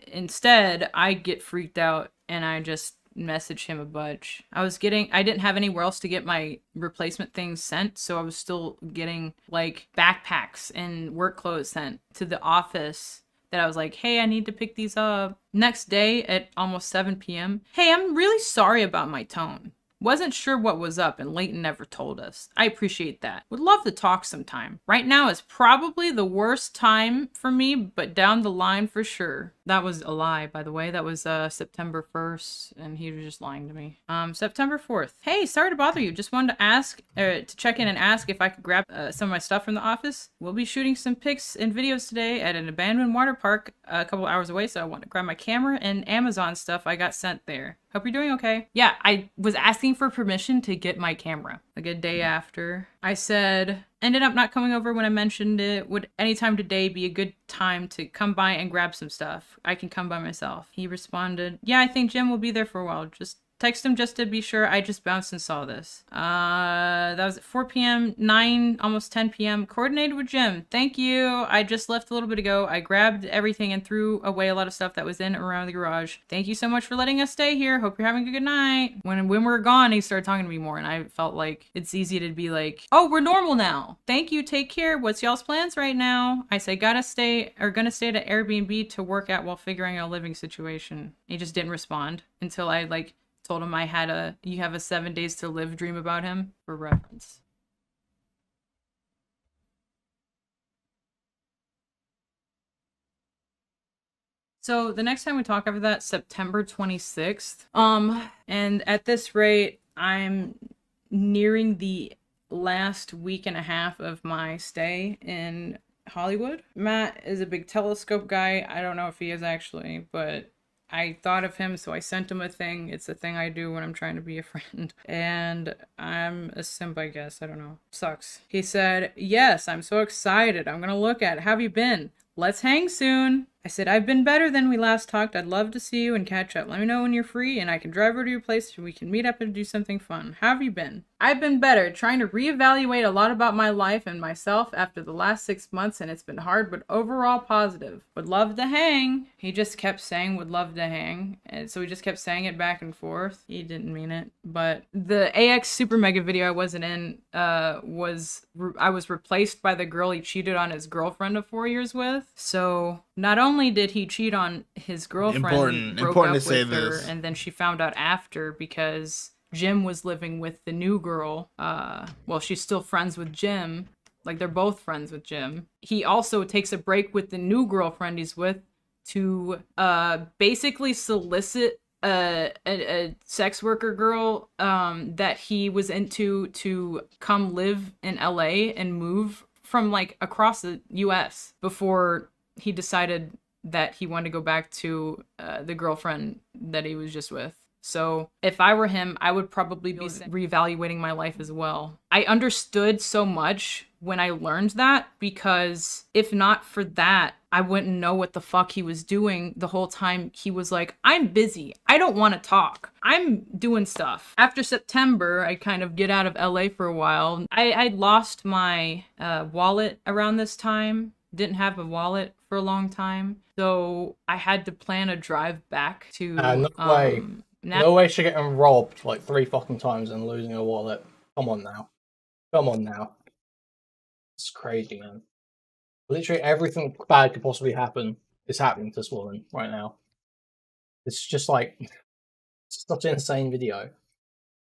instead, I get freaked out and I just message him a bunch. I didn't have anywhere else to get my replacement things sent, so I was still getting like backpacks and work clothes sent to the office that I was like, hey, I need to pick these up. Next day at almost 7 p.m. Hey, I'm really sorry about my tone. Wasn't sure what was up and Leighton never told us. I appreciate that. Would love to talk sometime. Right now is probably the worst time for me, but down the line for sure. That was a lie, by the way. That was September 1st, and he was just lying to me. September 4th. Hey, sorry to bother you. Just wanted to ask, to check in and ask if I could grab some of my stuff from the office. We'll be shooting some pics and videos today at an abandoned water park a couple hours away, so I want to grab my camera and Amazon stuff I got sent there. Hope you're doing okay. Yeah, I was asking for permission to get my camera. Like a day after. I said, ended up not coming over when I mentioned it. Would anytime today be a good time to come by and grab some stuff? I can come by myself. He responded, yeah, I think Jim will be there for a while. Just text him just to be sure. I just bounced and saw this. That was at 4 p.m., 9, almost 10 p.m. Coordinated with Jim. Thank you. I just left a little bit ago. I grabbed everything and threw away a lot of stuff that was in around the garage. Thank you so much for letting us stay here. Hope you're having a good night. When we were gone, he started talking to me more, and I felt like it's easy to be like, oh, we're normal now. Thank you. Take care. What's y'all's plans right now? I say, gonna stay at Airbnb to work at while figuring out a living situation. He just didn't respond until I told him I had you have a 7 days to live dream about him for reference. So the next time we talk after that, September 26th. And at this rate, I'm nearing the last week and a half of my stay in Hollywood. Matt is a big telescope guy. I don't know if he is actually, but I thought of him, so I sent him a thing. It's a thing I do when I'm trying to be a friend. And I'm a simp, I guess. I don't know. Sucks. He said, yes, I'm so excited. I'm gonna look at it. How have you been? Let's hang soon. I said, I've been better than we last talked. I'd love to see you and catch up. Let me know when you're free and I can drive over to your place so we can meet up and do something fun. How have you been? I've been better, trying to reevaluate a lot about my life and myself after the last 6 months, and it's been hard, but overall positive. Would love to hang. He just kept saying would love to hang, and so we just kept saying it back and forth. He didn't mean it, but the AX SuperMega video I wasn't in I was replaced by the girl he cheated on his girlfriend of 4 years with. So not only did he cheat on his girlfriend, broke up to say with her, this, and then she found out after because Jim was living with the new girl. Well, she's still friends with Jim. Like, they're both friends with Jim. He also takes a break with the new girlfriend he's with to basically solicit a sex worker girl that he was into to come live in LA and move from like across the US before he decided that he wanted to go back to the girlfriend that he was just with. So if I were him, I would probably be reevaluating my life as well. I understood so much when I learned that, because if not for that, I wouldn't know what the fuck he was doing the whole time. He was like, I'm busy. I don't want to talk. I'm doing stuff. After September, I kind of get out of LA for a while. I lost my wallet around this time. Didn't have a wallet for a long time. So I had to plan a drive back to... no way. No way she's getting robbed like 3 fucking times and losing her wallet. Come on now. Come on now. It's crazy, man. Literally everything bad could possibly happen is happening to this woman right now. It's just like... It's such an insane video.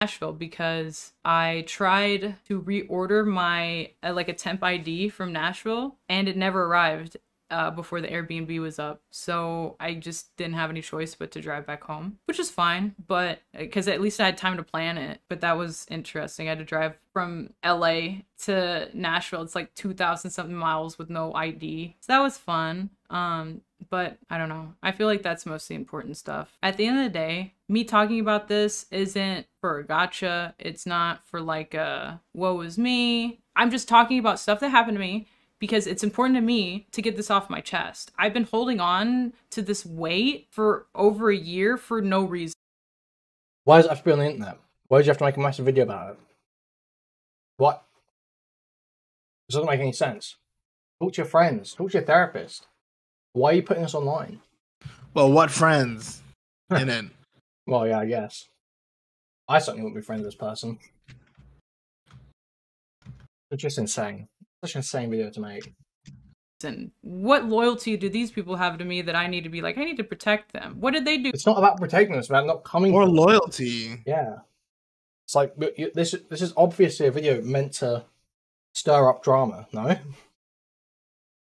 Nashville, because I tried to reorder my like a temp ID from Nashville and it never arrived before the Airbnb was up, so I just didn't have any choice but to drive back home, which is fine, but because at least I had time to plan it. But that was interesting. I had to drive from LA to Nashville. It's like 2,000 something miles with no ID, so that was fun. But I don't know. I feel like that's mostly important stuff. At the end of the day, me talking about this isn't for a gotcha. It's not for like a woe is me. I'm just talking about stuff that happened to me because it's important to me to get this off my chest. I've been holding on to this weight for over a year for no reason. Why does it have to be on the internet? Why did you have to make a massive video about it? What? This doesn't make any sense. Talk to your friends. Talk to your therapist. Why are you putting this online? Well, what friends in it? Well, yeah, I guess. I certainly wouldn't be friends with this person. It's just insane. Such an insane video to make. And what loyalty do these people have to me that I need to be like, I need to protect them? What did they do? It's not about protecting them, it's about not coming. Or loyalty. Yeah. It's like, this is obviously a video meant to stir up drama, no?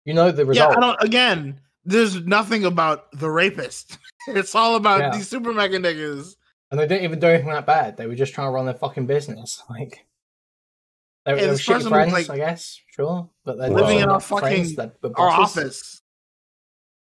You know the result. Yeah, again, there's nothing about the rapist. It's all about these SuperMega niggas. And they didn't even do anything that bad. They were just trying to run their fucking business. Like, they were shitty friends, like, I guess, sure. But they're living in our our fucking our office.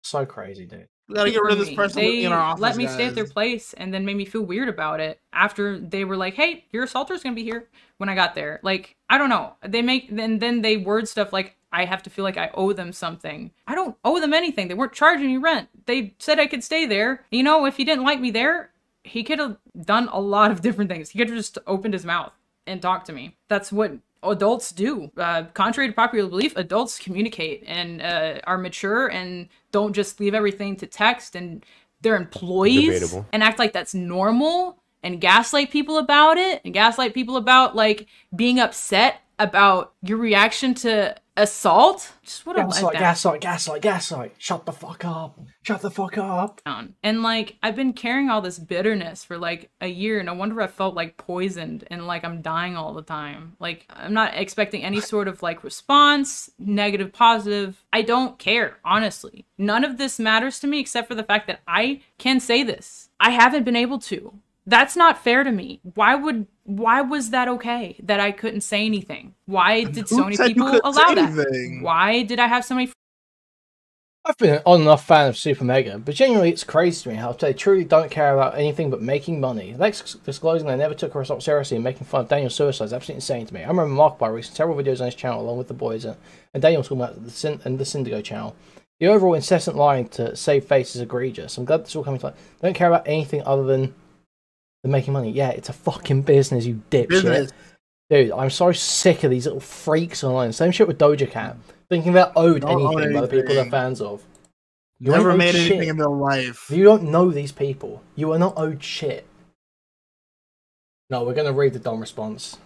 So crazy, dude. We gotta get rid of this person living in our office. Let me stay at their place and then made me feel weird about it after they were like, hey, your assaulter's gonna be here when I got there. Like, I don't know. Then they word stuff like, I have to feel like I owe them something. I don't owe them anything. They weren't charging me rent. They said I could stay there. You know, if he didn't like me there, he could have done a lot of different things. He could have just opened his mouth and talked to me. That's what adults do. Contrary to popular belief, adults communicate and are mature and don't just leave everything to text and their employees and act like that's normal and gaslight people about it and gaslight people about like being upset about your reaction to assault. Just what a letdown. Gaslight. Shut the fuck up. Shut the fuck up. And like, I've been carrying all this bitterness for like a year, and I wonder if I felt like poisoned and like I'm dying all the time. Like, I'm not expecting any sort of like response, negative, positive. I don't care, honestly. None of this matters to me except for the fact that I can say this. I haven't been able to. That's not fair to me. Why was that okay that I couldn't say anything? Why did so many people allow that? Why did I have so many? I've been an on and off fan of SuperMega, but genuinely it's crazy to me how they truly don't care about anything but making money. Lex disclosing they never took her assault seriously and making fun of Daniel's suicide is absolutely insane to me. I remember Markiplier releasing several videos on his channel along with the boys and Daniel talking about the Syndigo channel. The overall incessant lying to save face is egregious. I'm glad this is all coming to light. They don't care about anything other than making money. Yeah, it's a fucking business, you dipshit. Dude, I'm so sick of these little freaks online. Same shit with Doja Cat. Thinking they're owed anything by the people they're fans of. You never made anything in their life. You don't know these people. You are not owed shit. No, we're going to read the Dom response.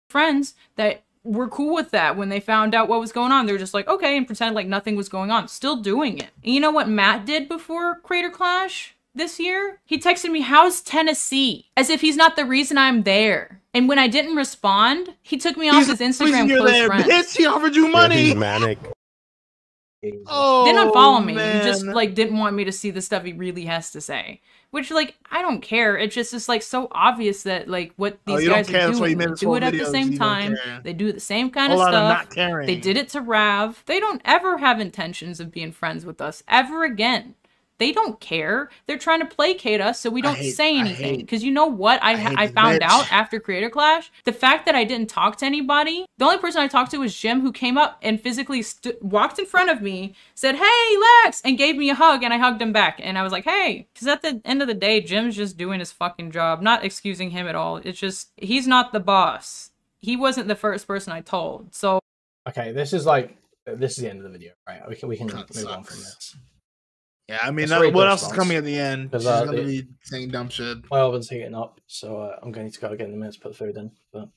Friends that were cool with that when they found out what was going on. They were just like, okay, and pretend like nothing was going on. Still doing it. And you know what Matt did before Crater Clash? This year, he texted me, how's Tennessee? As if he's not the reason I'm there. And when I didn't respond, he took me off his Instagram close friends. Bitch, he offered you money. He's manic. Oh, didn't unfollow me. Man. He just like didn't want me to see the stuff he really has to say. Which like I don't care. It's just like so obvious that like what these guys are doing. They do it at the same time. They do the same kind of stuff. They did it to Rav. They don't ever have intentions of being friends with us ever again. They don't care. They're trying to placate us so we don't say anything. Because you know what I found out after Creator Clash? The fact that I didn't talk to anybody. The only person I talked to was Jim, who came up and physically walked in front of me, said, hey, Lex, and gave me a hug, and I hugged him back. And I was like, hey. Because at the end of the day, Jim's just doing his fucking job. Not excusing him at all. It's just, he's not the boss. He wasn't the first person I told. So. Okay, this is the end of the video, right? We can move on from this. Yeah, I mean, what else is coming at the end? She's going to be saying dumb shit. My oven's heating up, so I'm going to go again in a minute to put the food in. But...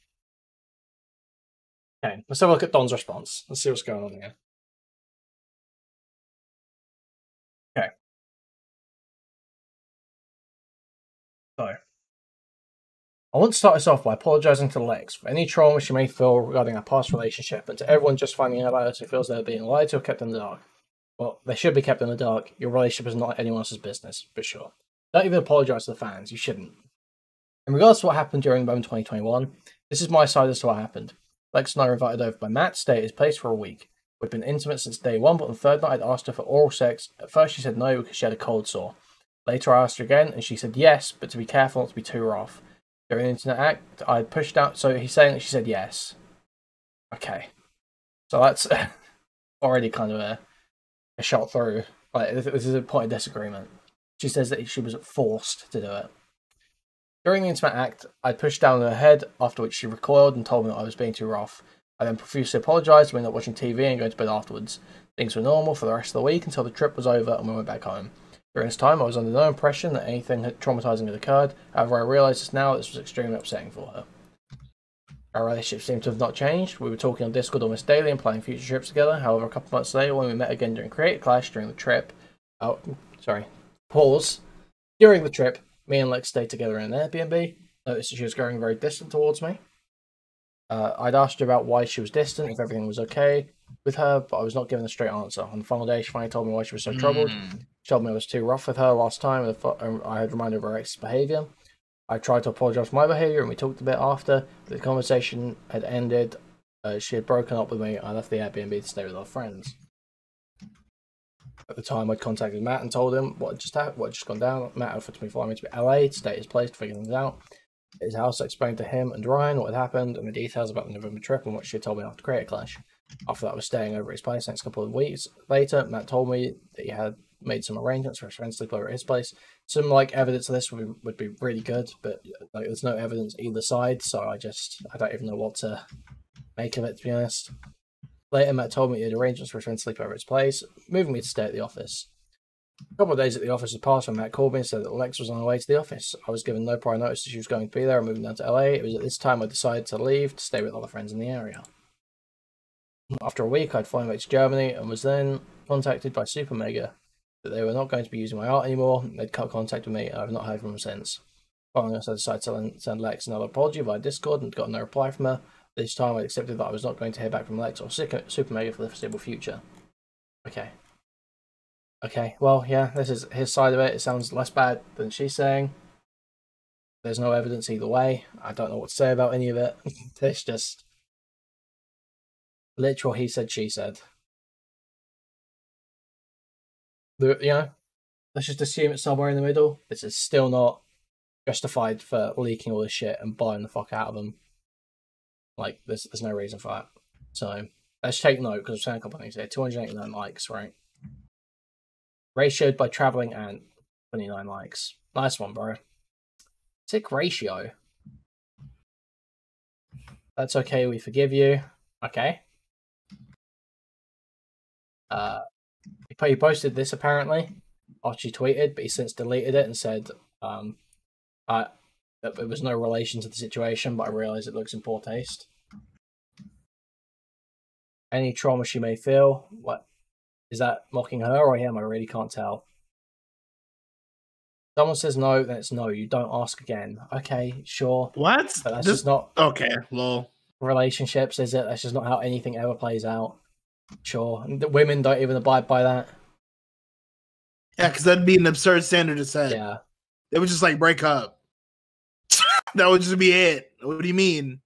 Okay, let's have a look at Don's response. Let's see what's going on here. Okay. So, I want to start this off by apologising to Lex for any trauma she may feel regarding our past relationship, and to everyone just finding out about us who feels they're being lied to or kept in the dark. Well, they should be kept in the dark. Your relationship is not anyone else's business, for sure. Don't even apologise to the fans. You shouldn't. In regards to what happened during the moment 2021, this is my side as to what happened. Lex and I were invited over by Matt to stay at his place for a week. We'd been intimate since day one, but on the third night I'd asked her for oral sex. At first she said no because she had a cold sore. Later I asked her again, and she said yes, but to be careful not to be too rough. During the internet act, I pushed out, so he's saying that she said yes. Okay. So that's already kind of a shot through. Like, this is a point of disagreement. She says that she was forced to do it. During the intimate act, I pushed down her head, after which she recoiled and told me that I was being too rough. I then profusely apologised, we ended up watching TV and going to bed afterwards. Things were normal for the rest of the week until the trip was over and we went back home. During this time, I was under no impression that anything traumatising had occurred. However, I realise this now that this was extremely upsetting for her. Our relationship seemed to have not changed. We were talking on Discord almost daily and planning future trips together. However, a couple of months later, when we met again during Creator Clash during the trip... Pause. During the trip, me and Lex stayed together in an Airbnb. Noticed that she was growing very distant towards me. I'd asked her about why she was distant, if everything was okay. with her, but I was not given a straight answer. On the final day, she finally told me why she was so troubled. She told me I was too rough with her last time, and I had reminded her of her ex's behaviour. I tried to apologise for my behaviour, and we talked a bit after. The conversation had ended. She had broken up with me. I left the Airbnb to stay with our friends. At the time, I'd contacted Matt and told him what had just gone down. Matt offered to me fly me to LA to stay at his place to figure things out. At his house, I explained to him and Ryan what had happened and the details about the November trip and what she had told me after Creator Clash. After that, I was staying over at his place. Next couple of weeks later, Matt told me that he had made some arrangements for his friends to sleep over at his place. Some like evidence of this would be really good, but like there's no evidence either side, so I don't even know what to make of it, to be honest. Later, Matt told me he had arrangements for his friends to sleep over at his place, moving me to stay at the office. A couple of days at the office had passed when Matt called me and said that Lex was on her way to the office. I was given no prior notice that she was going to be there and moving down to LA. It was at this time I decided to leave to stay with other friends in the area. After a week, I'd flown back to Germany and was then contacted by SuperMega that they were not going to be using my art anymore. They'd cut contact with me and I've not heard from them since. Following this, I decided to send Lex another apology via Discord and got no reply from her. This time I accepted that I was not going to hear back from Lex or SuperMega for the foreseeable future. Okay, well, yeah, this is his side of it. It sounds less bad than she's saying. There's no evidence either way. I don't know what to say about any of it. It's just literal he said, she said. You know, let's just assume it's somewhere in the middle. This is still not justified for leaking all this shit and buying the fuck out of them. Like, there's no reason for that. So, let's take note, because I'm saying a couple of things here. 289 likes, right? Ratioed by travelling and 29 likes. Nice one, bro. Sick ratio. That's okay, we forgive you. Okay. He posted this, apparently, after she tweeted, but he since deleted it and said, that there was no relation to the situation, but I realise it looks in poor taste. Any trauma she may feel, what is that mocking her or him? I really can't tell. Someone says no, then it's no. You don't ask again. Okay, sure. What? But that's just not okay. Lol. Relationships, is it? That's just not how anything ever plays out. Sure, and the women don't even abide by that. Yeah, because that'd be an absurd standard to set. Yeah, they would just like break up. That would just be it. What do you mean?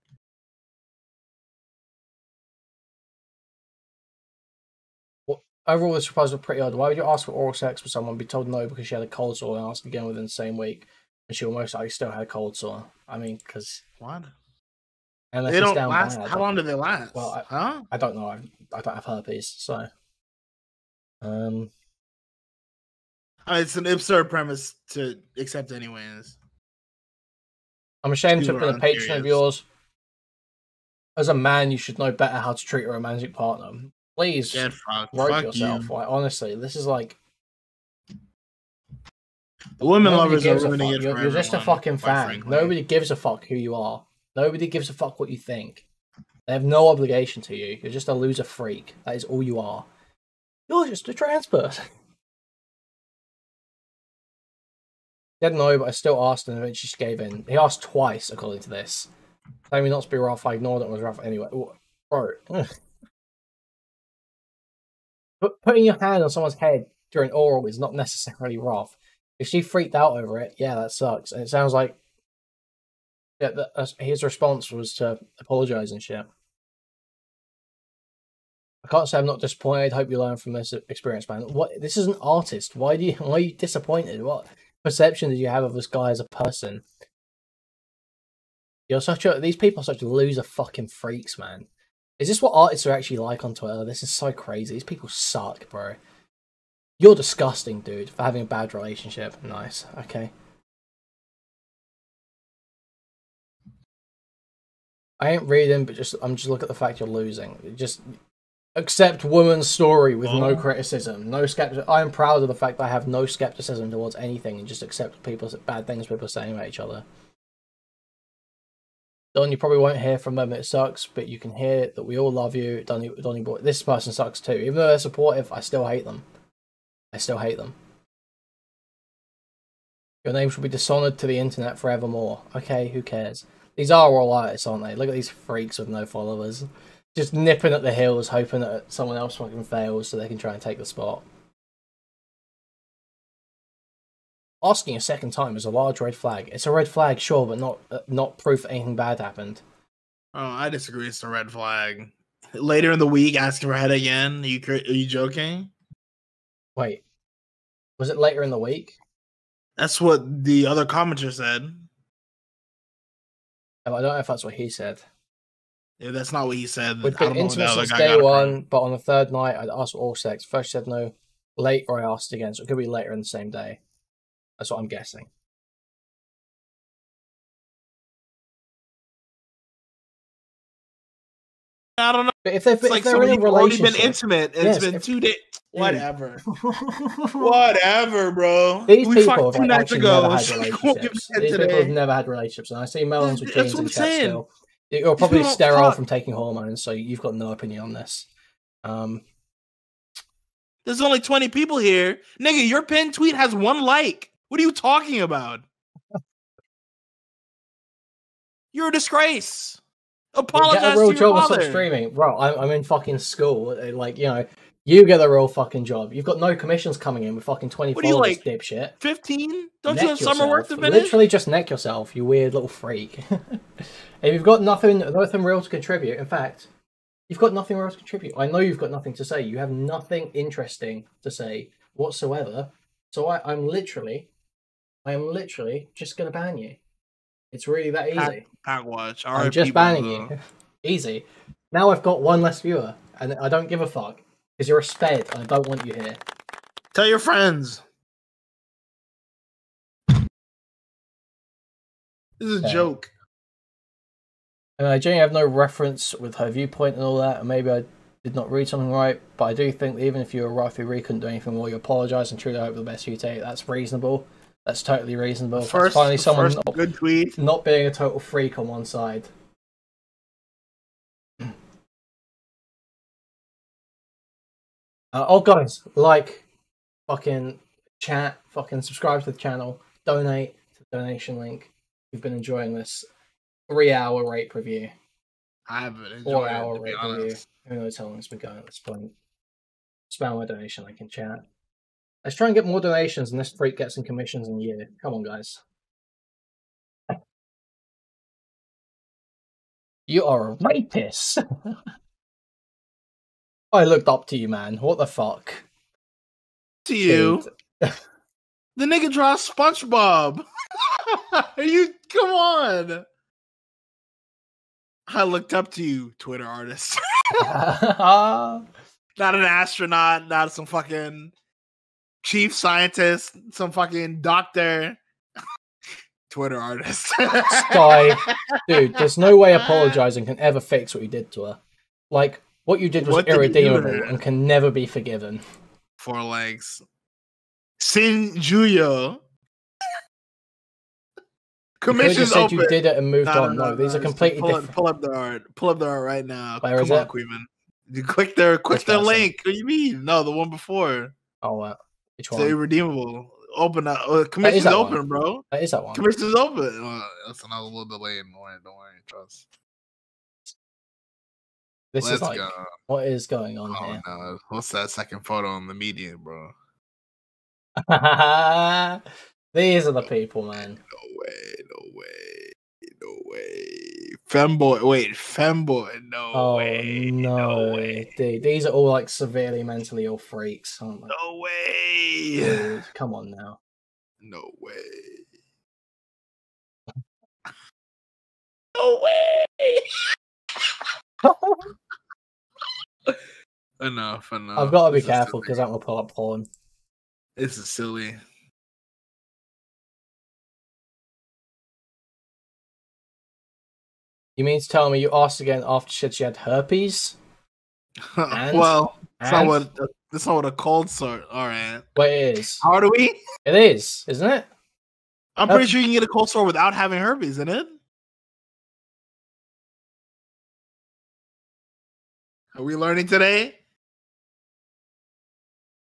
Overall, this proposal was pretty odd. Why would you ask for oral sex with someone, be told no because she had a cold sore, and ask again within the same week, and she almost likely still had a cold sore? I mean, because what? And they don't last. How long do they last? Well, I don't know. I don't have herpes, so. It's an absurd premise to accept, anyways. I'm ashamed to have been a patron of yours. As a man, you should know better how to treat a romantic partner. Please, rope yourself. Like, honestly, this is like the women lovers are ruining it. You're just a fucking fan. Frankly. Nobody gives a fuck who you are. Nobody gives a fuck what you think. They have no obligation to you. You're just a loser freak. That is all you are. You're just a trans person. He said no, but I still asked, and eventually she gave in. He asked twice, according to this. Claiming not to be rough, I ignored it and was rough anyway. Bro. Putting your hand on someone's head during oral is not necessarily rough. If she freaked out over it, yeah, that sucks. And it sounds like his response was to apologise and shit. I can't say I'm not disappointed. Hope you learn from this experience, man. What? This is an artist. Why are you disappointed? What perception did you have of this guy as a person? These people are such loser fucking freaks, man. Is this what artists are actually like on Twitter? This is so crazy. These people suck, bro. You're disgusting, dude, for having a bad relationship. Nice. Okay. I ain't reading, but I'm just looking at the fact you're losing. Just accept woman's story with no criticism, no skepticism. I am proud of the fact that I have no skepticism towards anything and just accept bad things people are saying about each other. Don, you probably won't hear from them. It sucks, but you can hear that we all love you. Donny boy, this person sucks too. Even though they're supportive, I still hate them. I still hate them. Your name should be dishonoured to the internet forevermore. Okay, who cares? These are all artists, aren't they? Look at these freaks with no followers. just nipping at the heels, hoping that someone else fucking fails so they can try and take the spot. Asking a second time is a large red flag. It's a red flag, sure, but not proof that anything bad happened. Oh, I disagree. It's a red flag. Later in the week, asking for head again. Are you joking? Wait, was it later in the week? That's what the other commenter said. I don't know if that's what he said. Yeah, that's not what he said. We've I been don't know where the intimate other since guy day got it one, from. but on the third night, I'd asked for all sex. First said no, later I asked again, so it could be later in the same day. That's what I'm guessing. I don't know. But if they're, It's like if they're in a somebody's already been relationship, intimate. Yes, It's been 2 days. Dude. Whatever. Whatever, bro. These We people fucked have 2 nights actually never ago. had So we won't give relationships. head These people have today. never had relationships, and I see Melons with That's jeans what and I'm chat saying. still. You're probably people don't sterile fuck. from taking hormones, so you've got no opinion on this. There's only 20 people here. Nigga, your pinned tweet has 1 like. What are you talking about? You're a disgrace. Apologize Get a real to your job and stop father. streaming. Bro, I'm in fucking school. Like, you know, you get a real fucking job. You've got no commissions coming in with fucking 20 What are you, followers, like, dipshit. 15? Don't Neck you have summer work yourself. to finish? Literally just neck yourself, you weird little freak. If you've got nothing real to contribute, in fact, you've got nothing real to contribute. I know you've got nothing to say. You have nothing interesting to say whatsoever. So I'm literally just gonna ban you. It's really that easy. Pack watch. I'm just banning you. Easy. Now I've got 1 less viewer, and I don't give a fuck because you're a sped, and I don't want you here. Tell your friends. This is a Okay. joke. And I genuinely have no reference with her viewpoint and all that, and maybe I did not read something right, but I do think that even if you were right, you really couldn't do anything more, you apologise and truly hope for the best for you take. That's reasonable. That's totally reasonable. That's finally someone good tweet. not being a total freak on one side. Oh, guys, like, fucking chat, fucking subscribe to the channel, donate to the donation link. We've been enjoying this 3-hour rape review. I haven't enjoyed 4-hour it, to be rape review. honest. Who knows how long it's been going at this point. Spam my donation link in chat. Let's try and get more donations and this freak gets some commissions in a year. Come on, guys. You are a rapist. I looked up to you, man. What the fuck? To you. Dude. The nigga draws SpongeBob. Come on. I looked up to you, Twitter artist. Not an astronaut, not some fucking chief scientist, some fucking doctor. Twitter artist. Sky. Dude, there's no way apologizing can ever fix what you did to her. Like, what you did was What did you do to irredeemable her? and can never be forgiven. 4 legs. Sin Juyo. You could have Commission's just said open. you did it and moved on. No, these are completely different. Pull up the art. Pull up the art right now. Where Come is on, it? Kuihman. You click their Which person? link. What do you mean? No, the one before. Oh, which It's one? irredeemable. Open up. That is Commission's that open, one. bro. That is that one. Commission's open. Listen, I was a little delayed. Don't worry. Trust. This Let's is like, go. what is going on Oh here? no! What's that second photo on the median, bro? These are the people, man. No way. Femboy, wait, femboy, no way. No way. Dude, these are all like severely mentally ill freaks, aren't they? No way. Dude, come on now. No way. No way. Enough. I've got to be This is careful silly. because I'm gonna pull up porn. This is silly. You mean to tell me you asked again after she had herpes? And? Well, that's And? not what a cold sore. All right. Well, it is. How do we? It is, isn't it? I'm pretty sure you can get a cold sore without having herpes, isn't it? Are we learning today?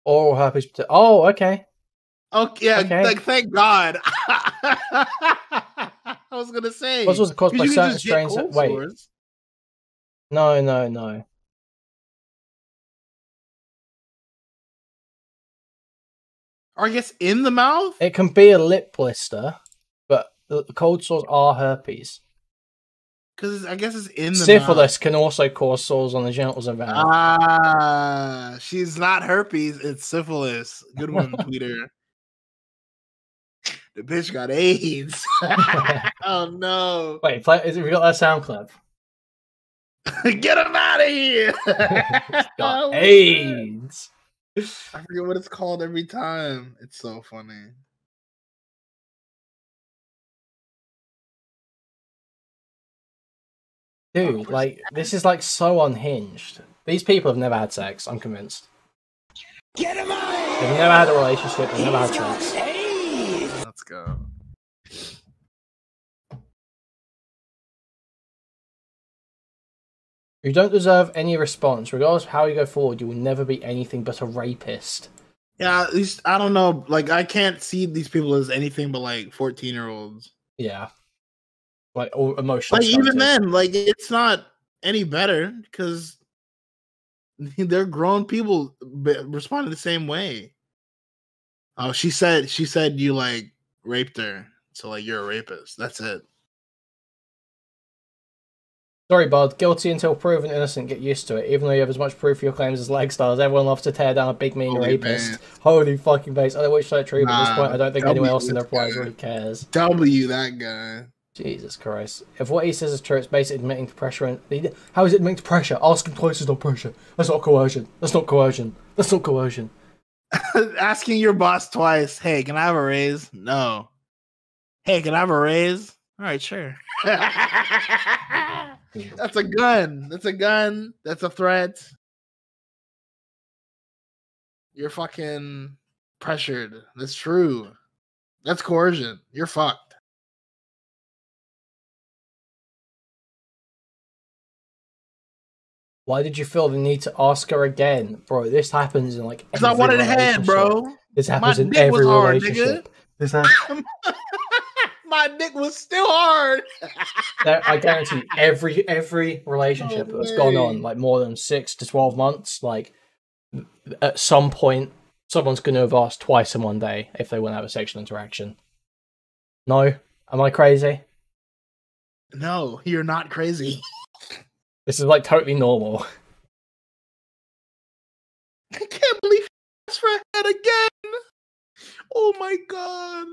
Oral herpes. Oh, okay. Okay, yeah, Okay. like thank God. I was gonna say This was caused by 'cause you can certain just get strains. cold Wait. sores. No, no, no. Or I guess in the mouth? It can be a lip blister, but the cold sores are herpes. Because I guess it's in the Syphilis mouth. can also cause sores on the genitals and mouth. Ah, she's not herpes, it's syphilis. Good one, Tweeter. The bitch got AIDS. Oh no. Wait, have you got that sound clip? Get him out of here. Got AIDS. I forget what it's called every time. It's so funny. Dude, like, this is like so unhinged. These people have never had sex, I'm convinced. Get him out! They've never had a relationship, they've never had sex. Let's go. You don't deserve any response. Regardless of how you go forward, you will never be anything but a rapist. Yeah, at least I don't know. Like, I can't see these people as anything but like 14-year-olds. Yeah. Like, or emotional. Like, even then, like, it's not any better because they're grown people responding the same way. Oh, she said you like raped her, so like you're a rapist. That's it. Sorry, bud. Guilty until proven innocent. Get used to it. Even though you have as much proof for your claims as Lex does, everyone loves to tear down a big mean Holy rapist. man. Holy fucking base. I don't wish that true, but at this Nah, point, I don't think W anyone else in their this guy. replies really cares. W that guy. Jesus Christ. If what he says is true, it's basically admitting to pressure. And how is it admitting to pressure? Ask him twice is not pressure. That's not coercion. That's not coercion. That's not coercion. Asking your boss twice, hey, can I have a raise? No. Hey, can I have a raise? All right, sure. That's a gun. That's a gun. That's a threat. You're fucking pressured. That's true. That's coercion. You're fucked. Why did you feel the need to ask her again? Bro, this happens in like Because I every wanted head, relationship. bro. This happens My in dick every was hard, relationship. nigga. This happens. My dick was still hard. I guarantee every relationship No that's gone on way. like more than 6 to 12 months, like at some point, someone's going to have asked twice in one day if they want to have a sexual interaction. No? Am I crazy? No, you're not crazy. This is like totally normal. I can't believe he asked for a head again. Oh my god.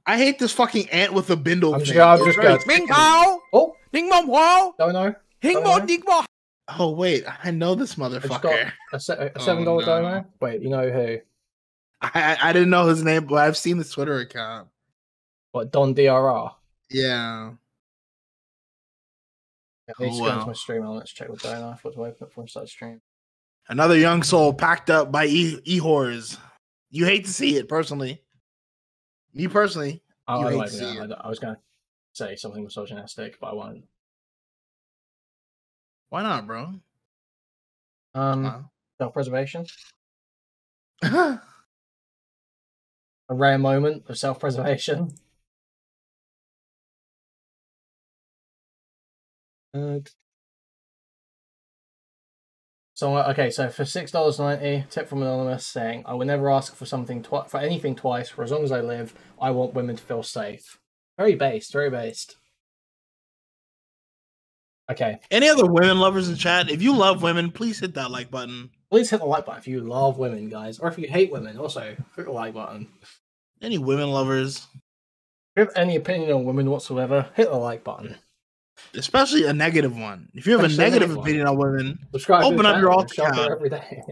I hate this fucking ant with a bindle. I'm just thing. going. It's very- Ming Hao! Oh, Ding Mom Hao! don't know. Ding Mo Ding Mo! Oh wait, I know this I just got motherfucker. a $7 no. dono. Wait, you know who? I didn't know his name, but I've seen his Twitter account. What, DonDRRR? Yeah. I need to Oh, go into wow. my stream. Let's check what dono I thought to open it for inside stream. Another young soul packed up by e-whores. You hate to see it, personally. Me personally. I You hate don't to even see know. I was going to say something misogynistic, but I won't. Why not, bro? Self-preservation. Wow. A rare moment of self-preservation. So okay, so for $6.90, tip from Anonymous saying, I will never ask for something for anything twice. For as long as I live, I want women to feel safe. Very based, very based. Okay, Any other women lovers in chat? If you love women, please hit that like button. please hit the like button if you love women, guys, or if you hate women. Also, hit the like button. Any women lovers, If you have any opinion on women whatsoever, hit the like button. especially a negative one. If you have a Especially a negative negative one. opinion on women, Subscribe. Open to the up your channel, alt shop there account. every day.